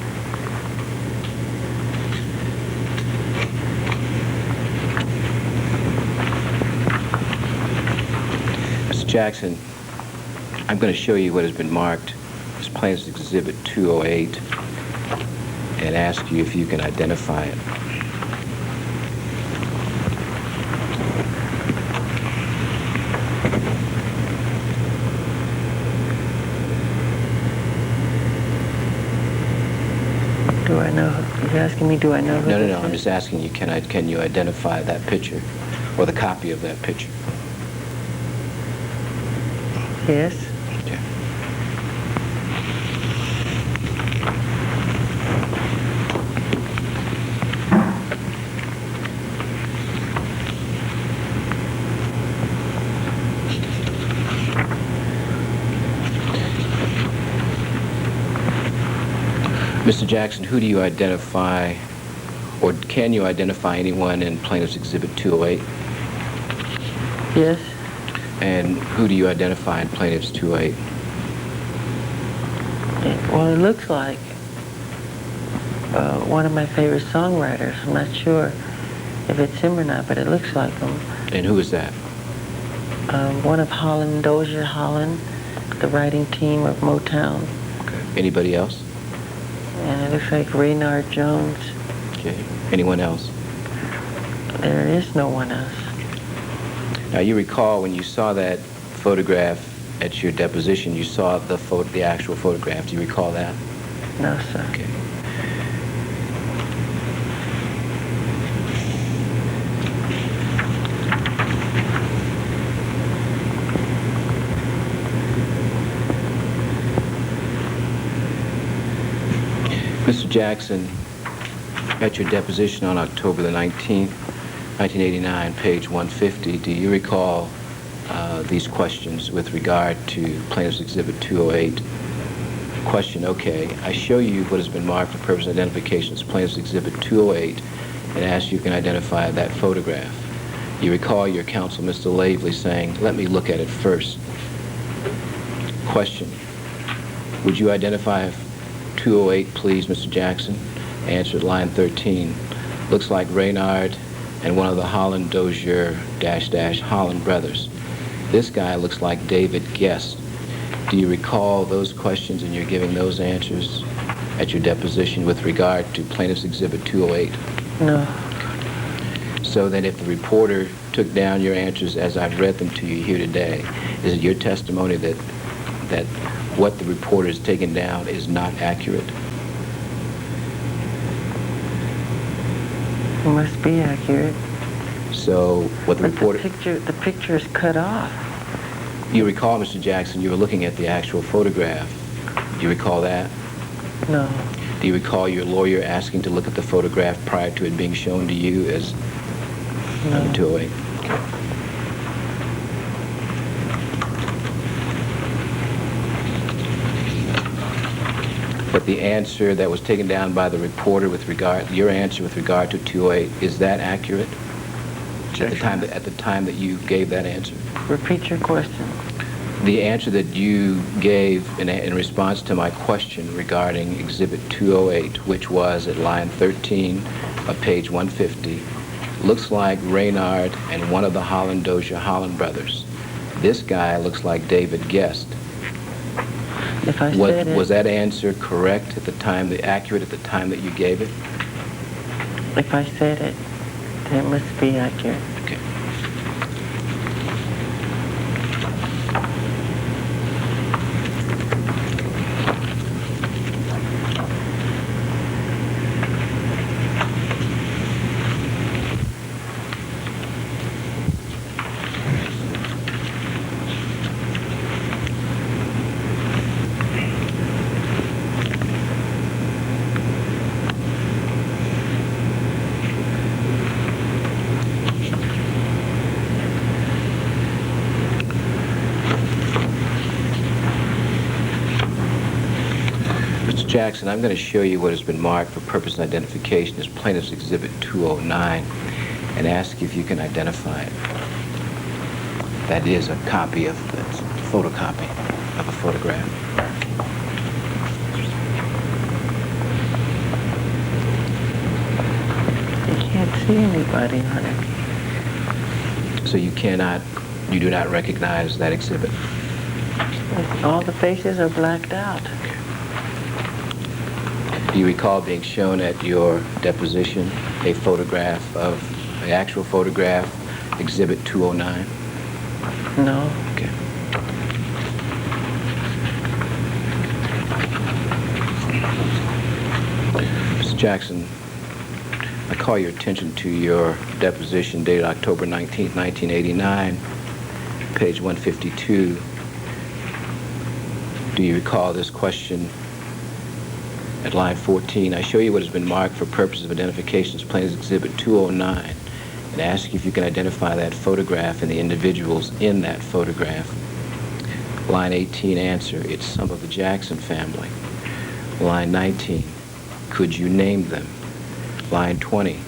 Mr. Jackson, I'm going to show you what has been marked as Plaintiff's Exhibit 208 and ask you if you can identify it. Do I know? You're asking me, do I know who No, this I'm is? just asking you, can you identify that picture or the copy of that picture? Yes. Yeah. Mr. Jackson, who do you identify, or can you identify anyone in Plaintiff's Exhibit 208? Yes. And who do you identify in Plaintiff's 208? Well, it looks like one of my favorite songwriters. I'm not sure if it's him or not, but it looks like him. And who is that? One of Holland, Dozier Holland, the writing team of Motown. Anybody else? And it looks like Rainard Jones. Okay. Anyone else? There is no one else. Now, you recall when you saw that photograph at your deposition, you saw the actual photograph. Do you recall that? No, sir. Okay. Mr. Jackson, at your deposition on October the 19th, 1989, page 150, do you recall these questions with regard to Plaintiff's Exhibit 208? Question, okay, I show you what has been marked for purpose of identification as Plaintiff's Exhibit 208 and ask you can identify that photograph. You recall your counsel, Mr. Lavely, saying, let me look at it first. Question, would you identify 208, please, Mr. Jackson? Answer at line 13. Looks like Rainard and one of the Holland Dozier -- Holland brothers. This guy looks like David Guest. Do you recall those questions and you're giving those answers at your deposition with regard to Plaintiff's Exhibit 208? No. So then if the reporter took down your answers as I've read them to you here today, is it your testimony that what the reporter has taken down is not accurate? It must be accurate. So what the reporter... The picture is cut off. You recall, Mr. Jackson, you were looking at the actual photograph. Do you recall that? No. Do you recall your lawyer asking to look at the photograph prior to it being shown to you as No. 208? Okay. But the answer that was taken down by the reporter with regard, your answer with regard to 208, is that accurate? At the time that you gave that answer? Repeat your question. The answer that you gave in response to my question regarding Exhibit 208, which was at line 13 of page 150, looks like Rainard and one of the Holland Dozier Holland brothers. This guy looks like David Guest. If I said it, Was that answer correct at the time, accurate at the time that you gave it? if I said it, then it must be accurate. Okay. Jackson, I'm going to show you what has been marked for purpose of identification as Plaintiff's Exhibit 209 and ask if you can identify it. That is a copy of the photocopy of a photograph. You can't see anybody on it. So you do not recognize that exhibit? All the faces are blacked out. Do you recall being shown at your deposition a photograph of, the actual photograph, Exhibit 209? No. Okay. Mr. Jackson, I call your attention to your deposition dated October 19th, 1989, page 152. Do you recall this question? At line 14, I show you what has been marked for purposes of identification as Plaintiff's Exhibit 209 and ask if you can identify that photograph and the individuals in that photograph. Line 18, answer, it's some of the Jackson family. Line 19, could you name them? Line 20,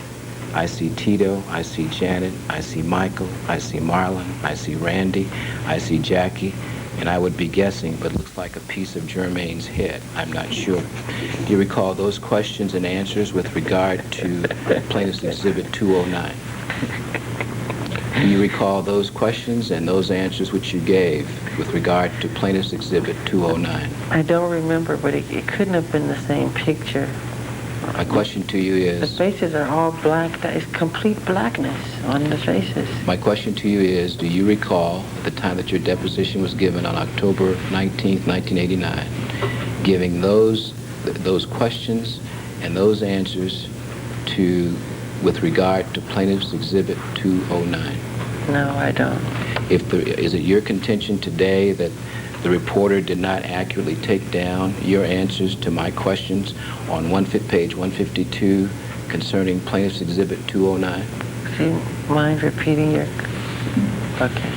I see Tito, I see Janet, I see Michael, I see Marlon, I see Randy, I see Jackie, and I would be guessing, but it looks like a piece of Jermaine's head. I'm not sure. Do you recall those questions and answers with regard to Plaintiff's Exhibit 209? Do you recall those questions and those answers which you gave with regard to Plaintiff's Exhibit 209? I don't remember, but it couldn't have been the same picture. My question to you The is... faces are all black. That is complete blackness on the faces. My question to you is, do you recall at the time that your deposition was given on October 19th, 1989, giving those questions and those answers with regard to Plaintiff's Exhibit 209? No, I don't. Is it your contention today that the reporter did not accurately take down your answers to my questions on page 152 concerning Plaintiff's Exhibit 209? Do you mind repeating your... Okay.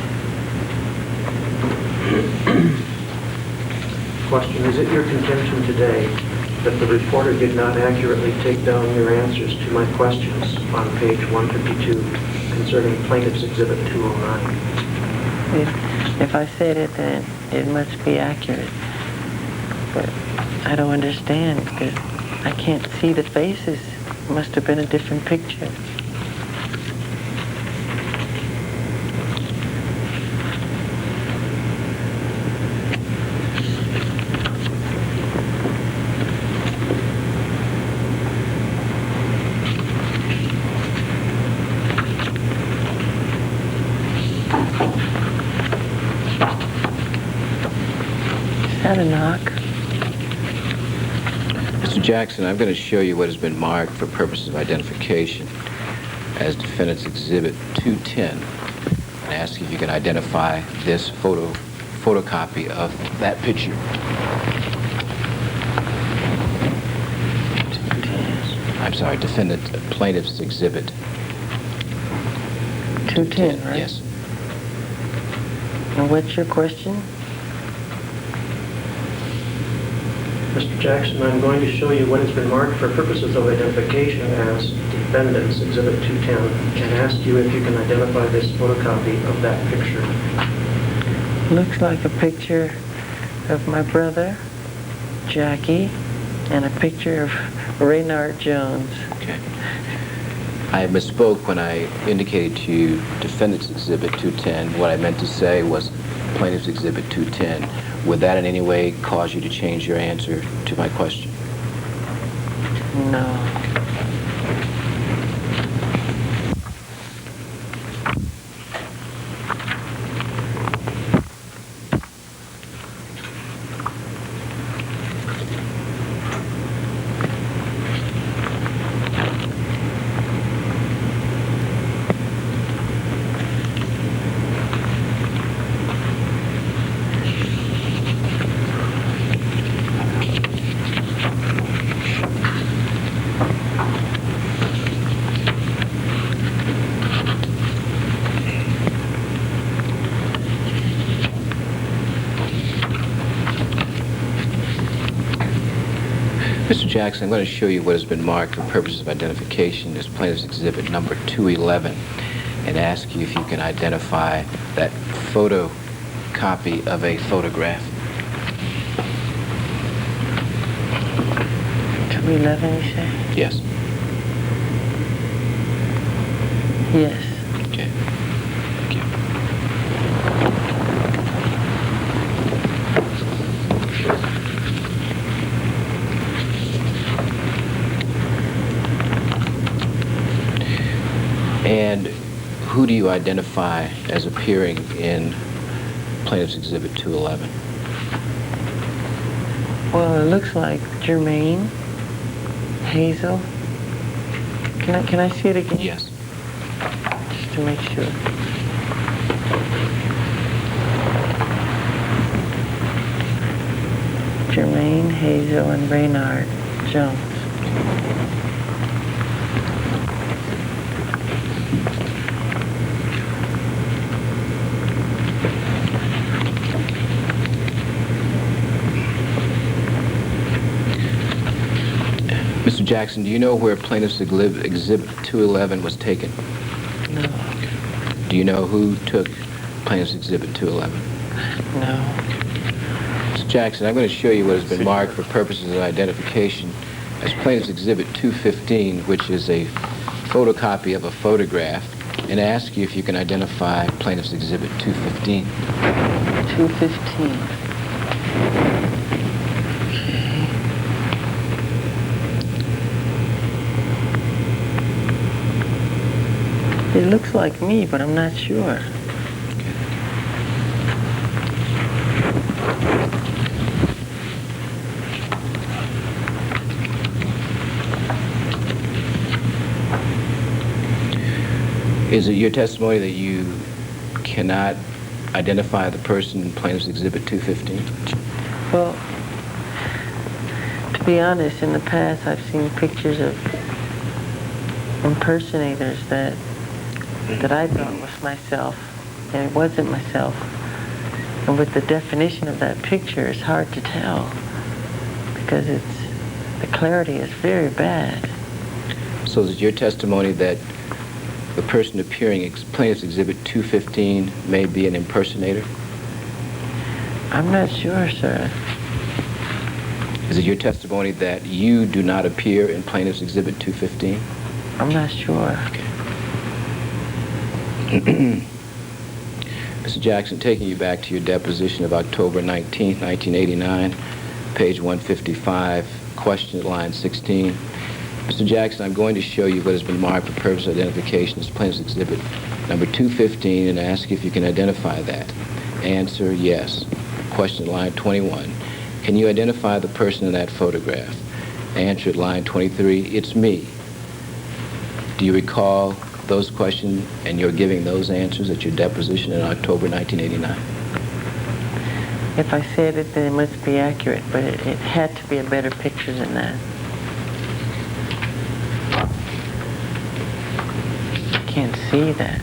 Question, is it your contention today that the reporter did not accurately take down your answers to my questions on page 152 concerning Plaintiff's Exhibit 209? If I said it, then it must be accurate. But I don't understand because I can't see the faces. It must have been a different picture. Is that a knock? Mr. Jackson, I'm going to show you what has been marked for purposes of identification as Defendant's Exhibit 210 and ask if you can identify this photocopy of that picture. I'm sorry, Plaintiff's Exhibit 210, right? Yes. And what's your question? Mr. Jackson, I'm going to show you what has been marked for purposes of identification as Defendant's Exhibit 210 and ask you if you can identify this photocopy of that picture. Looks like a picture of my brother, Jackie, and a picture of Rainard Jones. Okay. I misspoke when I indicated to you Defendant's Exhibit 210. What I meant to say was Plaintiff's Exhibit 210. Would that in any way cause you to change your answer to my question? No. Mr. Jackson, I'm going to show you what has been marked for purposes of identification as Plaintiff's Exhibit number 211 and ask you if you can identify that photocopy of a photograph. 211, you say? Yes. Yes. Okay. Thank you. And who do you identify as appearing in Plaintiff's Exhibit 211? Well, it looks like Jermaine, Hazel. Can I see it again? Yes. Just to make sure. Jermaine, Hazel, and Rainard Jones. Mr. Jackson, do you know where Plaintiff's Exhibit 211 was taken? No. Do you know who took Plaintiff's Exhibit 211? No. Mr. Jackson, I'm going to show you what has been marked for purposes of identification as Plaintiff's Exhibit 215, which is a photocopy of a photograph and ask you if you can identify Plaintiff's Exhibit 215. 215. It looks like me, but I'm not sure. Is it your testimony that you cannot identify the person in Plaintiff's Exhibit 215? Well, to be honest, in the past I've seen pictures of impersonators that I thought was myself, and it wasn't myself. And with the definition of that picture, it's hard to tell because the clarity is very bad. So is it your testimony that the person appearing in Plaintiff's Exhibit 215 may be an impersonator? I'm not sure, sir. Is it your testimony that you do not appear in Plaintiff's Exhibit 215? I'm not sure. Mr. Jackson, taking you back to your deposition of October 19th, 1989, page 155, question at line 16. Mr. Jackson, I'm going to show you what has been marked for purpose of identification as Plaintiff's Exhibit number 215 and ask if you can identify that. Answer, yes. Question at line 21. Can you identify the person in that photograph? Answer at line 23, it's me. Do you recall those questions and you're giving those answers at your deposition in October 1989? If I said it, then it must be accurate, but it had to be a better picture than that. I can't see that.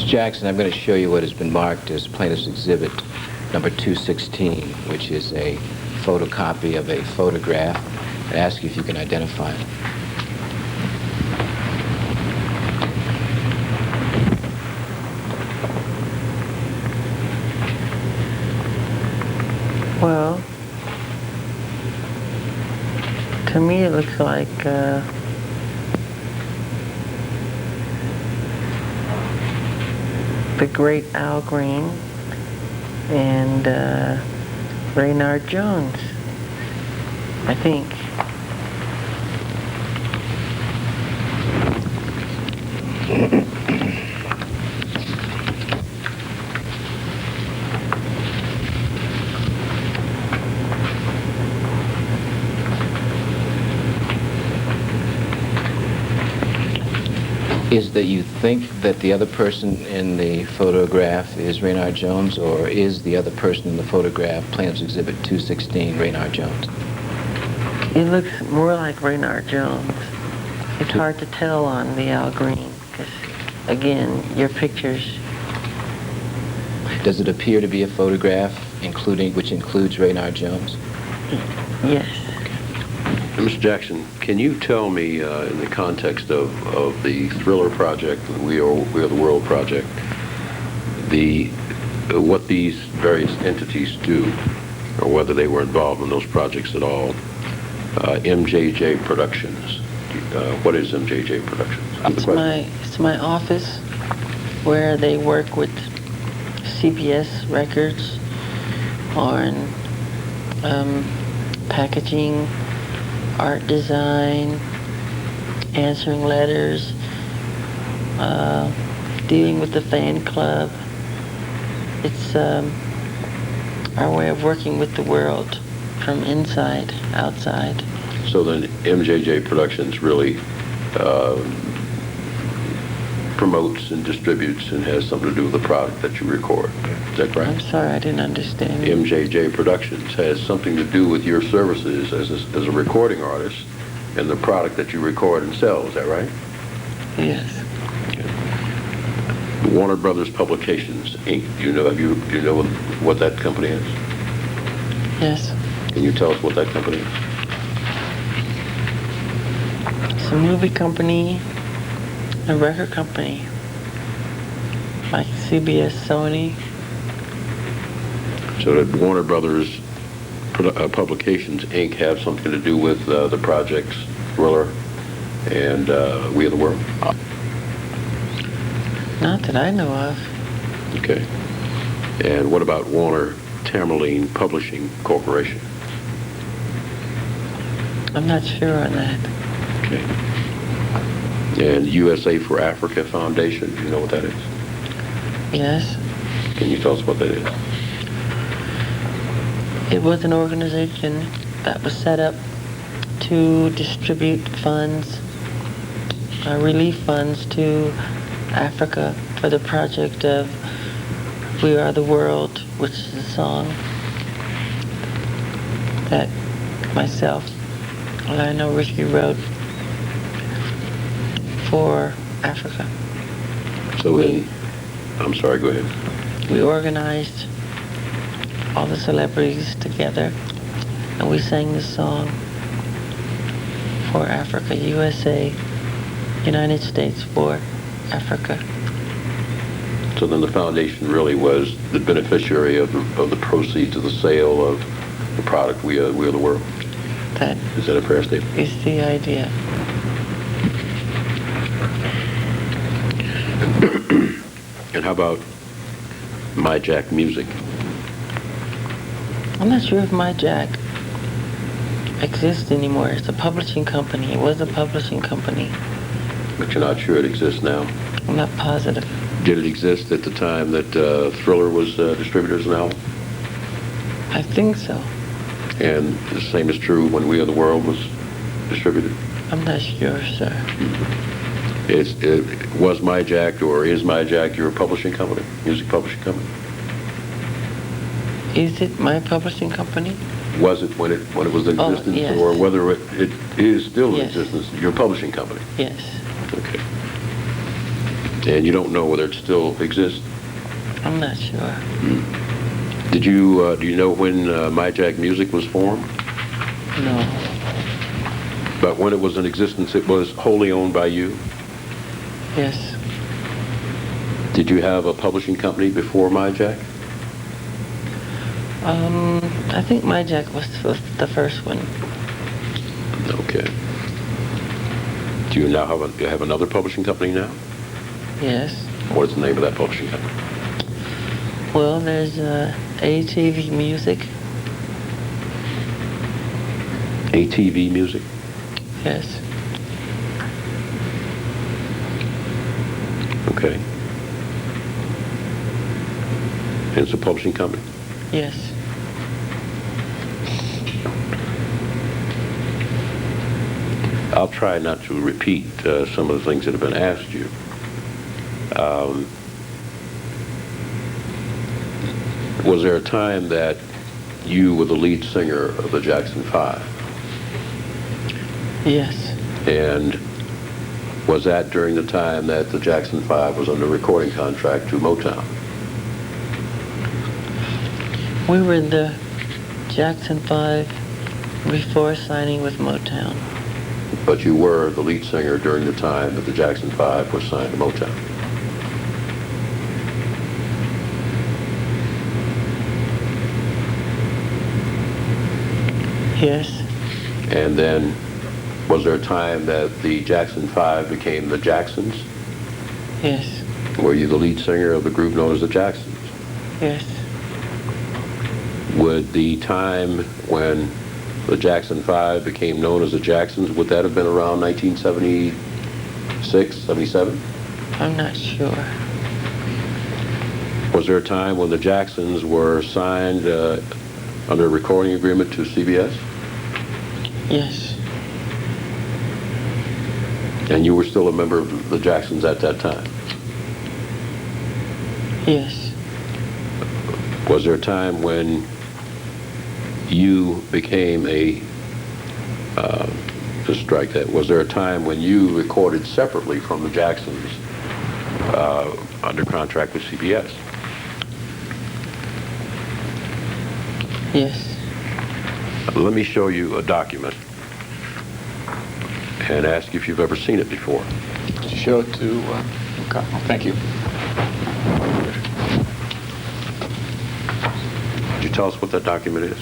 Jackson, I'm going to show you what has been marked as Plaintiff's Exhibit number 216, which is a photocopy of a photograph. I ask you if you can identify it. Well, to me it looks like the great Al Green and Rainard Jones, I think. Is that you think that the other person in the photograph is Rainard Jones, or is the other person in the photograph Plaintiff's Exhibit 216 Rainard Jones? It looks more like Rainard Jones. It's hard to tell on the Al Green, because, again, your pictures... Does it appear to be a photograph which includes Rainard Jones? Yes. Mr. Jackson, can you tell me, in the context of the Thriller project, the We Are the World project, what these various entities do, or whether they were involved in those projects at all? MJJ Productions. What is MJJ Productions? It's my office where they work with CBS Records on packaging, art design, answering letters, dealing with the fan club. It's our way of working with the world. from inside, outside. So then MJJ Productions really promotes and distributes and has something to do with the product that you record. Is that correct? I'm sorry, I didn't understand. MJJ Productions has something to do with your services as a recording artist and the product that you record and sell. Is that right? Yes. Warner Brothers Publications, Inc. Do you know what that company is? Yes. Can you tell us what that company is? It's a movie company, a record company, like CBS, Sony. So that Warner Brothers Publications, Inc. have something to do with the projects Thriller and We Are the World? Not that I know of. Okay. And what about Warner Tamerlane Publishing Corporation? I'm not sure on that. Okay. And USA for Africa Foundation, do you know what that is? Yes. Can you tell us what that is? It was an organization that was set up to distribute funds, relief funds to Africa for the project of We Are the World, which is a song that myself, Lionel Richie, wrote for Africa. So then, I'm sorry, go ahead. We organized all the celebrities together and we sang this song for Africa, USA, United States for Africa. So then the foundation really was the beneficiary of the proceeds of the sale of the product We Are the World. That Is that a fair statement? is the idea. And how about My Jack Music? I'm not sure if My Jack exists anymore. It's a publishing company. It was a publishing company. But you're not sure it exists now? I'm not positive. Did it exist at the time that Thriller was distributed as an album? I think so. And the same is true when We Are the World was distributed? I'm not sure, sir. Was My Jack or is My Jack your publishing company, music publishing company? Is it my publishing company? Was it when it was in existence, yes. or whether it is still in Yes. existence, your publishing company? Yes. Okay. And you don't know whether it still exists? I'm not sure. Do you know when My Jack Music was formed? No. But when it was in existence, it was wholly owned by you? Yes. Did you have a publishing company before My Jack? I think My Jack was the first one. Okay. Do you now have another publishing company now? Yes. What is the name of that publishing company? Well, there's ATV Music. ATV Music? Yes. Okay. And it's a publishing company? Yes. I'll try not to repeat some of the things that have been asked you. Was there a time that you were the lead singer of the Jackson 5? Yes. And was that during the time that the Jackson 5 was under recording contract to Motown? We were in the Jackson 5 before signing with Motown. But you were the lead singer during the time that the Jackson 5 was signed to Motown. Yes. And then, was there a time that the Jackson 5 became the Jacksons? Yes. Were you the lead singer of the group known as the Jacksons? Yes. Would the time when the Jackson 5 became known as the Jacksons, would that have been around 1976, 77? I'm not sure. Was there a time when the Jacksons were signed under a recording agreement to CBS? Yes. And you were still a member of the Jacksons at that time? Yes. Was there a time when you became a, to strike that, was there a time when you recorded separately from the Jacksons under contract with CBS? Yes. Let me show you a document and ask you if you've ever seen it before. Show it to, okay, thank you. Could you tell us what that document is?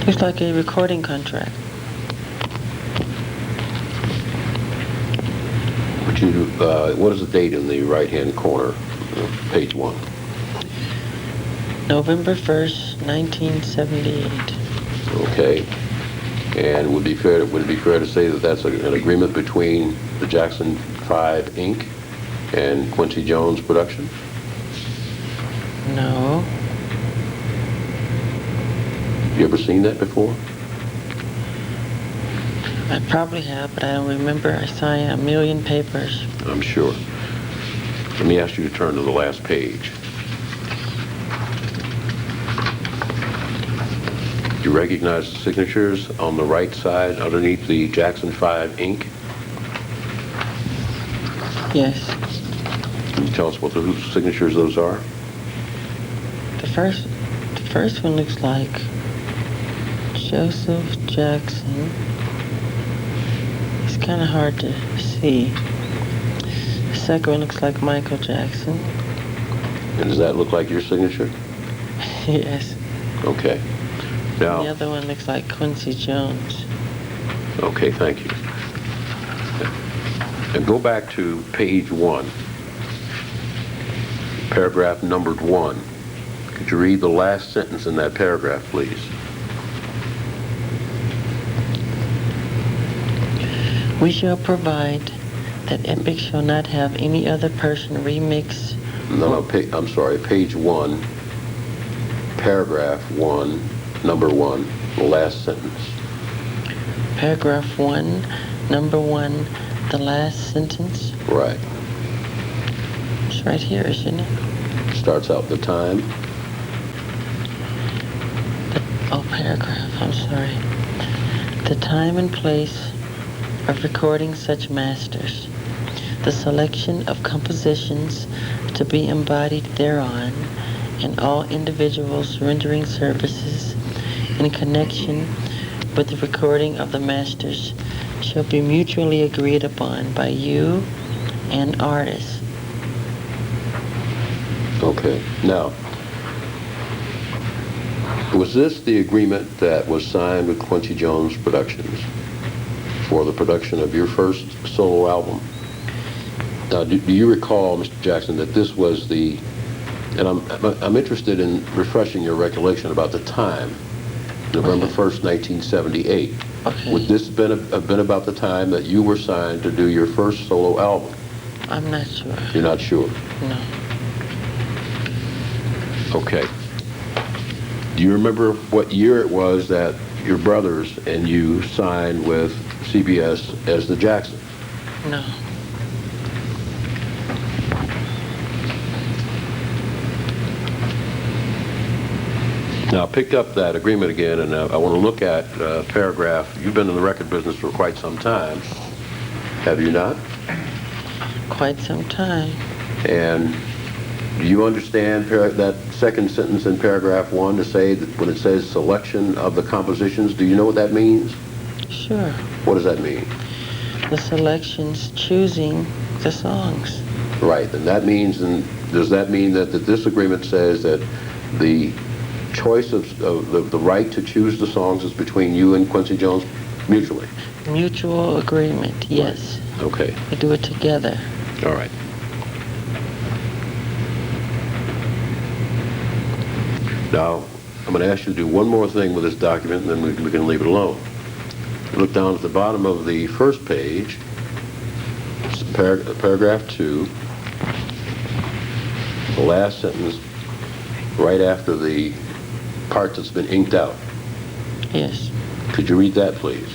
Looks like a recording contract. Would you, what is the date in the right-hand corner of page 1? November 1st, 1978. Okay. And would it be fair to say that that's an agreement between the Jackson 5 Inc. and Quincy Jones Production? No. You ever seen that before? I probably have, but I don't remember. I saw a million papers. I'm sure. Let me ask you to turn to the last page. You recognize the signatures on the right side underneath the Jackson 5 Inc.? Yes. Can you tell us what whose signatures those are? The first one looks like Joseph Jackson. It's kind of hard to see. The second one looks like Michael Jackson. And does that look like your signature? Yes. Okay. Now, The other one looks like Quincy Jones. okay, thank you. And go back to page 1, paragraph numbered 1. Could you read the last sentence in that paragraph, please? We shall provide that Epic shall not have any other person remix. No, I'm sorry, page 1, paragraph 1, number 1, the last sentence. Paragraph 1, number 1, the last sentence. Right. It's right here, isn't it? Starts out the time. Paragraph, I'm sorry. The time and place of recording such masters, the selection of compositions to be embodied thereon, and all individuals rendering services in connection with the recording of the masters shall be mutually agreed upon by you and artists. Okay. Now, was this the agreement that was signed with Quincy Jones Productions for the production of your first solo album? Now, do you recall, Mr. Jackson, that this was the, and I'm interested in refreshing your recollection about the time, November 1st, 1978. Okay. Would this have been about the time that you were signed to do your first solo album? I'm not sure. You're not sure? No. Okay. Do you remember what year it was that your brothers and you signed with CBS as the Jacksons? No. Now, pick up that agreement again, and I want to look at paragraph. You've been in the record business for quite some time, have you not? Quite some time. And do you understand that second sentence in paragraph 1 to say that when it says selection of the compositions, do you know what that means? Sure. What does that mean? The selections choosing the songs. Right, and that means, and does that mean that this agreement says that the choice of the right to choose the songs is between you and Quincy Jones mutually? Mutual agreement, yes. Right. Okay. We do it together. All right. Now, I'm going to ask you to do one more thing with this document, and then we can leave it alone. Look down at the bottom of the first page, paragraph 2, the last sentence, right after the part that's been inked out. Yes. Could you read that, please?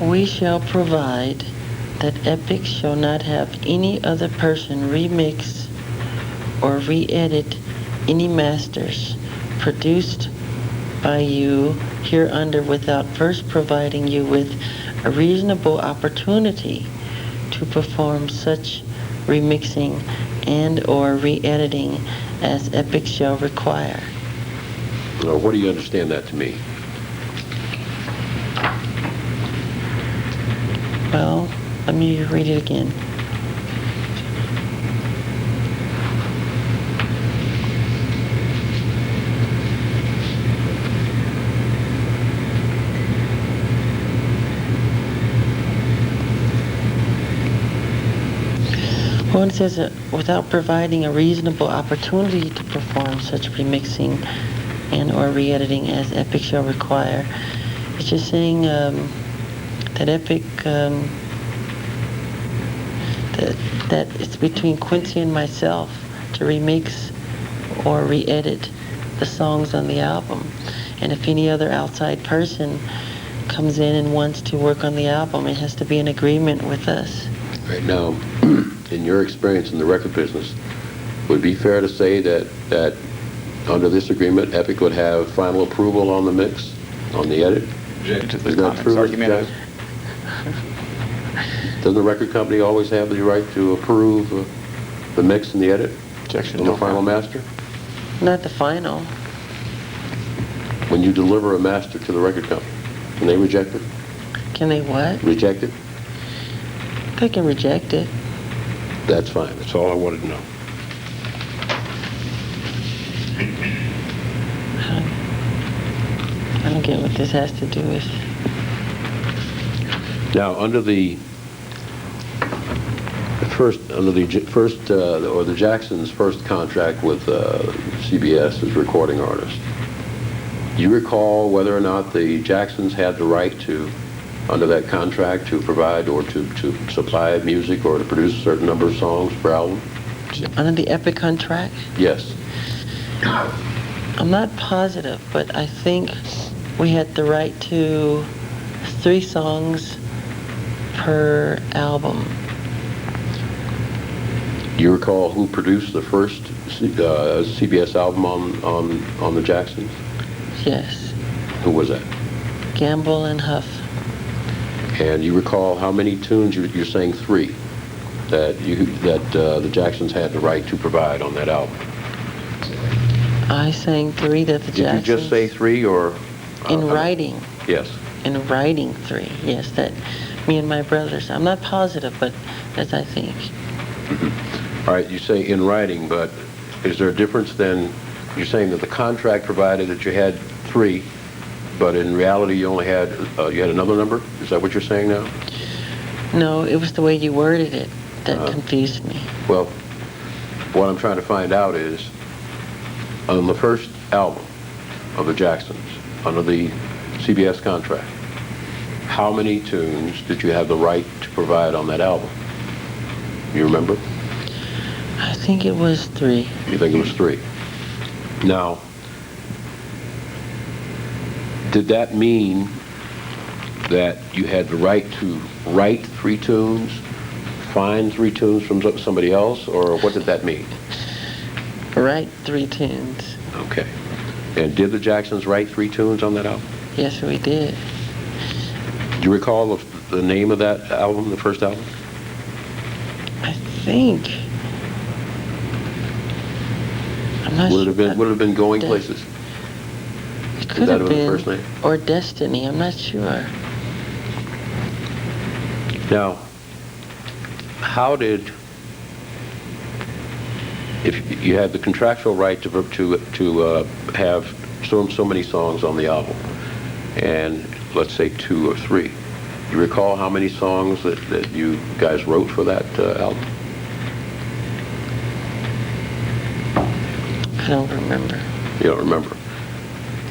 We shall provide that Epic shall not have any other person remix or re-edit any masters produced by you hereunder without first providing you with a reasonable opportunity to perform such remixing and or re-editing as Epic shall require. Now, what do you understand that to mean? Well, let me read it again. Well, it says without providing a reasonable opportunity to perform such remixing and or re-editing as Epic shall require. It's just saying that Epic, that it's between Quincy and myself to remix or re-edit the songs on the album. And if any other outside person comes in and wants to work on the album, it has to be in agreement with us. Right now, in your experience in the record business, would it be fair to say that under this agreement, Epic would have final approval on the mix, on the edit? Is that true? Doesn't the record company always have the right to approve the mix and the edit? Objection. On the final master? Not the final. When you deliver a master to the record company, can they reject it? Can they what? Reject it? They can reject it. That's fine. That's all I wanted to know. I don't get what this has to do with. Now, under the Jacksons' first contract with CBS as recording artist, do you recall whether or not the Jacksons had the right to, under that contract, to provide or to supply music or to produce a certain number of songs per album? Under the Epic contract? Yes. I'm not positive, but I think we had the right to 3 songs per album. Do you recall who produced the first CBS album on the Jacksons? Yes. Who was that? Gamble and Huff. And you recall how many tunes, you're saying 3, that the Jacksons had the right to provide on that album? I sang 3 that the Jacksons... Did you just say 3 or... in writing. Yes. In writing 3, yes, that me and my brothers. I'm not positive, but as I think. All right, you say in writing, but is there a difference then? You're saying that the contract provided that you had 3, but in reality you only had, you had another number? Is that what you're saying now? No, it was the way you worded it that confused me. Well, what I'm trying to find out is, on the first album of the Jacksons, under the CBS contract, how many tunes did you have the right to provide on that album? You remember? I think it was 3. You think it was 3? Now, Did that mean that you had the right to write 3 tunes, find 3 tunes from somebody else, or what did that mean? Write 3 tunes. Okay. And did the Jacksons write 3 tunes on that album? Yes, we did. Do you recall the name of that album, the first album? I think. I'm not Would it sure. have been Going Places? It could that have the been. first name? Or Destiny. I'm not sure. Now, how did, if you had the contractual right to have so many songs on the album, and let's say 2 or 3, do you recall how many songs that you guys wrote for that album? I don't remember. You don't remember.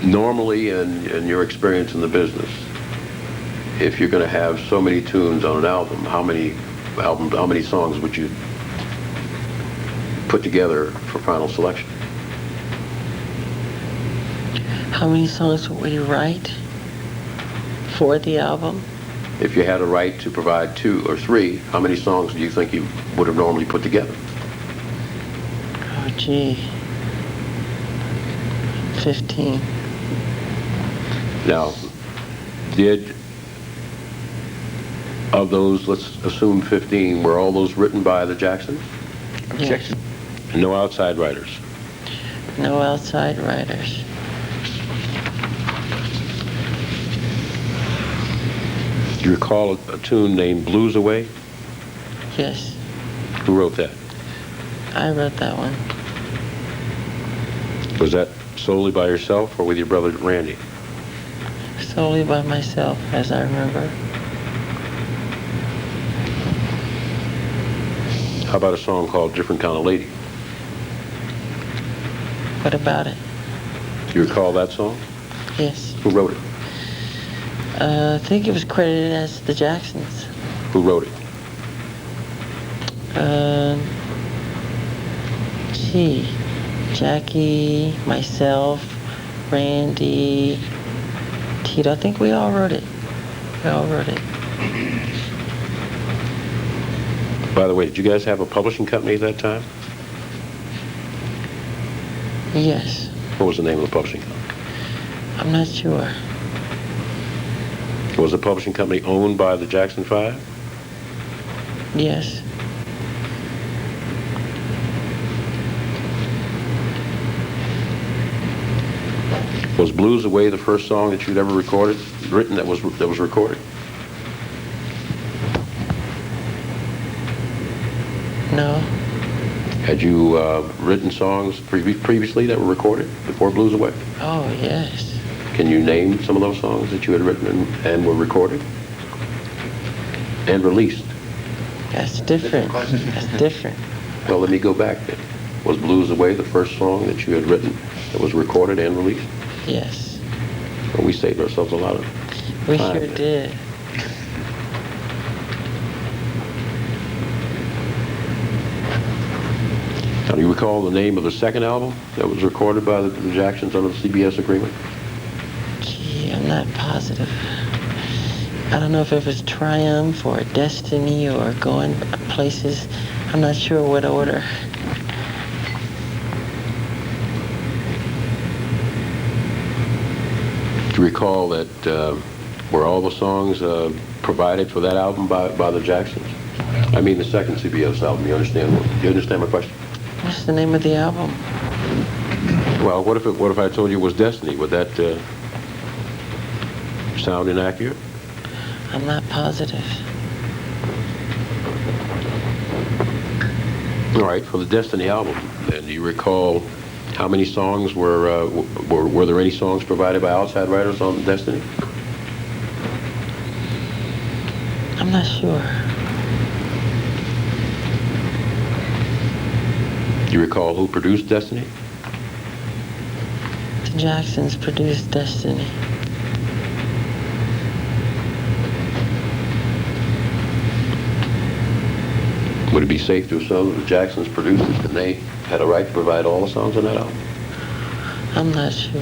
Normally, in your experience in the business, if you're going to have so many tunes on an album, how many songs would you put together for final selection? How many songs would we write for the album? If you had a right to provide 2 or 3, how many songs do you think you would have normally put together? Oh, gee. 15. Now, of those, let's assume 15, were all those written by the Jacksons? Yes. And no outside writers? No outside writers. Do you recall a tune named Blues Away? Yes. Who wrote that? I wrote that one. Was that solely by yourself or with your brother Randy? Solely by myself, as I remember. How about a song called Different Kind of Lady? What about it? Do you recall that song? Yes. Who wrote it? I think it was credited as the Jacksons. Who wrote it? Jackie, myself, Randy, Tito. I think we all wrote it. We all wrote it. By the way, did you guys have a publishing company at that time? Yes. What was the name of the publishing company? I'm not sure. Was the publishing company owned by the Jackson 5? Yes. Was Blues Away the first song that you'd ever written that was recorded? No. Had you written songs previously that were recorded before Blues Away? Oh, yes. Can you name some of those songs that you had written and were recorded and released? That's different. That's different. Well, let me go back then. Was Blues Away the first song that you had written that was recorded and released? Yes. Well, we saved ourselves a lot of We time sure there. did. Now, do you recall the name of the second album that was recorded by the Jacksons under the CBS agreement? Gee, I'm not positive. I don't know if it was Triumph or Destiny or Going Places. I'm not sure what order. Do you recall that were all the songs provided for that album by the Jacksons? I mean the second CBS album. You understand my question? What's the name of the album? Well, what if I told you it was Destiny? Would that sound inaccurate? I'm not positive. All right, for the Destiny album, then, do you recall how many songs were there any songs provided by outside writers on Destiny? I'm not sure. Do you recall who produced Destiny? The Jacksons produced Destiny. Would it be safe to assume that the Jacksons produced it and they had a right to provide all the songs on that album? I'm not sure.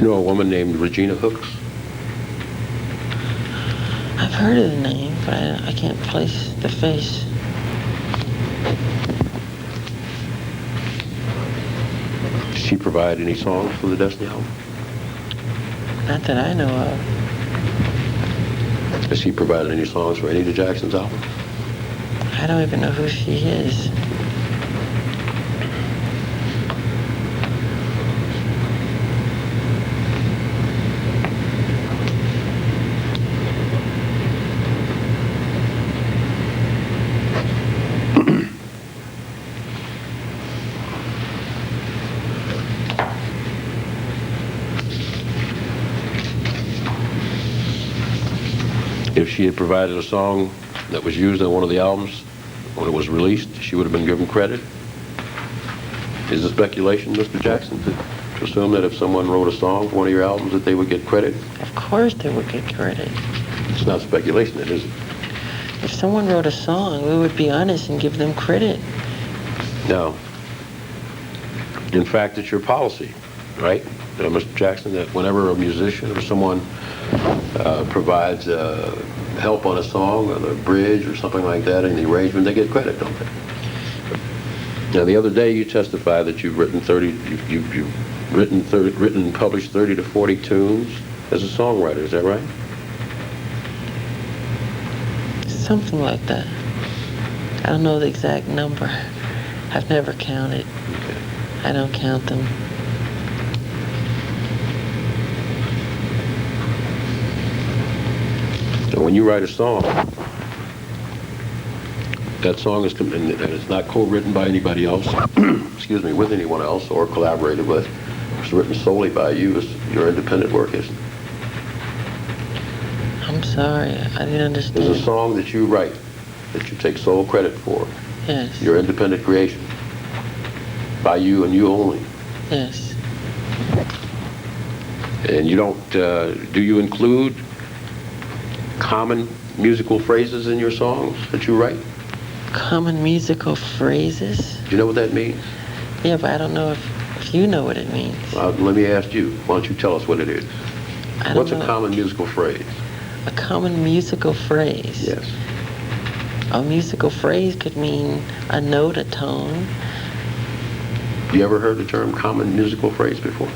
you know a woman named Regina Hooks? I've heard of the name, but I can't place the face. Did she provide any songs for the Destiny album? Not that I know of. Has she provided any songs for any of the Jackson's albums? I don't even know who she is. If she had provided a song that was used on one of the albums when it was released, she would have been given credit? Is it speculation, Mr. Jackson, to assume that if someone wrote a song for one of your albums that they would get credit? Of course they would get credit. It's not speculation, it is. If someone wrote a song, we would be honest and give them credit. No. In fact, it's your policy, right, Mr. Jackson, that whenever a musician or someone provides help on a song or the bridge or something like that in the arrangement, they get credit, don't they? Now, the other day you testified that you've written and published 30 to 40 tunes as a songwriter. Is that right? Something like that. I don't know the exact number. I've never counted. Okay. I don't count them. So when you write a song, that song is, and it's not co-written by anybody else, excuse me, with anyone else or collaborated with. It's written solely by you. It's your independent work, isn't it? I'm sorry, I didn't understand. There's a song that you write that you take sole credit for. Yes. Your independent creation. By you and you only. Yes. And you don't, do you include common musical phrases in your songs that you write? Common musical phrases? Do you know what that means? Yeah, but I don't know if you know what it means. Let me ask you. Why don't you tell us what it is? I don't What's know. a common musical phrase? A common musical phrase? Yes. A musical phrase could mean a note, a tone. You ever heard the term common musical phrase before?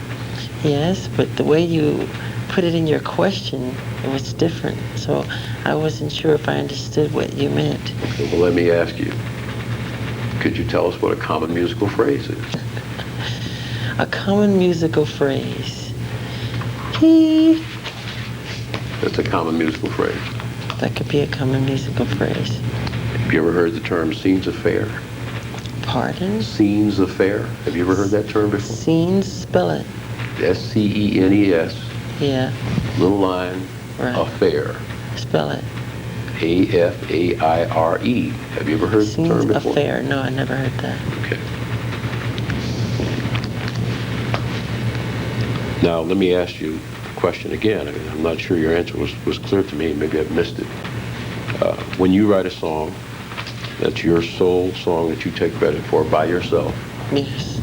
Yes, but the way you put it in your question, it was different. So I wasn't sure if I understood what you meant. Okay, well, let me ask you. Could you tell us what a common musical phrase is? A common musical phrase. He. That's a common musical phrase. That could be a common musical phrase. Have you ever heard the term scenes of fair? Pardon? Scenes of fair. Have you ever heard that term before? Scenes, spell it. S-C-E-N-E-S. Yeah. Little line. Right. Affair. Spell it. A-F-A-I-R-E. Have you ever heard the term Scenes before? affair. No, I never heard that. Okay. Now, let me ask you a question again. I mean, I'm not sure your answer was clear to me. Maybe I've missed it. When you write a song, that's your sole song that you take credit for by yourself. Yes.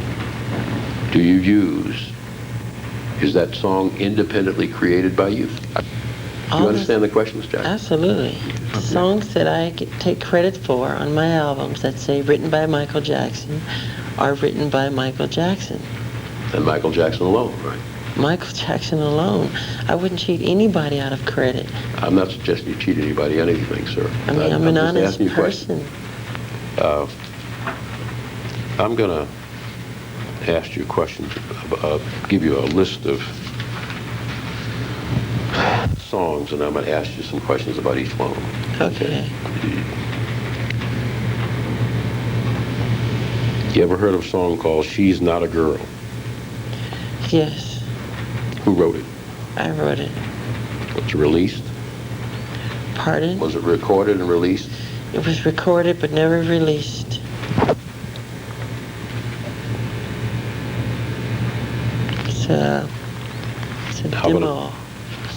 Do you use, is that song independently created by you? Do you understand the question, Mr. Jackson? Absolutely. Okay. Songs that I take credit for on my albums that say written by Michael Jackson are written by Michael Jackson. And Michael Jackson alone, right? Michael Jackson alone. I wouldn't cheat anybody out of credit. I'm not suggesting you cheat anybody on anything, sir. I mean, I'm an just honest asking you a question. person. I'm going to ask you a question, give you a list of songs, and I'm going to ask you some questions about each one of them. Okay. You ever heard of a song called She's Not a Girl? Yes, Who wrote it? I wrote it. Was it released? Pardon? Was it recorded and released? It was recorded but never released. It's a How about demo.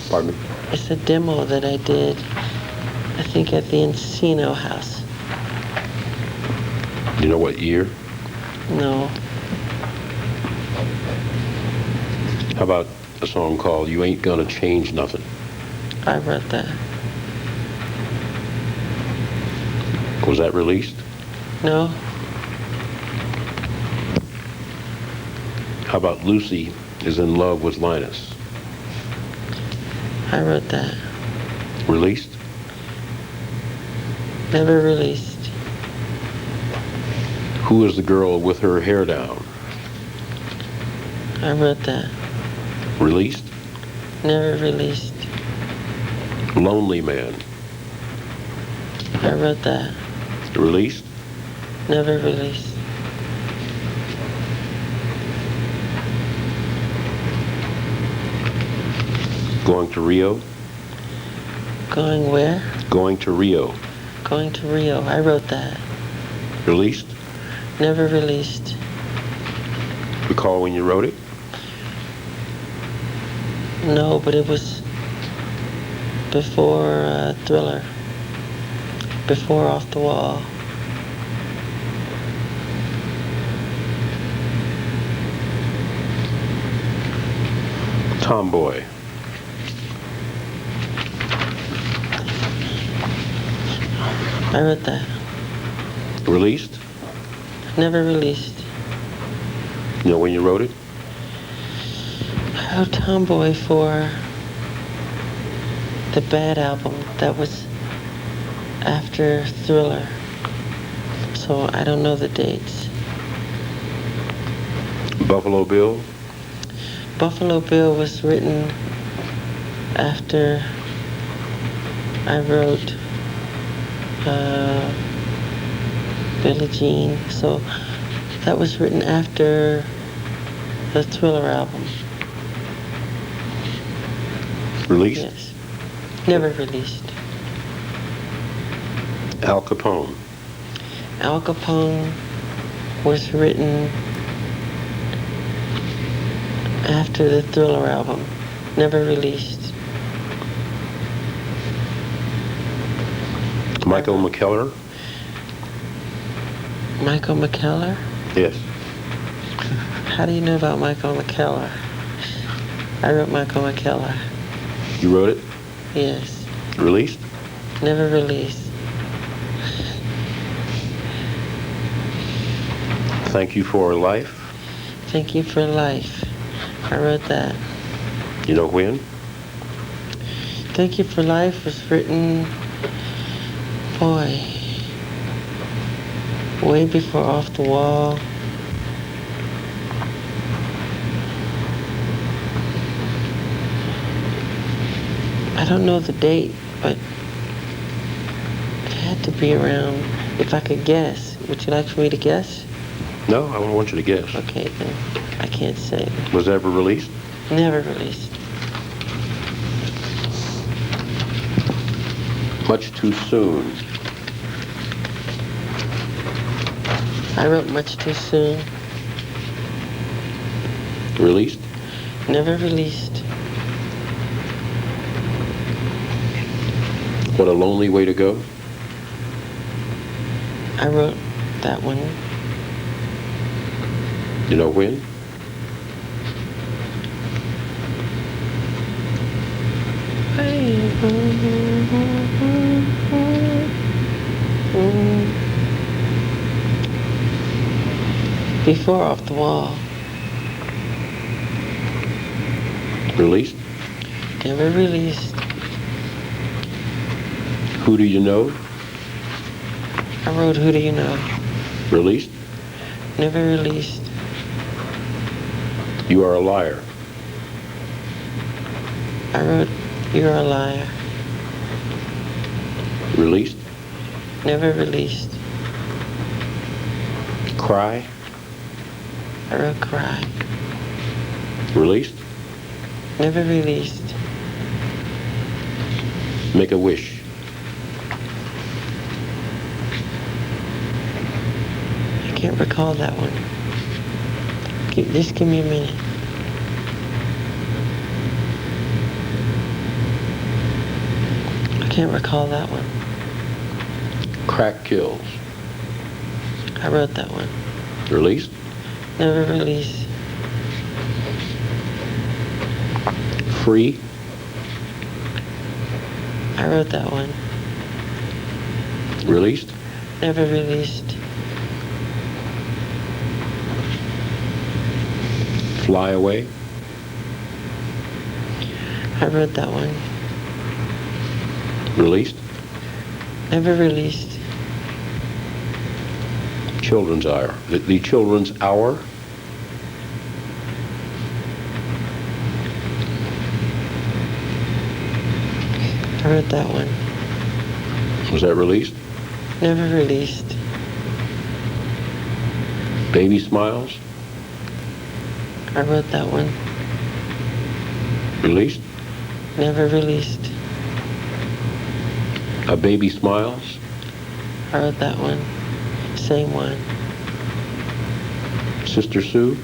Pardon me? It's a demo that I did, I think, at the Encino House. Do you know what year? No. How about a a song called You Ain't Gonna Change Nothing. I wrote that. Was that released? No, How about Lucy is in Love with Linus? I wrote that. Released? Never released. Who is the girl with her hair down? I wrote that. Released? Never released. Lonely Man. I wrote that. Released? Never released. Going to Rio? Going where? Going to Rio. Going to Rio. I wrote that. Released? Never released. Recall when you wrote it? No, but it was before Thriller. Before Off the Wall. Tomboy. I wrote that. Released? Never released. You know when you wrote it? I wrote Tomboy for the Bad album. That was after Thriller. So I don't know the dates. Buffalo Bill? Buffalo Bill was written after I wrote Billie Jean. So that was written after the Thriller album. Released? Yes. Never released. Al Capone. Al Capone was written after the Thriller album. Never released. Michael McKellar? Michael McKellar? Yes. How do you know about Michael McKellar? I wrote Michael McKellar. You wrote it? Yes. Released? Never released. Thank You for Life? Thank You for Life. I wrote that. You know when? Thank You for Life was written, boy, way before Off the Wall. I don't know the date, but it had to be around, if I could guess. Would you like for me to guess? No, I don't want you to guess. Okay, then I can't say. Was it ever released? Never released. Much Too Soon. I wrote Much Too Soon. Released? Never released. What a Lonely Way to Go. I wrote that one. You know when? Before Off the Wall. Released? Never released. Who Do You Know? I wrote Who Do You Know? Released? Never released. You Are a Liar. I wrote You're a Liar. Released? Never released. Cry. I wrote Cry. Released? Never released. Make a Wish. I can't recall that one. Just give me a minute. I can't recall that one. Crack Kills. I wrote that one. Released? Never released. Free? I wrote that one. Released? Never released. Fly Away? I wrote that one. Released? Never released. Children's Hour. The Children's Hour? I wrote that one. Was that released? Never released. Baby Smiles? I wrote that one. Released? Never released. A Baby Smiles? I wrote that one. Same one. Sister Sue?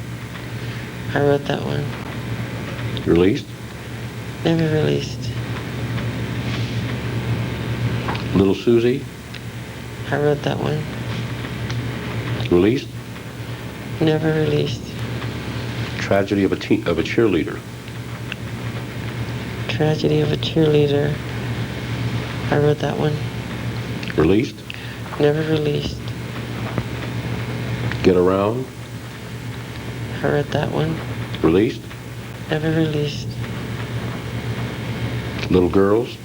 I wrote that one. Released? Never released. Little Susie? I wrote that one. Released? Never released. Tragedy of a Cheerleader? Tragedy of a Cheerleader. I wrote that one. Released? Never released. Get Around? I wrote that one. Released? Never released. Little Girls?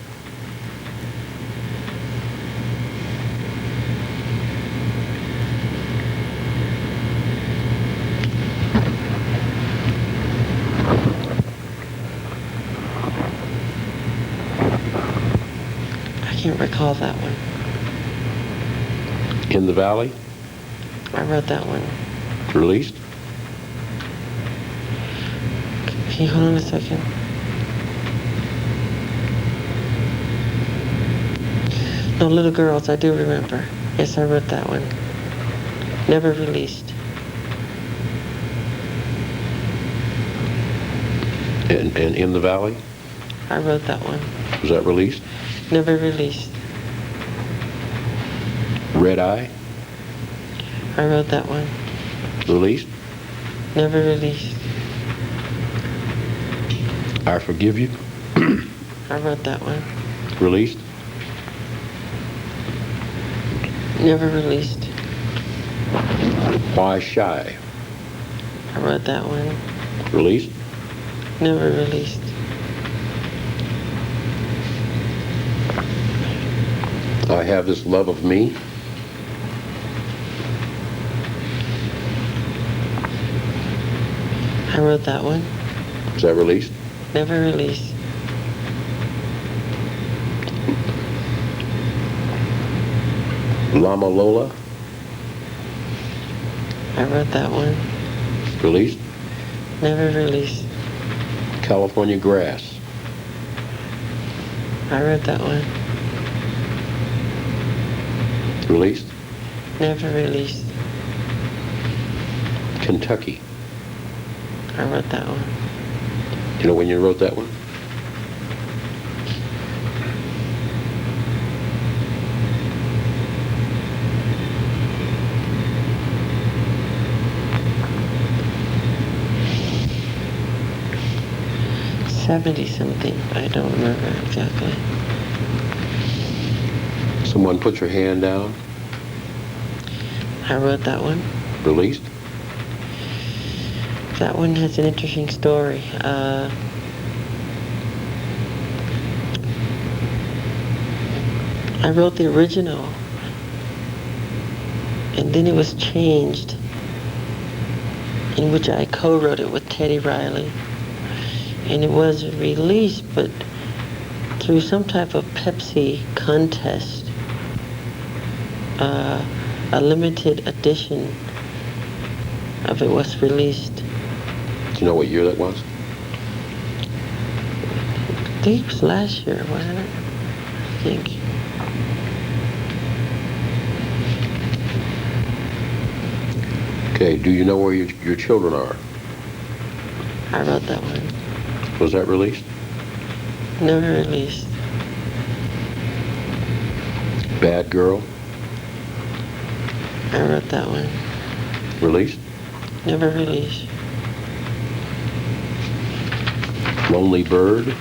I can't recall that one. In the Valley? I wrote that one. Released? Can you hold on a second? No, Little Girls, I do remember. Yes, I wrote that one. Never released. And In the Valley? I wrote that one. Was that released? Never released. Red Eye? I wrote that one. Released? Never released. I Forgive You? I wrote that one. Released? Never released. Why Shy? I wrote that one. Released? Never released. I Have This Love of Me? I wrote that one. Was that released? Never released. Lama Lola? I wrote that one. Released? Never released. California Grass? I wrote that one. Released? Never released. Kentucky? I wrote that one. Do you know when you wrote that one? '70-something. I don't remember exactly. Someone put your hand down? I wrote that one. Released? That one has an interesting story. I wrote the original, and then it was changed, in which I co-wrote it with Teddy Riley. And it was released, but through some type of Pepsi contest, a limited edition of it was released. Do you know what year that was? I think it was last year, wasn't it? I think. Okay, do you know where your children are? I wrote that one. Was that released? Never released. Bad Girl? I wrote that one. Released? Never released. Lonely Bird,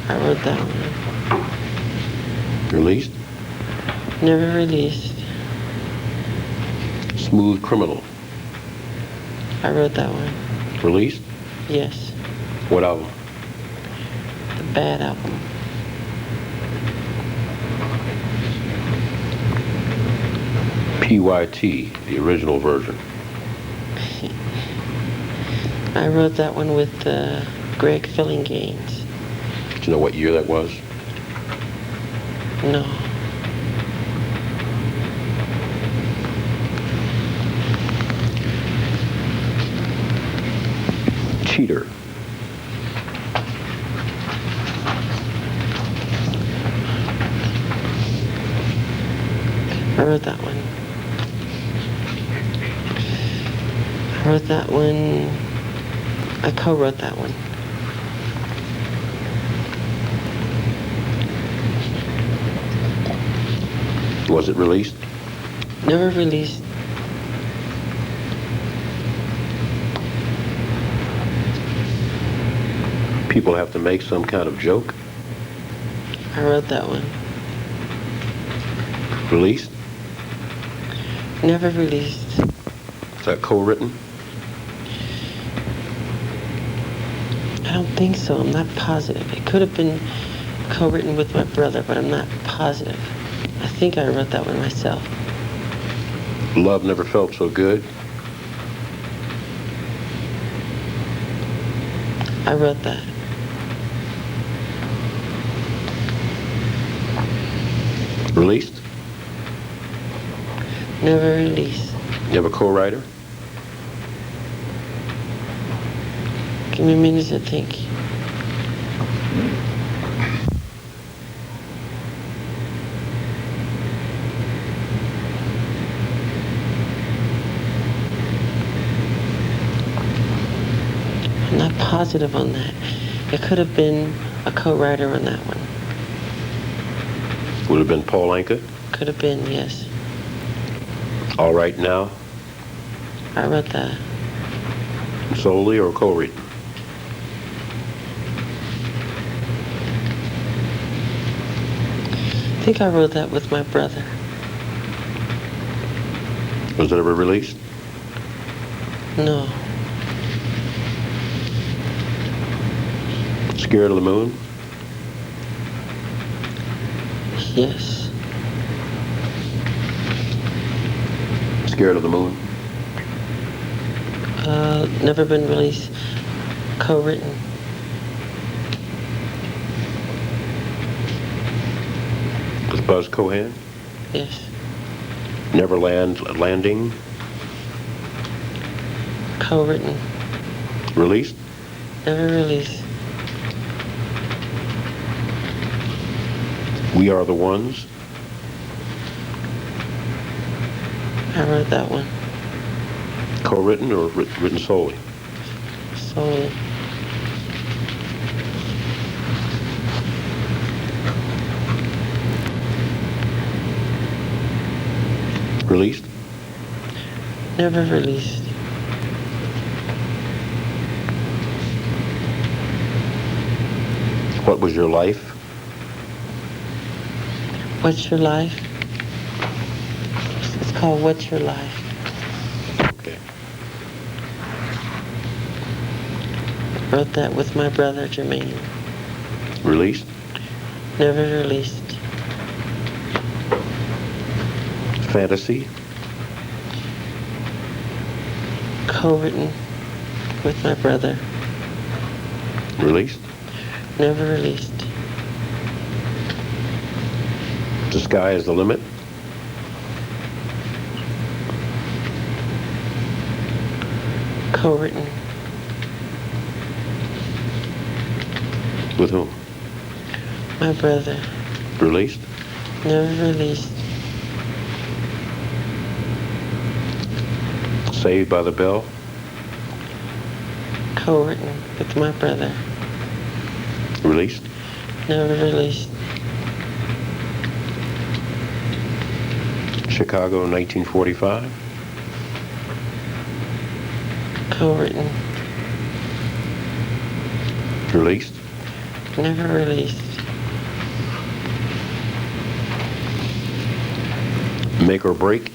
I wrote that one. released. Never released. Smooth Criminal, I wrote that one. released. Yes. What album? The Bad album. PYT, the original version. I wrote that one with Greg Fillinganes. Do you know what year that was? No. Cheater, I wrote that one. I wrote that one. I co-wrote that one. was it released? Never released. People have to make some kind of joke. I wrote that one. Released? Never released. Is that co-written? I don't think so. I'm not positive. It could have been co-written with my brother, but I'm not positive. I think I wrote that one myself. Love Never Felt So Good. I wrote that. Released? Never released. You have a co-writer? Give me a minute to think. I'm not positive on that. It could have been a co-writer on that one. Would have been Paul Anka. Could have been, yes. All Right Now, I wrote that. solely or co-written? I think I wrote that with my brother. Was it ever released? No. Scared of the Moon? Yes. Scared of the Moon? Never been released. Co-written. With Buzz Cohan? Yes. Neverland Landing? Co-written. Released? Never released. We Are the Ones? I wrote that one. Co-written or written solely? Solely. Released? Never released. What Was Your Life? What's Your Life? It's called What's Your Life. Okay. Wrote that with my brother Jermaine. Released? Never released. Fantasy? Co-written with my brother. Released? Never released. The Sky Is the Limit? Co-written. With whom? My brother. Released? Never released. Saved by the Bell? Co-written with my brother. Released? Never released. Chicago, 1945? Co-written. Released? Never released. Make or break?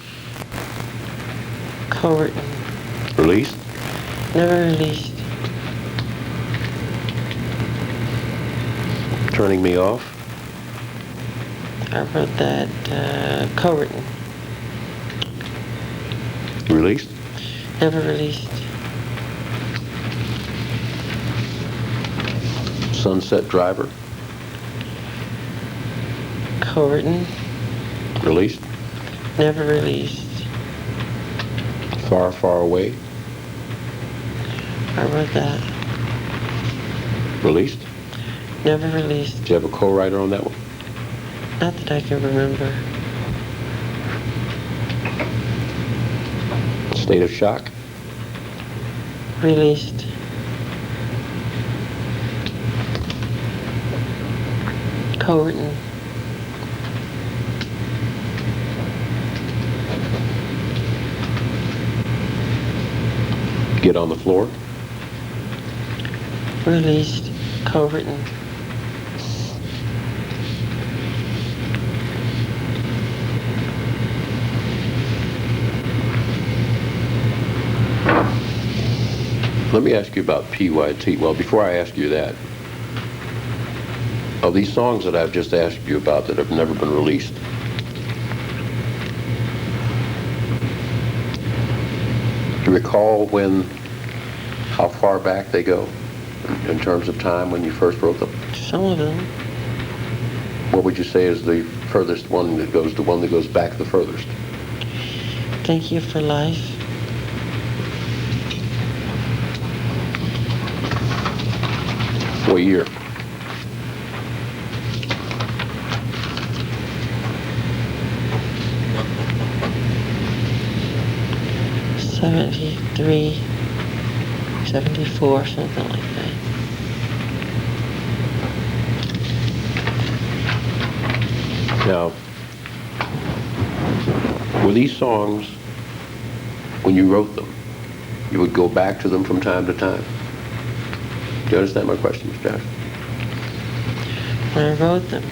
Co-written. Released? Never released. Turning me off? I wrote that co-written. Released? Never released. Sunset Driver? Co-written. Released? Never released. Far, Far Away? I wrote that. Released? Never released. Did you have a co-writer on that one? Not that I can remember. State of Shock? Released. Co-written. Get on the Floor? Released. Co-written. Let me ask you about PYT. Well, before I ask you that, of these songs that I've just asked you about that have never been released, do you recall how far back they go in terms of time when you first wrote them? Some of them. What would you say is the furthest one that goes, the one that goes back the furthest? Thank You for Life. What year? '73, '74, something like that. Now, were these songs, when you wrote them, you would go back to them from time to time? Do you understand my question, Mr. Jackson? When I wrote them,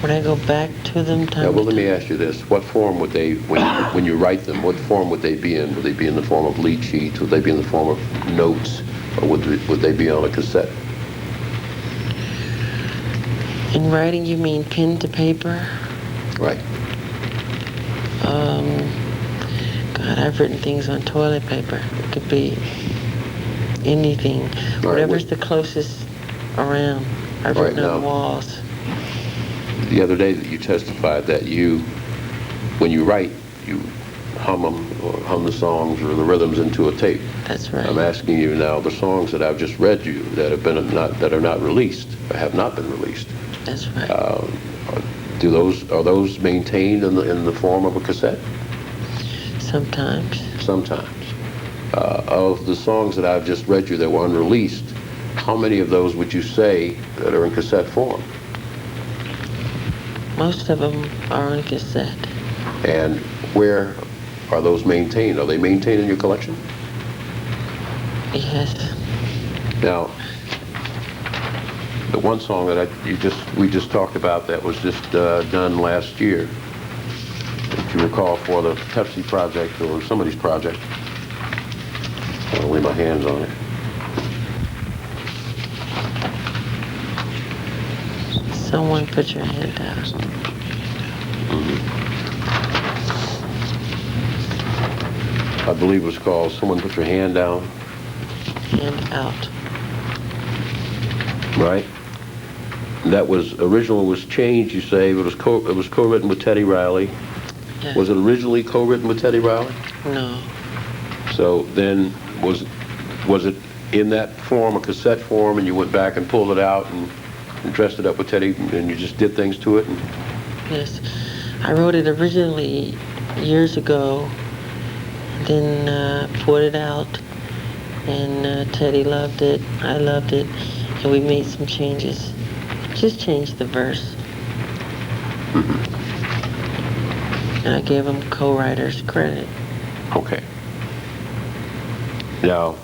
when I go back to them time Now, well, to let me time, ask you this. What form would they, when you write them, what form would they be in? Would they be in the form of lead sheets? Would they be in the form of notes? Or would they be on a cassette? in writing you mean pen to paper? Right. God, I've written things on toilet paper. It could be anything. Whatever's the closest around. I've written on walls. The other day that you testified that when you write, you hum them, or hum the songs or the rhythms into a tape. That's right. I'm asking you now, the songs that I've just read you that are not released, or have not been released. That's right. Are those maintained in the form of a cassette? Sometimes. Sometimes. Of the songs that I've just read you that were unreleased, how many of those would you say that are in cassette form? Most of them are on cassette. And where are those maintained? Are they maintained in your collection? Yes. Now, the one song that we just talked about that was just done last year, if you recall, for the Pepsi project or somebody's project. I'll lay my hands on it. Someone put your hand out. I believe it was called Someone Put Your Hand Down. Hand out. Right? That was changed, you say, but it was co-written with Teddy Riley. Yes. Was it originally co-written with Teddy Riley? No. So then, was it in that form, a cassette form, and you went back and pulled it out and dressed it up with Teddy, and you just did things to it? Yes. I wrote it originally years ago, then put it out, and Teddy loved it, I loved it, and we made some changes. Just changed the verse. And I gave him co-writers credit. Okay. Now,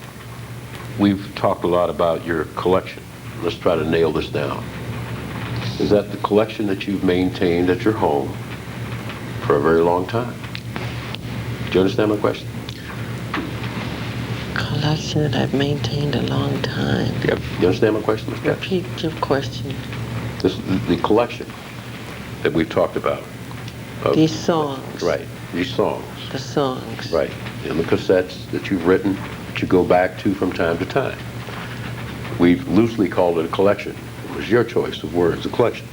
we've talked a lot about your collection. let's try to nail this down. Is that the collection that you've maintained at your home for a very long time? Do you understand my question? Collection that I've maintained a long time. You understand my question, Mr. Jackson? Repeat your question. This the collection that we've talked about. These songs. Right, these songs. The songs. Right, and the cassettes that you've written, that you go back to from time to time. We've loosely called it a collection. It was your choice of words, a collection.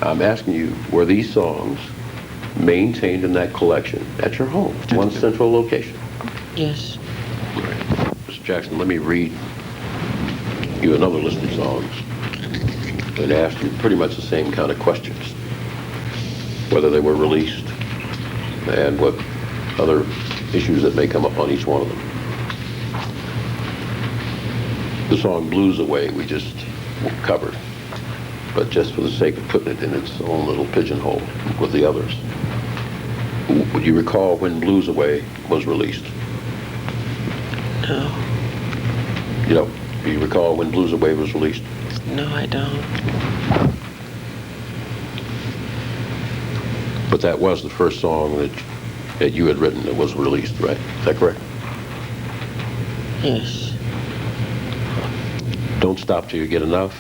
I'm asking you, were these songs maintained in that collection at your home, one central location? Yes. Right. Mr. Jackson, let me read you another list of songs and ask you pretty much the same kind of questions. Whether they were released and what other issues that may come up on each one of them. The song Blues Away we just covered, but just for the sake of putting it in its own little pigeonhole with the others. Would you recall when Blues Away was released? No. You know, do you recall when Blues Away was released? No, I don't. But that was the first song that you had written that was released, right? Is that correct? Yes. Don't Stop Till You Get Enough.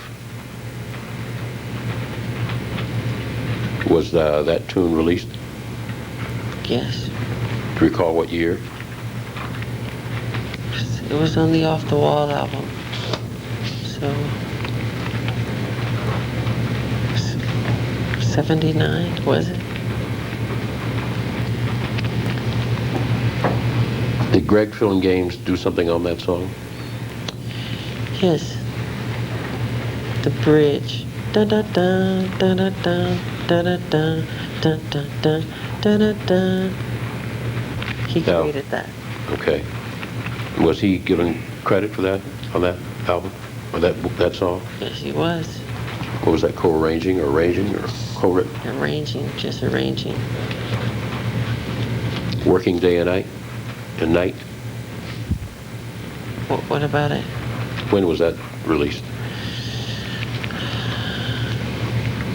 Was that tune released? Yes. Do you recall what year? It was on the Off the Wall album. So 79, was it? Did Greg Filling Games do something on that song? Yes. The bridge. Da da da da da da da da da da da da da da. He No. created that. Okay. Was he given credit for that on that album? Or that song? Yes, he was. What was that, co-arranging or arranging or co-written? Arranging, just arranging. Working Day and Night? And Night? What about it? When was that released?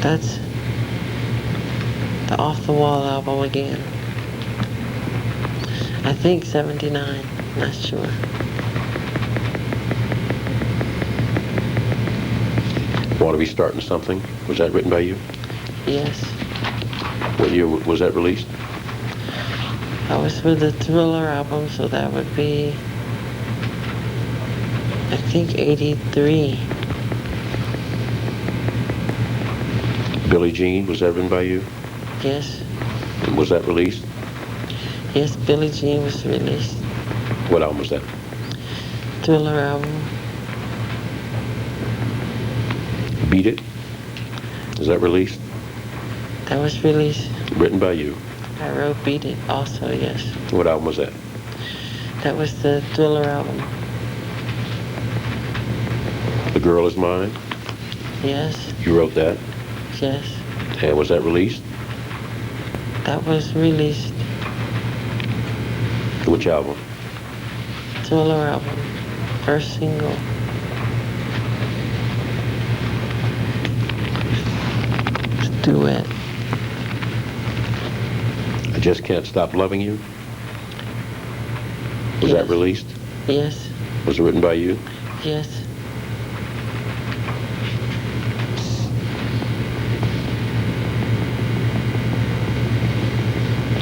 That's the Off the Wall album again. I think 79, not sure. Want to Be Starting Something? Was that written by you? Yes. What year was that released? I was for the Thriller album, so that would be, I think, 83. Billie Jean, was that written by you? Yes. And was that released? Yes, Billie Jean was released. What album was that? Thriller album. Beat It? Is that released? That was released. Written by you. I wrote Beat It also, yes. What album was that? That was the Thriller album. The Girl Is Mine? Yes, You wrote that? yes. And was that released? That was released. Which album? Thriller album. First single. Duet. I Just Can't Stop Loving You? Was that Yes. released? Yes, Was it written by you? yes.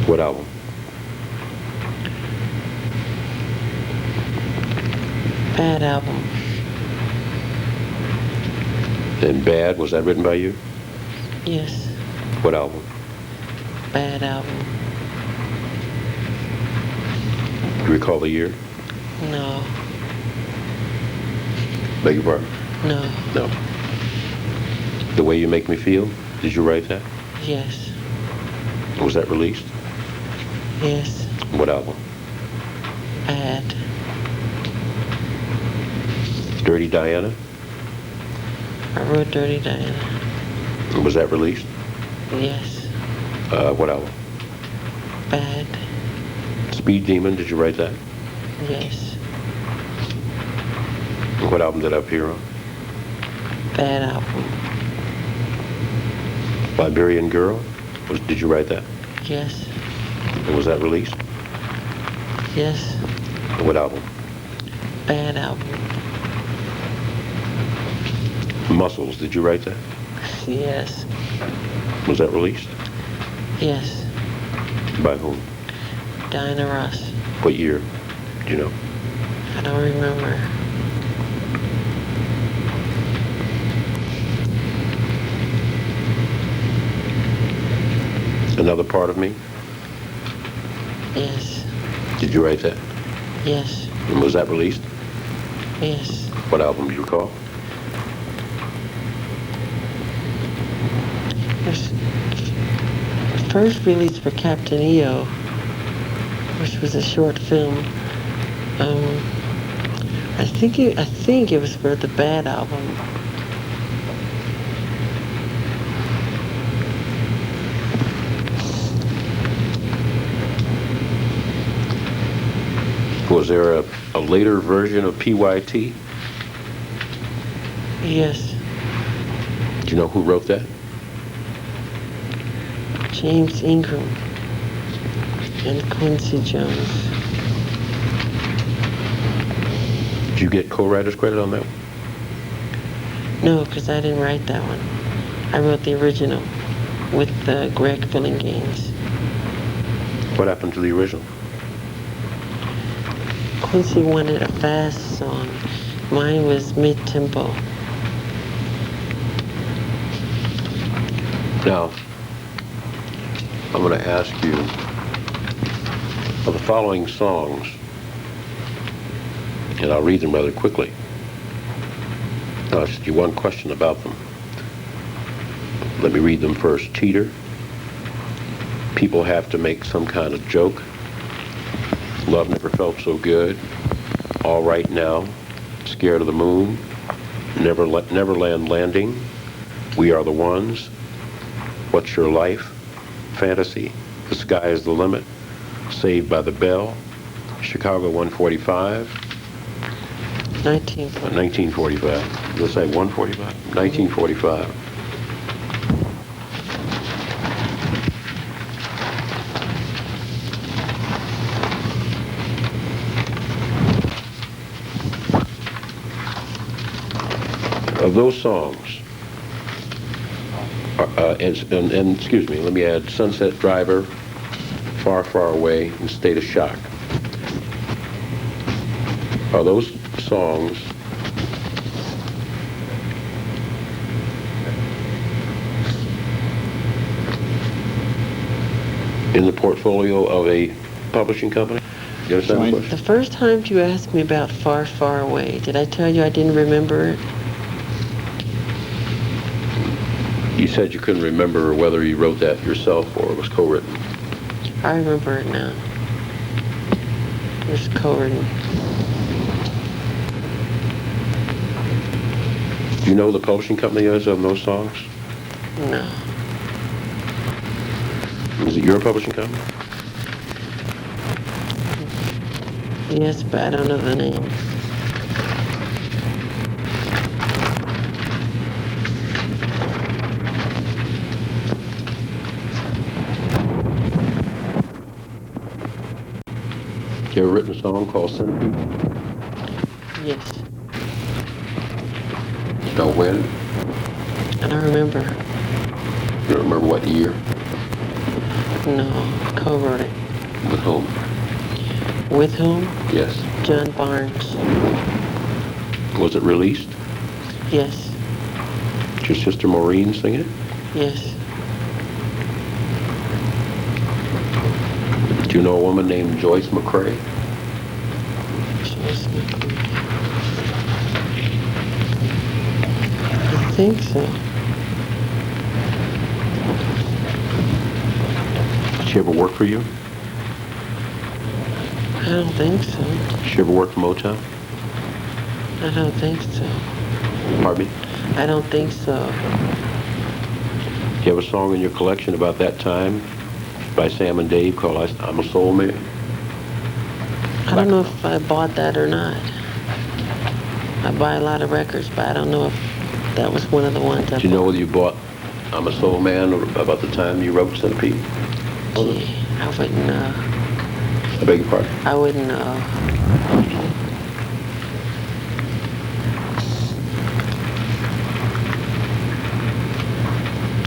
What album? Bad album. And Bad, was that written by you? Yes, What album? bad album. Do you recall the year? No, Beg your pardon? no, No. The Way You Make Me Feel? Did you write that? yes, Was that released? yes. What album? Bad. Dirty Diana? I wrote Dirty Diana. Was that released? Yes, What album? bad. Speed Demon, did you write that? Yes, What album did it appear on? Bad album. Liberian Girl? Did you write that? Yes. And was that released? Yes. What album? Bad album. Muscles, did you write that? Yes. Was that released? Yes. By whom? Diana Ross. What year? Do you know? I don't remember. Another Part of Me? Yes. Did you write that? Yes. And was that released? Yes. What album do you recall? First release for Captain EO, which was a short film. I think it was for the Bad album. Was there a later version of PYT? Yes. Do you know who wrote that? James Ingram and Quincy Jones. Did you get co-writer's credit on that one? No, because I didn't write that one. I wrote the original with Greg Fillinganes. What happened to the original? Quincy wanted a fast song. Mine was mid-tempo. Now, I'm going to ask you, of the following songs, and I'll read them rather quickly. I'll ask you one question about them. Let me read them first. Teeter, People Have to Make Some Kind of Joke, Love Never Felt So Good, All Right Now, Scared of the Moon, Neverland Landing, We Are the Ones, What's Your Life, Fantasy, The Sky is the Limit, Saved by the Bell, Chicago 145, 1945. Let's say 145? 1945. Of those songs, and excuse me, let me add Sunset Driver, Far, Far Away, and State of Shock. Are those songs in the portfolio of a publishing company? You understand the question? The first time you asked me about Far, Far Away, did I tell you I didn't remember it? You said you couldn't remember whether you wrote that yourself or it was co-written. I remember it now. It was co-written. Do you know who the publishing company is on those songs? No. Is it your publishing company? Yes, but I don't know the name. You ever written a song called Centipede? Yes. You know when? I don't remember. You don't remember what year? No, co-wrote it. With whom? With whom? Yes. John Barnes. Was it released? Yes. Did your sister Maureen sing it? Yes. Do you know a woman named Joyce McCrae? Joyce McCrae. I think so. Did she ever work for you? I don't think so. Did she ever work for Motown? I don't think so. Pardon me? I don't think so. Do you have a song in your collection about that time by Sam and Dave called I'm a Soul Man? I don't know if I bought that or not. I buy a lot of records, but I don't know if that was one of the ones I Do you know bought. whether you bought I'm a Soul Man or about the time you wrote Centipede? Gee, I wouldn't know. I beg your pardon? I wouldn't know.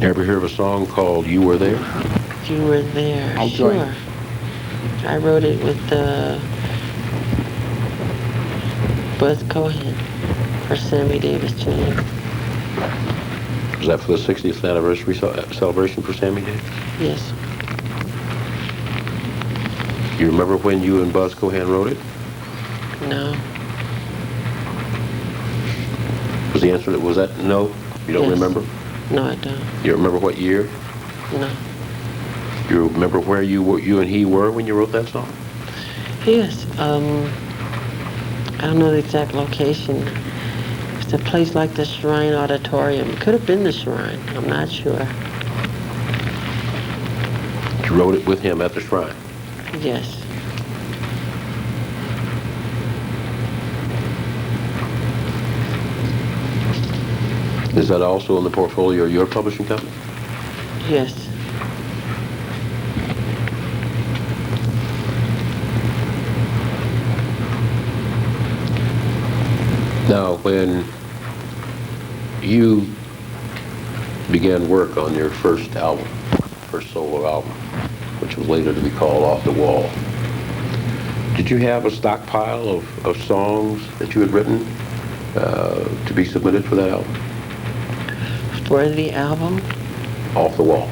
You ever hear of a song called You Were There? You Were There. I'll Sure. join. I wrote it with Buzz Cohen for Sammy Davis Jr. Was that for the 60th anniversary celebration for Sammy Davis? Yes. You remember when you and Buzz Cohen wrote it? No. Was the answer was that no? You don't Yes. remember? No, I don't. You remember what year? No. You remember where you and he were when you wrote that song? Yes. I don't know the exact location. It's a place like the Shrine Auditorium. It could have been the Shrine. I'm not sure. You wrote it with him at the Shrine. Yes. Is that also in the portfolio of your publishing company? Yes. Now, when you began work on your first album, first solo album, which was later to be called Off the Wall, did you have a stockpile of songs that you had written to be submitted for that album? For the album, Off the Wall.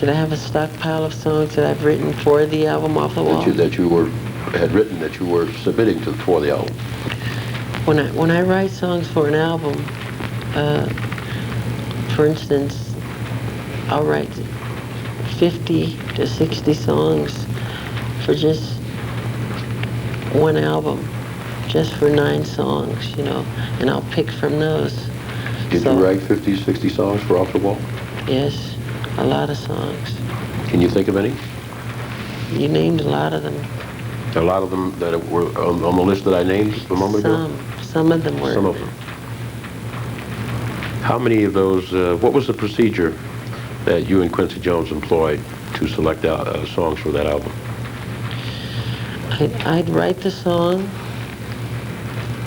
did I have a stockpile of songs that I've written for the album Off the Wall? That you had written that you were submitting for the album. When I write songs for an album, for instance, I'll write 50 to 60 songs for just one album, just for 9 songs, you know, and I'll pick from those. Did you write 50, 60 songs for Off the Wall? Yes, a lot of songs. Can you think of any? You named a lot of them. A lot of them that were on the list that I named a moment ago? Some of them were. Some of them. How many of those, what was the procedure that you and Quincy Jones employed to select out songs for that album? I'd write the song,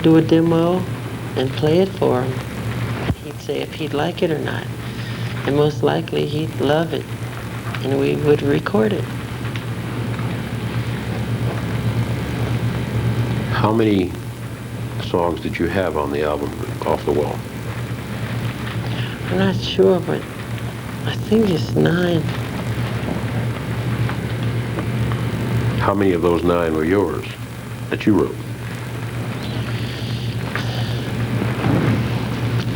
do a demo, and play it for him. He'd say if he'd like it or not. And most likely he'd love it, and we would record it. How many songs did you have on the album Off the Wall? I'm not sure, but I think it's 9. How many of those 9 were yours that you wrote?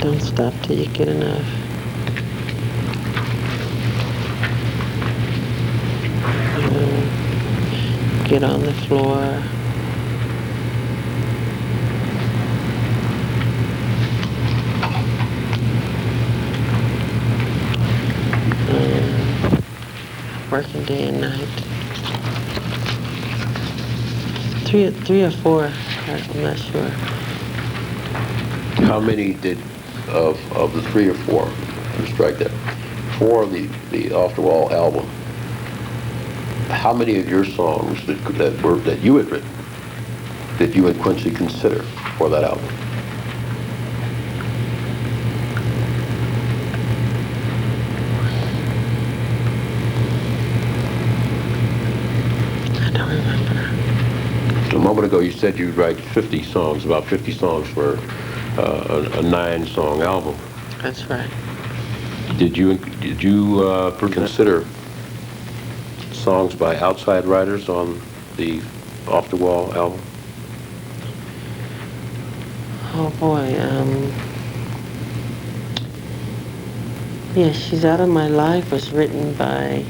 Don't stop till you get enough. Get on the floor. Working day and night. 3 or 4, I'm not sure. How many did, of the 3 or 4, let's strike that, for the Off the Wall album, how many of your songs that you had written did you and Quincy consider for that album? I don't remember. So a moment ago you said you'd write 50 songs, about 50 songs for a 9-song album. That's right. Did you consider songs by outside writers on the Off the Wall album? Oh boy, yeah, She's Out of My Life was written by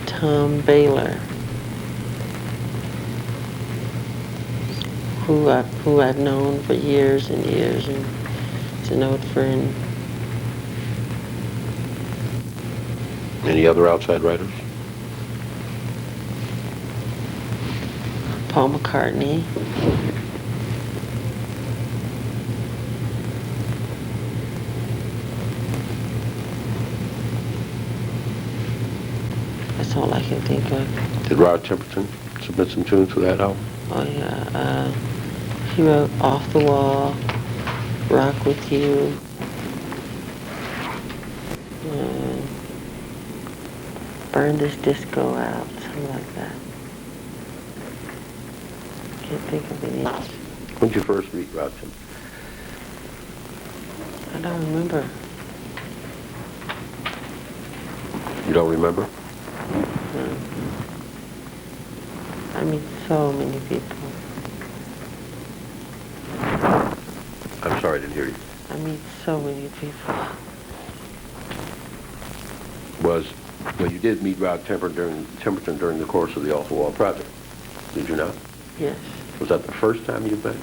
Tom Baylor, who I've known for years and years, and is an old friend. Any other outside writers? Paul McCartney. That's all I can think of. Did Rod Temperton submit some tunes for that album? Oh yeah, he wrote Off the Wall, Rock With You, Burn This Disco Out, something like that. Can't think of any. When did you first meet Rod Temperton? I don't remember. You don't remember? No. I meet so many people. I'm sorry, I didn't hear you. I meet so many people. Well, you did meet Rod Temperton during the course of the Off the Wall project, did you not? Yes. Was that the first time you met?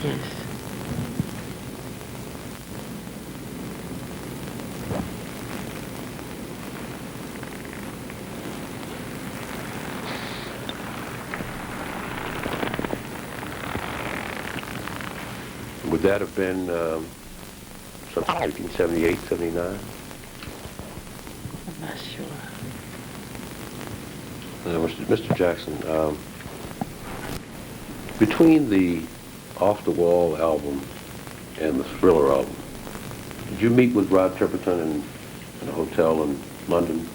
Yes. Would that have been sometime 1978, 79? I'm not sure. Mr. Jackson, between the Off the Wall album and the Thriller album, did you meet with Rod Temperton in a hotel in London?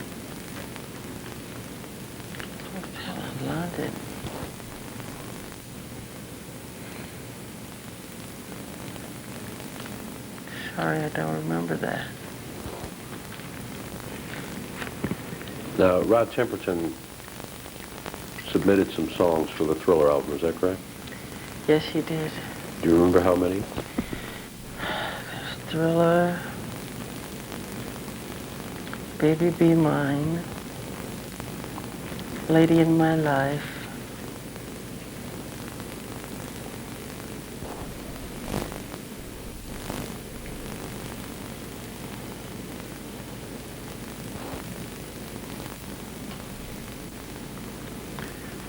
Hotel in London. Sorry, I don't remember that. Now, Rod Temperton submitted some songs for the Thriller album, is that correct? Yes, he did. Do you remember how many? Thriller, Baby Be Mine, Lady in My Life,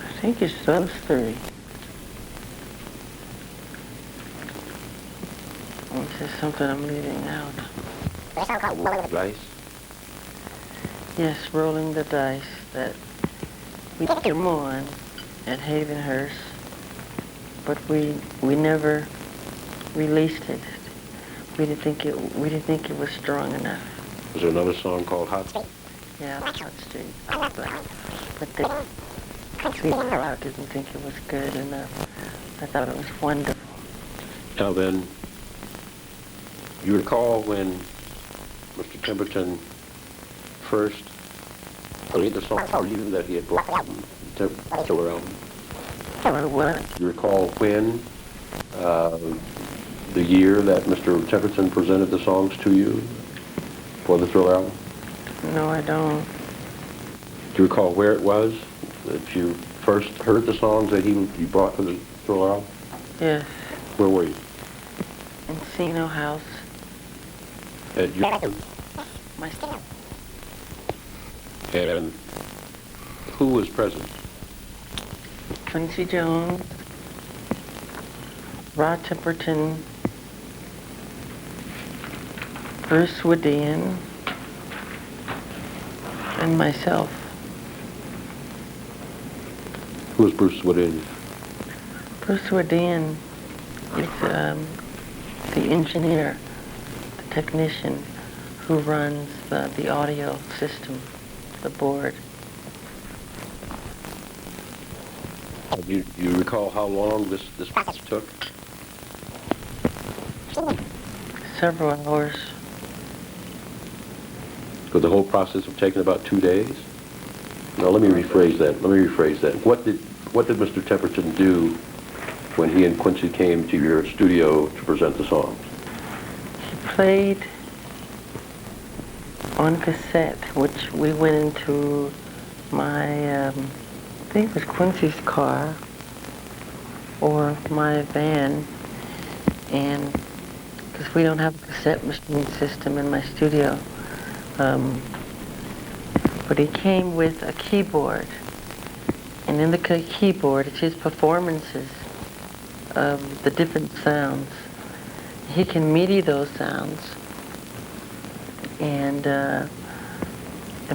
I think it's those three. Or is there something I'm leaving out? Dice? Yes, Rolling the Dice, that we came on at Havenhurst, but we never released it. We didn't think it was strong enough. Was there another song called Hot Street? Yeah, Hot Street. But the crowd didn't think it was good enough. I thought it was wonderful. Now then, you recall when Mr. Temperton first played the song for you that he had brought from the Thriller album? What? You recall when, the year that Mr. Temperton presented the songs to you for the Thriller album? No, I don't. Do you recall where it was that you first heard the songs that he brought for the Thriller album? Yes, Where were you? Encino House. At your... My And who was present? Quincy Jones, Rod Temperton, Bruce Woodian, and myself. Who was Bruce Woodian? Bruce Woodian is the engineer, the technician who runs the audio system, the board. Do you recall how long this process took? Several hours. Could the whole process have taken about 2 days? No, let me rephrase that. What did Mr. Temperton do when he and Quincy came to your studio to present the songs? He played on cassette, which we went into my, I think it was Quincy's car or my van, and because we don't have a cassette machine system in my studio, but he came with a keyboard, and in the keyboard it's his performances of the different sounds. He can MIDI those sounds and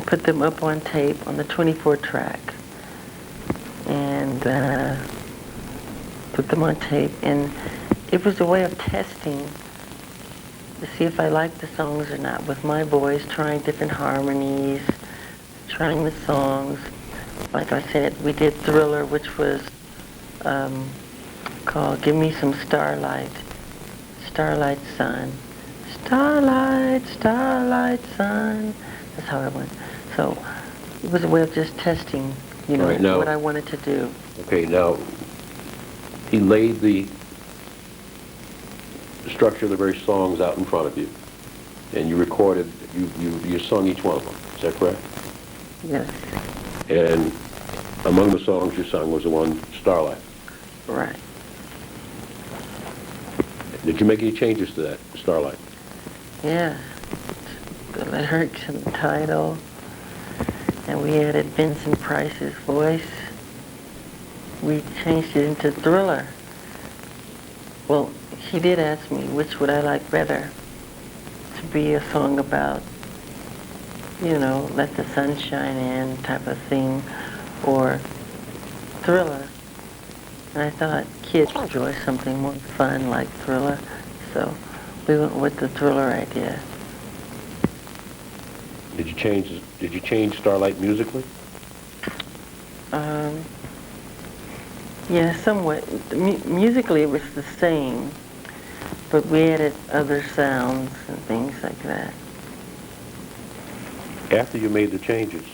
put them up on tape on the 24 track, and put them on tape, and it was a way of testing to see if I liked the songs or not, with my voice, trying different harmonies, trying the songs. Like I said, we did Thriller, which was called Give Me Some Starlight, Starlight Sun. Starlight, starlight sun. That's how it went. So it was a way of just testing, you know, Right, now, what I wanted to do. Okay, now, he laid the structure of the various songs out in front of you, and you recorded, you sung each one of them. Is that correct? Yes. And among the songs you sung was the one, Starlight. Right. Did you make any changes to that, Starlight? Yeah. The lyrics and the title. And we added Vincent Price's voice. We changed it into Thriller. Well, he did ask me which would I like better, to be a song about, you know, let the sun shine in type of thing, or Thriller. And I thought kids enjoy something more fun like Thriller, so we went with the Thriller idea. Did you change Starlight musically? Yeah, somewhat. Musically it was the same, but we added other sounds and things like that. After you made the changes,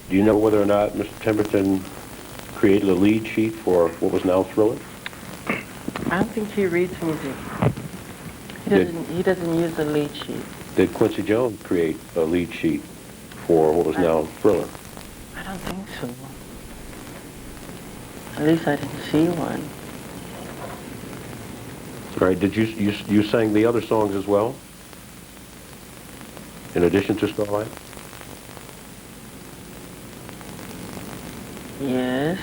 do you know whether or not Mr. Temperton created a lead sheet for what was now Thriller? I don't think he reads music. He doesn't use the lead sheet. Did Quincy Jones create a lead sheet for what was now Thriller? I don't think so. At least I didn't see one. All right, did you sang the other songs as well? In addition to Starlight? Yes.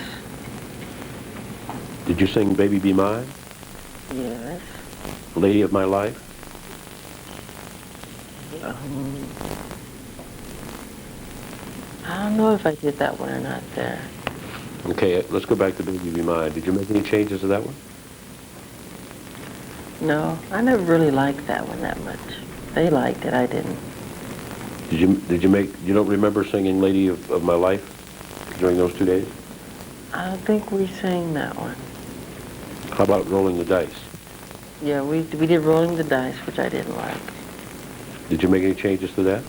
Did you sing Baby Be Mine? Yes. Lady of My Life? I don't know if I did that one or not there. Okay, let's go back to Baby Be Mine. Did you make any changes to that one? No, I never really liked that one that much. They liked it, I didn't. You don't remember singing Lady of My Life during those 2 days? I don't think we sang that one. How about Rolling the Dice? Yeah, we did Rolling the Dice, which I didn't like. Did you make any changes to that?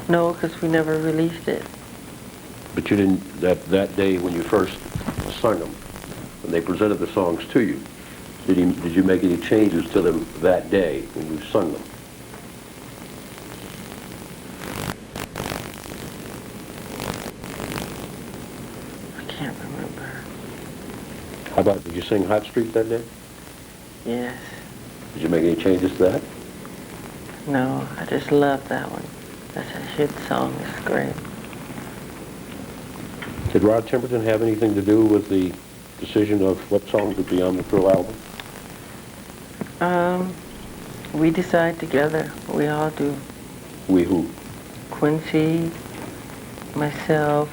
No, because we never released it. But you didn't, that day when you first sung them, when they presented the songs to you, did you make any changes to them that day when you sung them? I can't remember. How about, did you sing Hot Street that day? Yes. Did you make any changes to that? No, I just love that one. That's a hit song. It's great. Did Rod Temperton have anything to do with the decision of what songs would be on the Thrill album? We decide together. We all do. We who? Quincy, myself,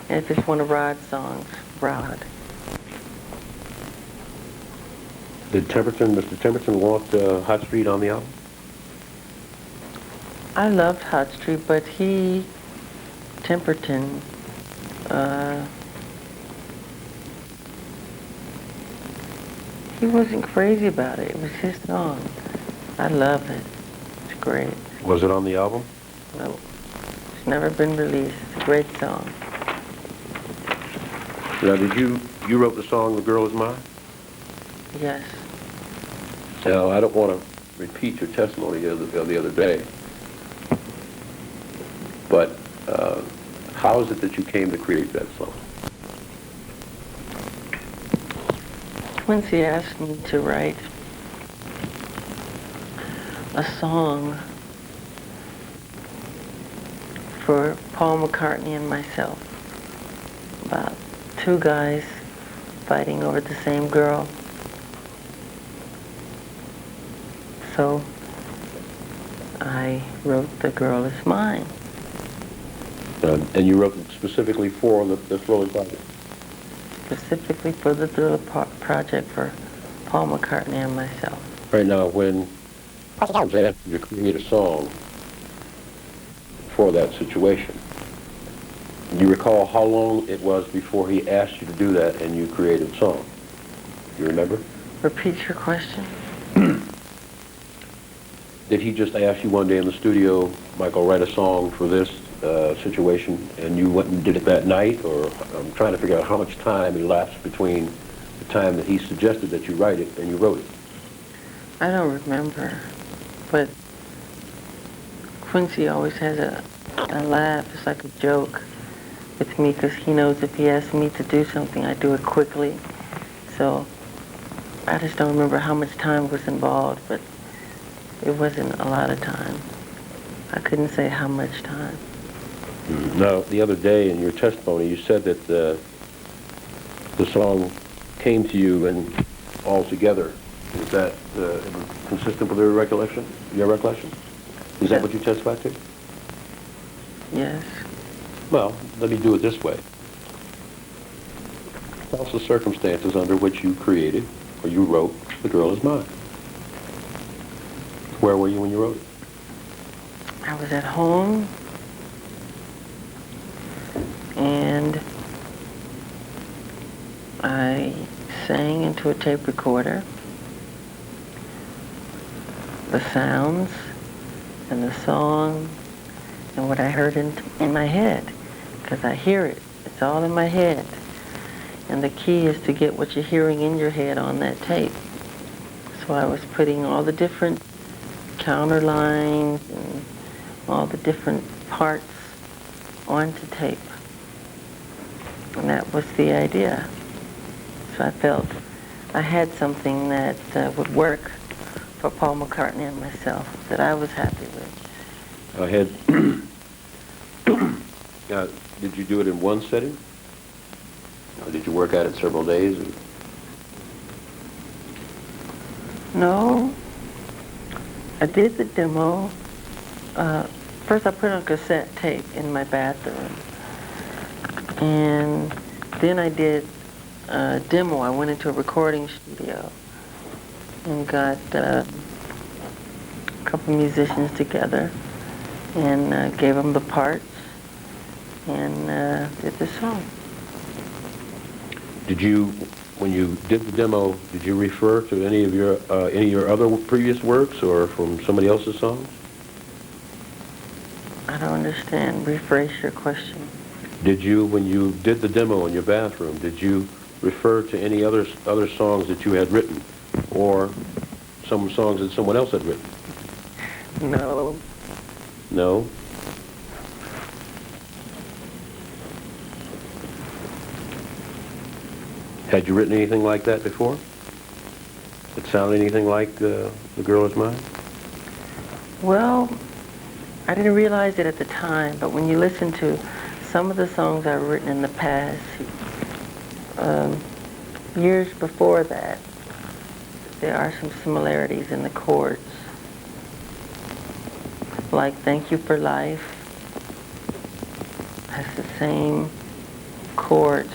and if it's one of Rod's songs, Rod. Did Mr. Temperton want Hot Street on the album? I loved Hot Street, but Temperton, he wasn't crazy about it. It was his song. I love it. It's great. Was it on the album? No, it's never been released. It's a great song. Now, you wrote the song "The Girl Is Mine"? Yes. Now, I don't want to repeat your testimony of the other day, but how is it that you came to create that song? Quincy asked me to write a song for Paul McCartney and myself about two guys fighting over the same girl. so I wrote The Girl Is Mine. And you wrote it specifically for the Thriller project? Specifically for the Thriller project for Paul McCartney and myself. Right now, when I was asked you to create a song for that situation, do you recall how long it was before he asked you to do that and you created the song? Do you remember? Repeat your question. Did he just ask you one day in the studio, Michael, write a song for this situation, and you went and did it that night? Or I'm trying to figure out how much time elapsed between the time that he suggested that you write it and you wrote it. I don't remember, but Quincy always has a laugh. It's like a joke with me because he knows if he asks me to do something, I do it quickly. So I just don't remember how much time was involved, but it wasn't a lot of time. I couldn't say how much time. Now, the other day in your testimony, you said that the song came to you and all together. Is that consistent with your recollection? Is that what you testified to? Yes. Well, let me do it this way. Tell us the circumstances under which you created or you wrote The Girl Is Mine. Where were you when you wrote it? I was at home, and I sang into a tape recorder the sounds and the song and what I heard in my head, because I hear it. It's all in my head. And the key is to get what you're hearing in your head on that tape. So I was putting all the different counter lines and all the different parts onto tape. And that was the idea. So I felt I had something that would work for Paul McCartney and myself, that I was happy with. Did you do it in one setting? Or did you work at it several days? No. I did the demo. First I put on cassette tape in my bathroom. And then I did a demo. I went into a recording studio and got a couple musicians together and gave them the parts and did the song. Did you, when you did the demo, did you refer to any of your other previous works or from somebody else's songs? I don't understand. Rephrase your question. Did you, when you did the demo in your bathroom, did you refer to any other songs that you had written, or some songs that someone else had written? No. No? Had you written anything like that before? It sounded anything like The Girl Is Mine? Well, I didn't realize it at the time, but when you listen to some of the songs I've written in the past, years before that, there are some similarities in the chords. Like Thank You for Life has the same chord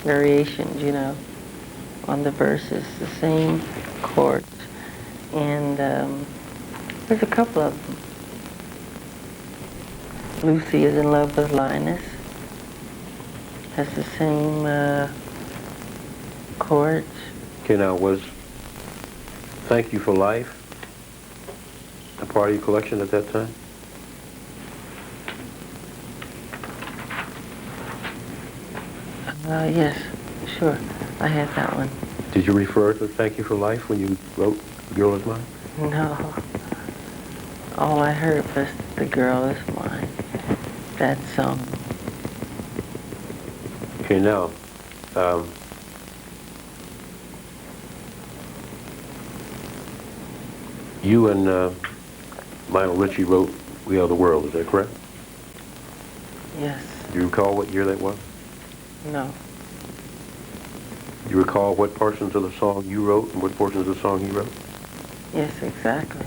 variations, you know, on the verses, the same chords. And there's a couple of them. Lucy is in Love with Linus has the same chords. Okay, now was Thank You for Life a part of your collection at that time? Yes, sure. I had that one. Did you refer to Thank You for Life when you wrote The Girl Is Mine? No. All I heard was The Girl Is Mine. That song. Okay, now, you and Lionel Richie wrote We Are the World, is that correct? Yes. Do you recall what year that was? No. Do you recall what portions of the song you wrote and what portions of the song he wrote? Yes, exactly.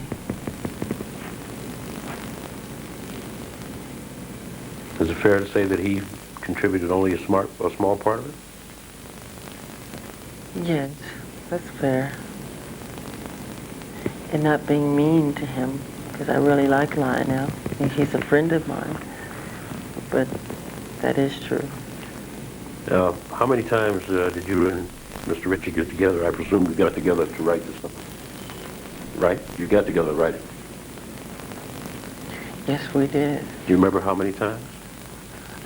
Is it fair to say that he contributed only a small part of it? Yes, that's fair. And not being mean to him, because I really like Lionel. And he's a friend of mine. But that is true. How many times did you and Mr. Ritchie get together? I presume you got together to write this song. Right? You got together to write it. Yes, we did. Do you remember how many times?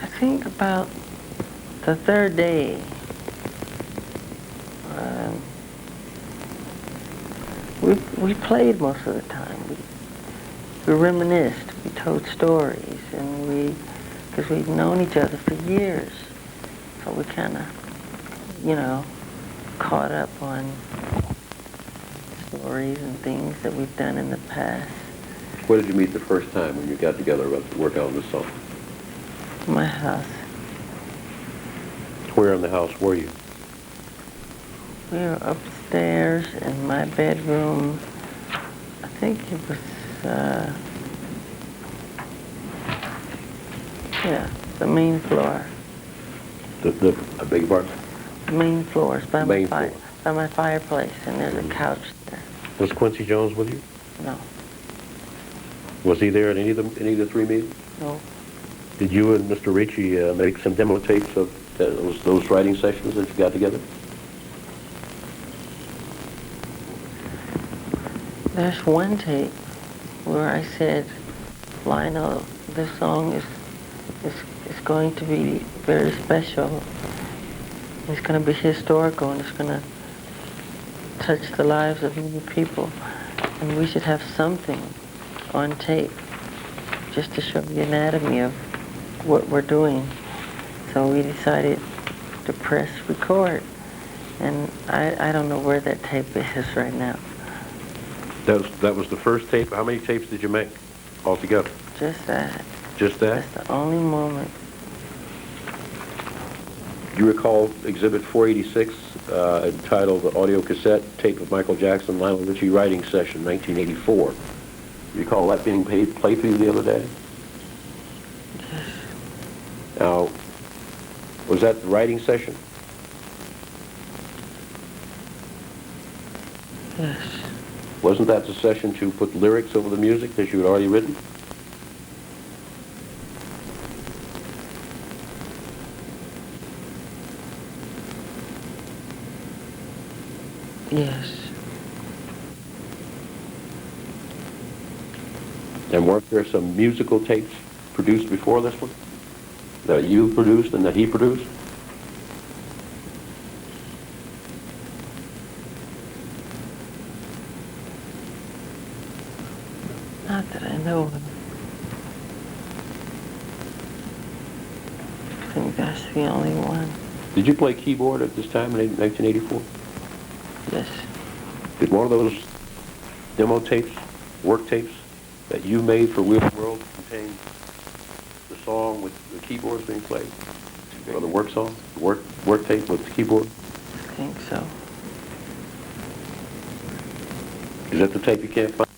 I think about the third day. We played most of the time. We reminisced. We told stories, and because we'd known each other for years, so we kind of, caught up on stories and things that we've done in the past. Where did you meet the first time when you got together to work on this song? My house. Where in the house were you? We were upstairs in my bedroom. I think it was, the main floor. I beg your pardon? The main floor is by Main my floor. by my fireplace, and there's a couch there. Was Quincy Jones with you? No, Was he there at any of the three meetings? no. Did you and Mr. Ritchie make some demo tapes of those writing sessions that you got together? There's one tape where I said, Lionel, this song is going to be very special. It's going to be historical, and it's going to touch the lives of many people. And we should have something on tape just to show the anatomy of what we're doing. So we decided to press record. And I don't know where that tape is right now. That was the first tape. How many tapes did you make altogether? Just that. Just that? That's the only moment. Do you recall Exhibit 486, entitled The Audio Cassette Tape of Michael Jackson, Lionel Richie Writing Session, 1984? Do you recall that being played for you the other day? Yes. Now, was that the writing session? Yes. Wasn't that the session to put lyrics over the music that you had already written? Yes. And weren't there some musical tapes produced before this one that you produced and that he produced? Not that I know of. I think that's the only one. Did you play keyboard at this time in 1984? Yes. Did one of those demo tapes, work tapes, that you made for Wheel of the World contain the song with the keyboards being played? Or the work song? The work tape with the keyboard? I think so. Is that the tape you can't find?